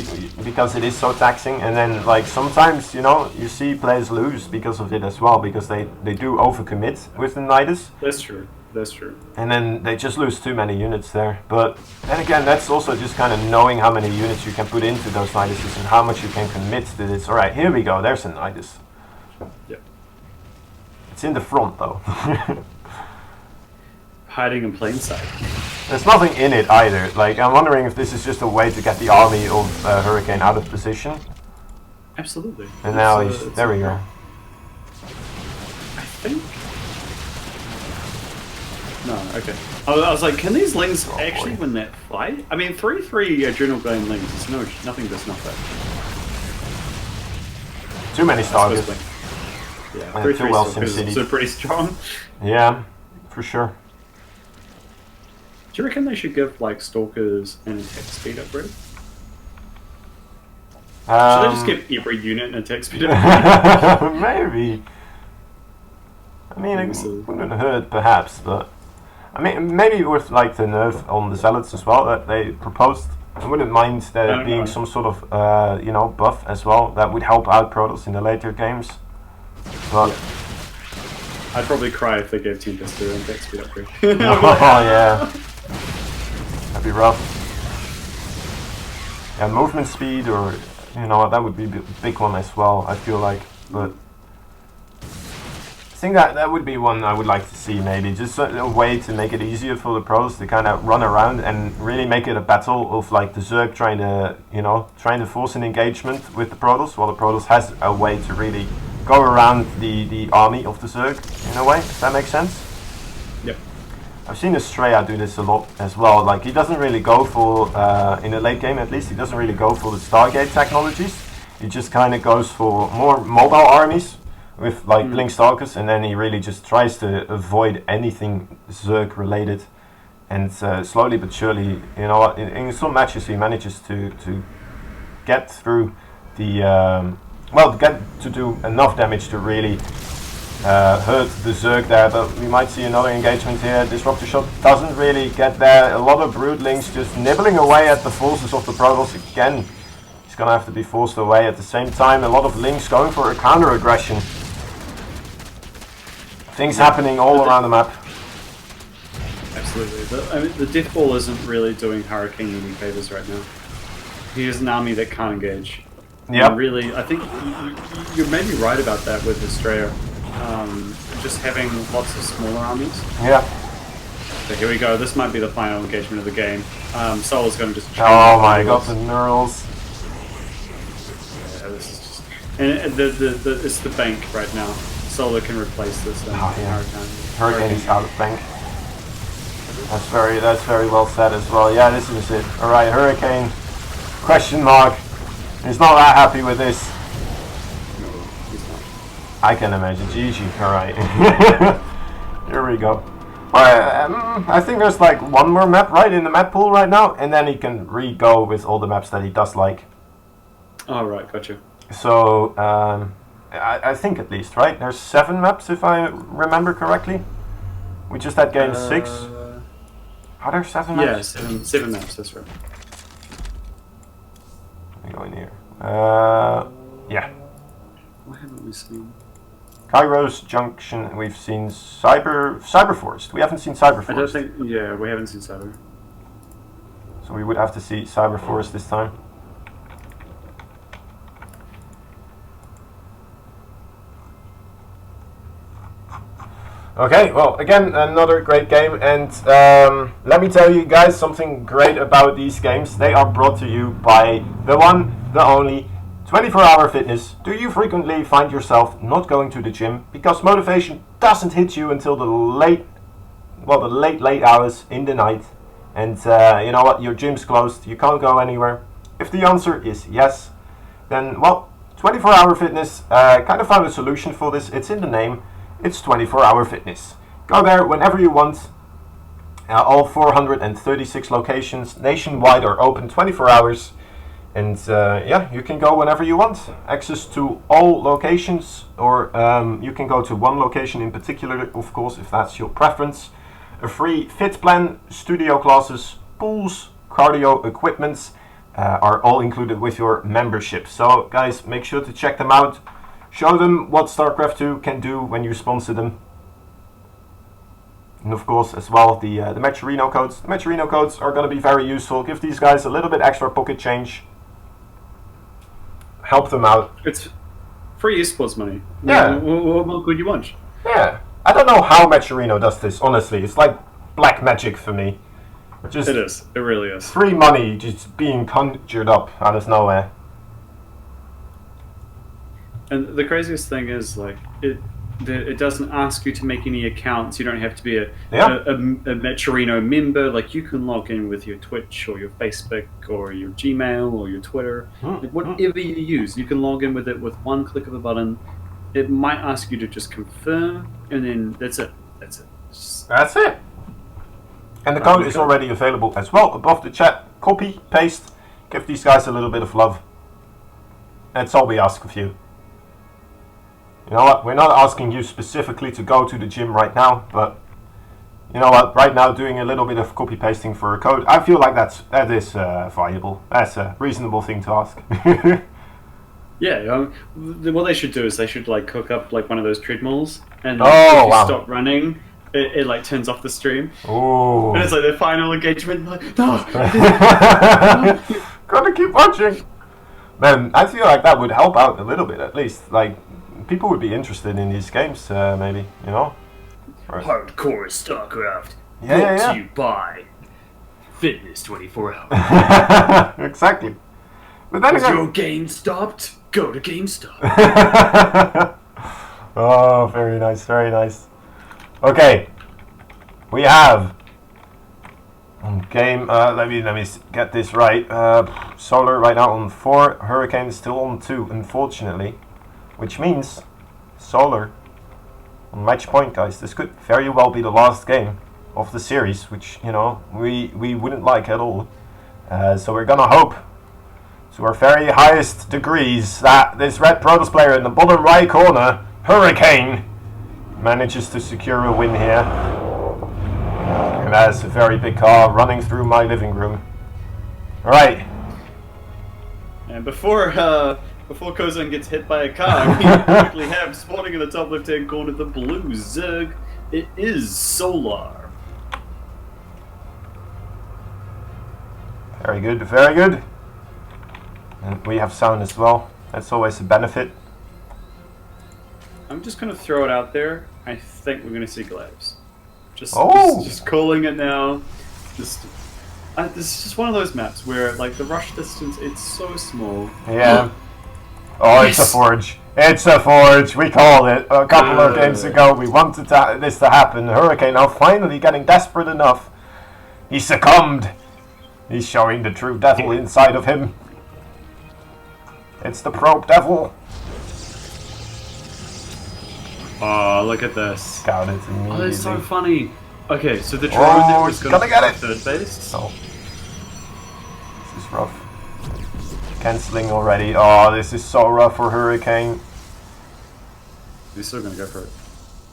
because it is so taxing, and then like sometimes you see players lose because of it as well, because they do overcommit with the Nidus. That's true. That's true. And then they just lose too many units there. But then again, that's also just kind of knowing how many units you can put into those Niduses and how much you can commit to this. Alright, here we go. There's a Nidus. Yeah. It's in the front though. Hiding in plain sight. There's nothing in it either. Like, I'm wondering if this is just a way to get the army of Hurricane out of position. Absolutely. And now It's, he's... it's There we go. I think... No, okay. I was like, can these Lings actually win that fight? I mean, 3-3 Adrenal Gland Lings is nothing to snuff at. Too many Stargers. Yeah, And 3-3 too well Stalkers SimCity. is also pretty strong. Yeah, for sure. Do you reckon they should give, like, Stalkers an attack speed upgrade? Should they just give every unit an attack speed upgrade? Maybe. I mean, it So- wouldn't hurt, perhaps, but I mean, maybe with like the nerf on the Zealots as well that they proposed. I wouldn't mind there No, being no. some sort of buff as well that would help out Protoss in the later games. But I'd probably cry if they gave Tempest an attack speed upgrade. oh yeah, that'd be rough. Yeah, movement speed or that would be a big one as well. I feel like, but. I think that would be one I would like to see, maybe just a way to make it easier for the pros to kind of run around and really make it a battle of like the Zerg trying to force an engagement with the Protoss, while the Protoss has a way to really go around the army of the Zerg in a way. If that makes sense. Yep. I've seen Estrella do this a lot as well. Like he doesn't really go for in the late game, at least he doesn't really go for the Stargate technologies. He just kind of goes for more mobile armies with like Blink Stalkers, and then he really just tries to avoid anything Zerg related, and slowly but surely, in some matches he manages to get through the get to do enough damage to really hurt the Zerg there. But we might see another engagement here. Disruptor Shot doesn't really get there. A lot of Broodlings just nibbling away at the forces of the Protoss again. He's gonna have to be forced away at the same time. A lot of Lings going for a counter aggression. Things happening all around the map. Absolutely. The Death Ball isn't really doing Hurricane any favors right now. He is an army that can't engage. Yep. Really, I think you're maybe right about that with Australia. Just having lots of smaller armies. Yeah. So here we go. This might be the final engagement of the game. Sol is going to just. Oh my god, the knurls. Yeah, this is just. And it's the bank right now. Solar can replace this. Hurricane is out of bank. That's very well said as well. Yeah, this is it. All right, Hurricane. Question mark. He's not that happy with this. No, he's not. I can imagine. GG. All right. Here we go. Alright, I think there's like one more map right in the map pool right now, and then he can re-go with all the maps that he does like. Oh, right, gotcha. So, I think at least, right? There's 7 maps if I remember correctly. We just had game 6. Are there 7 maps? Yeah, seven maps, that's right. Let me go in here. Yeah. What haven't we seen? Kairos Junction, we've seen Cyber Forest. We haven't seen Cyber I don't Forest. think, yeah, we haven't seen Cyber. So we would have to see Cyber Forest this time. Okay, well, again, another great game, and let me tell you guys something great about these games. They are brought to you by the one, the only, 24-Hour Fitness. Do you frequently find yourself not going to the gym because motivation doesn't hit you until the late hours in the night, and you know what, your gym's closed, you can't go anywhere? If the answer is yes, then, well, 24-Hour Fitness kind of found a solution for this. It's in the name. It's 24-Hour Fitness. Go there whenever you want. All 436 locations nationwide are open 24 hours. And yeah, you can go whenever you want. Access to all locations, or you can go to one location in particular, of course, if that's your preference. A free fit plan, studio classes, pools, cardio equipments are all included with your membership. So guys, make sure to check them out. Show them what StarCraft 2 can do when you sponsor them. And of course, as well, the Matcherino codes. The Matcherino codes are going to be very useful. Give these guys a little bit extra pocket change. Help them out. It's free esports money. Yeah. What more could you want? Yeah. I don't know how Matcherino does this, honestly. It's like black magic for me. Just It is. It really is. free money just being conjured up out of nowhere. And the craziest thing is, like, it doesn't ask you to make any accounts. You don't have to be a Matcherino member. Like, you can log in with your Twitch or your Facebook or your Gmail or your Twitter. Like, whatever you use, you can log in with it with one click of a button. It might ask you to just confirm, and then that's it. That's it. That's it. And the code is already available as well above the chat. Copy, paste, give these guys a little bit of love. That's all we ask of you. You know what, we're not asking you specifically to go to the gym right now, but you know what, right now doing a little bit of copy pasting for a code, I feel like that is viable. That's a reasonable thing to ask. Yeah, what they should do is they should like hook up like one of those treadmills, and Oh, if you wow. stop running, it like turns off the stream, Ooh. and it's like the final engagement. Like, no, Gotta keep watching. Man, I feel like that would help out a little bit at least. Like, people would be interested in these games, maybe, you know? Hardcore StarCraft. Yeah, brought yeah. to you by Fitness 24 Hours. Exactly. But then Is again... your game stopped? Go to GameStop. Oh, very nice, very nice. Okay, we have game. Let me get this right. Solar right now on 4. Hurricane is still on 2, unfortunately, which means Solar on match point, guys. This could very well be the last game of the series, which you know we wouldn't like at all. So we're gonna hope to our very highest degrees that this red Protoss player in the bottom right corner, Hurricane, manages to secure a win here. And that's a very big car running through my living room. Alright. And before Kozan gets hit by a car, we quickly have spawning in the top left-hand corner the blue Zerg. It is Solar. Very good, very good. And we have sound as well. That's always a benefit. I'm just gonna throw it out there. I think we're gonna see glaives. Oh! Just calling it now. Just this is just one of those maps where like the rush distance it's so small. Yeah. Oh, it's a Yes! forge. It's a forge. We called it a couple of games ago. We wanted this to happen. Hurricane now finally getting desperate enough. He succumbed. He's showing the true devil inside of him. It's the probe devil. Oh, look at this. Got it Oh, immediately. that's so funny. Okay, so the drone that Oh, was he's gonna gonna get it. third base. Oh. This is rough. Cancelling already. Oh, this is so rough for Hurricane. He's still gonna go for it.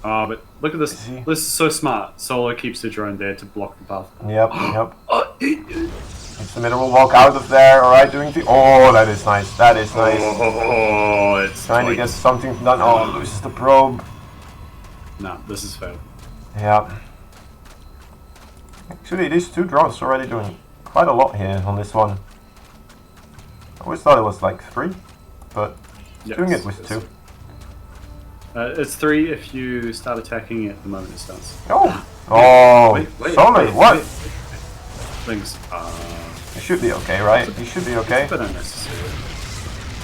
Oh, but look at this. Is he? This is so smart. Solo keeps the drone there to block the path. Yep, yep. Oh, It's the middle will walk out of there. Alright, doing the... Oh, that is nice. That is nice. it's Trying to get something done. Oh, loses the probe. No, this is fair. Yeah. Actually, these two drones are already doing quite a lot here on this one. I always thought it was like 3, but doing it with 2. It's 3 if you start attacking it the moment it starts. Oh! Oh! Solar, what? wait. Things. You should be okay, right? You should be okay. But unnecessary.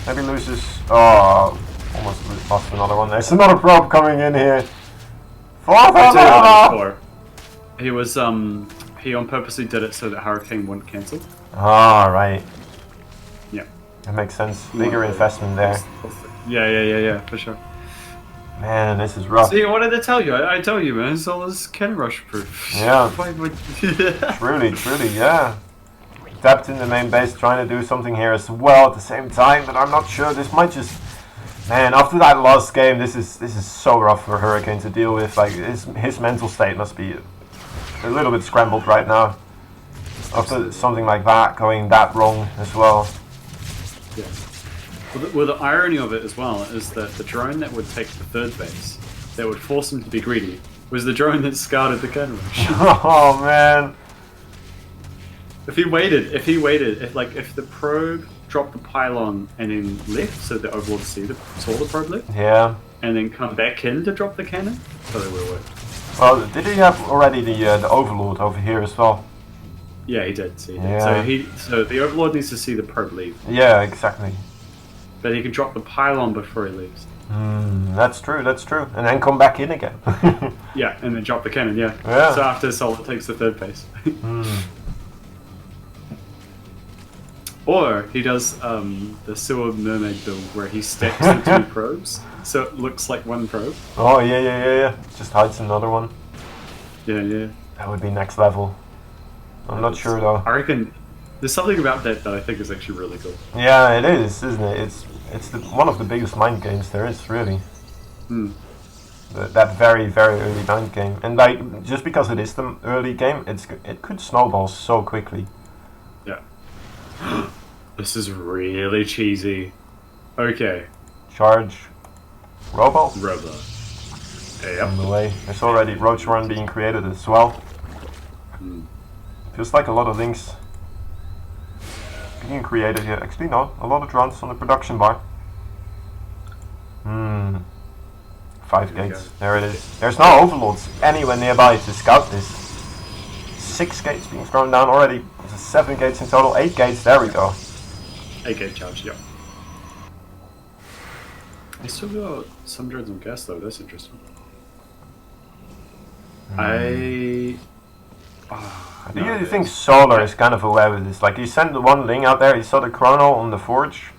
Maybe loses... Oh, almost lost another one. There's another probe coming in here. I tell you what before. He was he on purposely did it so that Hurricane wouldn't cancel. Ah, right. Yeah. That makes sense. Bigger investment there. Yeah, for sure. Man, this is rough. See, what did I tell you? I tell you, man, Solar's cannon rush proof. Yeah. Why would- Truly, yeah. Tapped in the main base, trying to do something here as well at the same time, but I'm not sure. This might just... Man, after that last game, this is so rough for Hurricane to deal with. Like, his mental state must be a little bit scrambled right now. After something like that going that wrong as well. Yeah. Well, the irony of it as well is that the drone that would take the third base, that would force him to be greedy, was the drone that scouted the cannon rush. Oh man. If he waited, if the probe dropped the pylon and then left, so the Overlord saw the probe left, Yeah. and then come back in to drop the cannon, so they would have worked. Well, did he have already the Overlord over here as well? Yeah, he did. So, Yeah. So the Overlord needs to see the probe leave, Yeah, exactly. but he can drop the pylon before he leaves. That's true, and then come back in again. Yeah, and then drop the cannon. Yeah. Yeah. So after Solar takes the third base. Or he does the Sewer Mermaid build where he stacks the 2 probes, so it looks like 1 probe. Oh yeah. Just hides another one. Yeah. That would be next level. I'm not sure though. I reckon there's something about that I think is actually really cool. Yeah, it is, isn't it? It's one of the biggest mind games there is, really. That very early mind game, and like just because it is the early game, it could snowball so quickly. Yeah. This is really cheesy. Okay. Charge, Robo Robo. on Yep. the way. There's already Roach Run being created as well. Feels like a lot of links being created here. Actually, no, a lot of drones on the production bar. 5 There we gates. go. There it is. There's no overlords anywhere nearby to scout this. 6 gates being thrown down already. There's 7 gates in total. 8 gates. There we go. 8 charge, yep. I still got some drones on gas though, that's interesting. Do you think Solar is kind of aware with this? Like, he sent the one Ling out there, he saw the chrono on the forge.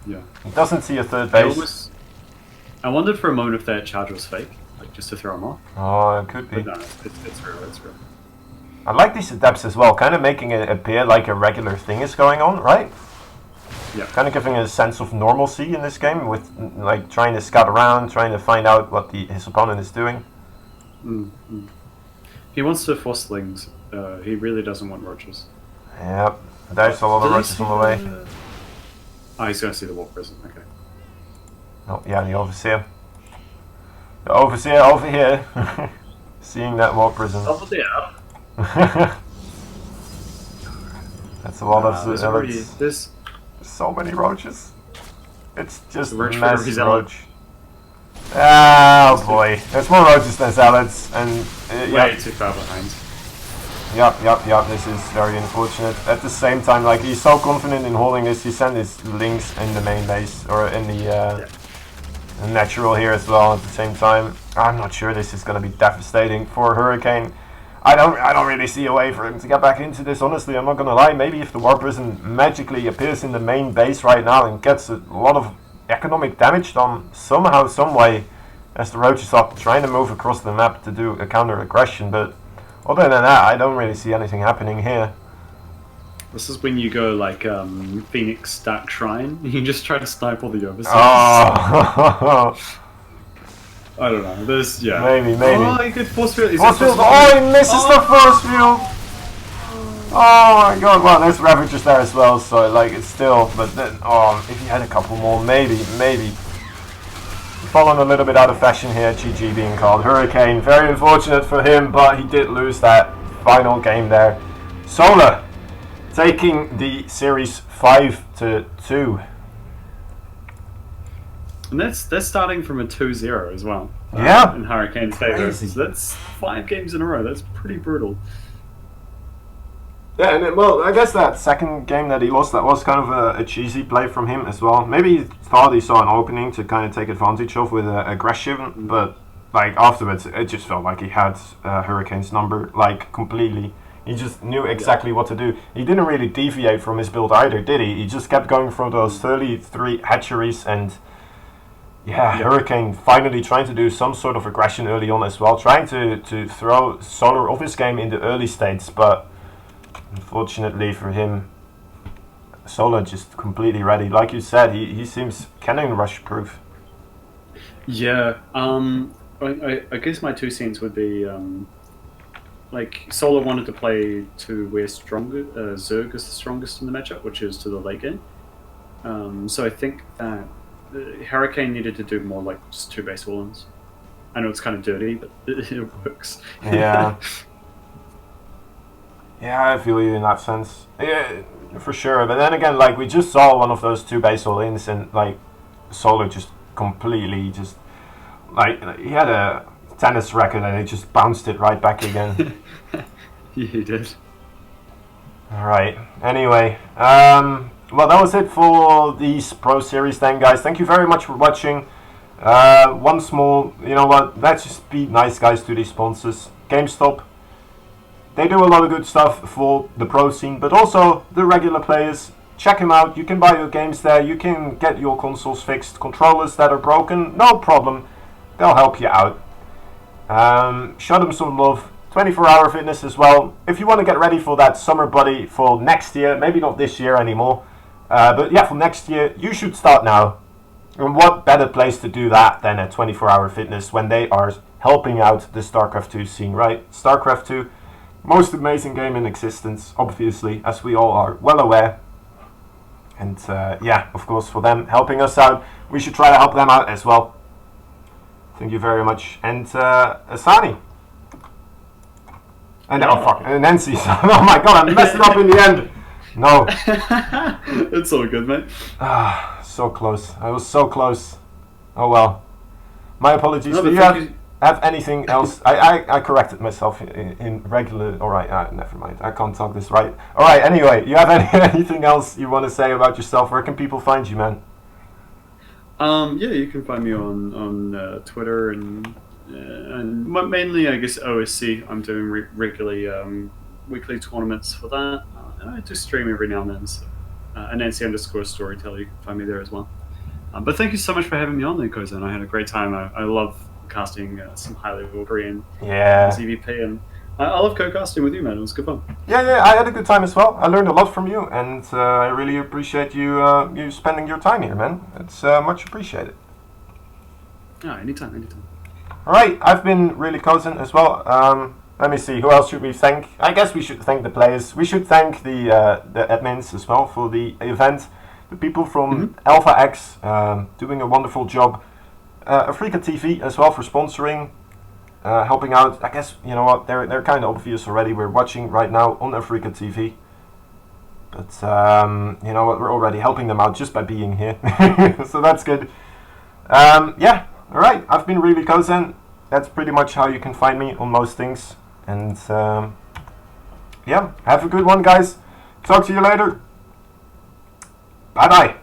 Yeah. He doesn't see a third I, base. I wondered for a moment if that charge was fake, like just to throw him off. Oh, it could be. But no, it's real, it's real. I like these adepts as well, kind of making it appear like a regular thing is going on, right? Yeah. Kind of giving a sense of normalcy in this game with, like, trying to scout around, trying to find out what his opponent is doing. He wants to force slings. He really doesn't want roaches. Yep, there's a lot of roaches on the way. Oh, he's gonna see the warp prison, okay. Oh, yeah, the Overseer. The Overseer over here. Seeing that war prison. Over there. That's a lot of... There's already... There's... so many roaches. It's just Roach for mass every zealot. roach. Oh boy, there's more roaches than zealots, and Way too far behind. Yep. This is very unfortunate. At the same time, like he's so confident in holding this, he sent his links in the main base or in the natural here as well. At the same time, I'm not sure this is going to be devastating for Hurricane. I don't really see a way for him to get back into this. Honestly, I'm not going to lie. Maybe if the War Prison magically appears in the main base right now and gets a lot of economic damage done somehow, some way, as the roaches are trying to move across the map to do a counter aggression, but. Other than that, I don't really see anything happening here. This is when you go like Phoenix Dark Shrine. You just try to snipe all the overseas. Oh, I don't know. There's maybe. Oh, he could force field. Force field. Oh, he misses the force field. Oh my god. Well, there's Ravagers there as well, so like it's still. But then, if he had a couple more, maybe. Fallen a little bit out of fashion here, GG being called. Hurricane, very unfortunate for him, but he did lose that final game there. Solar taking the series 5-2. And that's starting from a 2-0 as well. Yeah. In Hurricane's favor. Crazy. So that's 5 games in a row. That's pretty brutal. Yeah, and well, I guess that second game that he lost, that was kind of a cheesy play from him as well. Maybe he thought he saw an opening to kind of take advantage of with aggression, but like afterwards, it just felt like he had Hurricane's number, like completely. He just knew exactly what to do. He didn't really deviate from his build either, did he? He just kept going for those 33 hatcheries, and Hurricane finally trying to do some sort of aggression early on as well, trying to throw Solar off his game in the early states, but unfortunately for him, Solar just completely ready. Like you said, he seems cannon rush proof. Yeah. I guess my 2 cents would be like Solar wanted to play to where Zerg is the strongest in the matchup, which is to the late game. So I think that Hurricane needed to do more like just 2 base all-ins. I know it's kind of dirty, but it works. Yeah. Yeah, I feel you in that sense. Yeah, for sure. But then again, like we just saw one of those 2 base all-ins, and like Solar just completely just like he had a tennis racket and he just bounced it right back again. Yeah, he did. All right. Anyway, well, that was it for these Pro Series then, guys. Thank you very much for watching. One small, you know what? Let's just be nice, guys, to these sponsors. GameStop. They do a lot of good stuff for the pro scene, but also the regular players. Check them out. You can buy your games there. You can get your consoles fixed. Controllers that are broken, no problem. They'll help you out. Show them some love. 24-hour fitness as well. If you want to get ready for that summer body for next year, maybe not this year anymore, but yeah, for next year, you should start now. And what better place to do that than at 24-hour fitness when they are helping out the StarCraft 2 scene, right? StarCraft 2. Most amazing game in existence, obviously, as we all are well aware. And yeah, of course, for them helping us out, we should try to help them out as well. Thank you very much. And Asani. And Nancy. Oh my god, I messed it up in the end. No. It's all good, mate. Ah, so close. I was so close. Oh well. My apologies. No, Do but you have anything else? I corrected myself in regular. Alright, never mind. I can't talk this right. Alright, anyway, you have anything else you want to say about yourself? Where can people find you, man? Yeah, you can find me on Twitter and mainly, I guess, OSC. I'm doing regularly weekly tournaments for that. And I do stream every now and then. So, Nancy_storyteller, you can find me there as well. But thank you so much for having me on there, Kozan. I had a great time. I love casting some high-level Korean CVP, and I love co-casting with you, man. It was good fun. Yeah, I had a good time as well. I learned a lot from you, and I really appreciate you you spending your time here, man. It's much appreciated. Yeah, anytime. All right, I've been really Kozan as well. Let me see, who else should we thank? I guess we should thank the players. We should thank the admins as well for the event. The people from Alpha X doing a wonderful job. Afrika TV as well for sponsoring, helping out. I guess, you know what, they're kind of obvious already. We're watching right now on Afrika TV. But you know what? We're already helping them out just by being here, so that's good. Yeah. All right. I've been really Kozen. That's pretty much how you can find me on most things. And yeah, have a good one, guys. Talk to you later. Bye bye.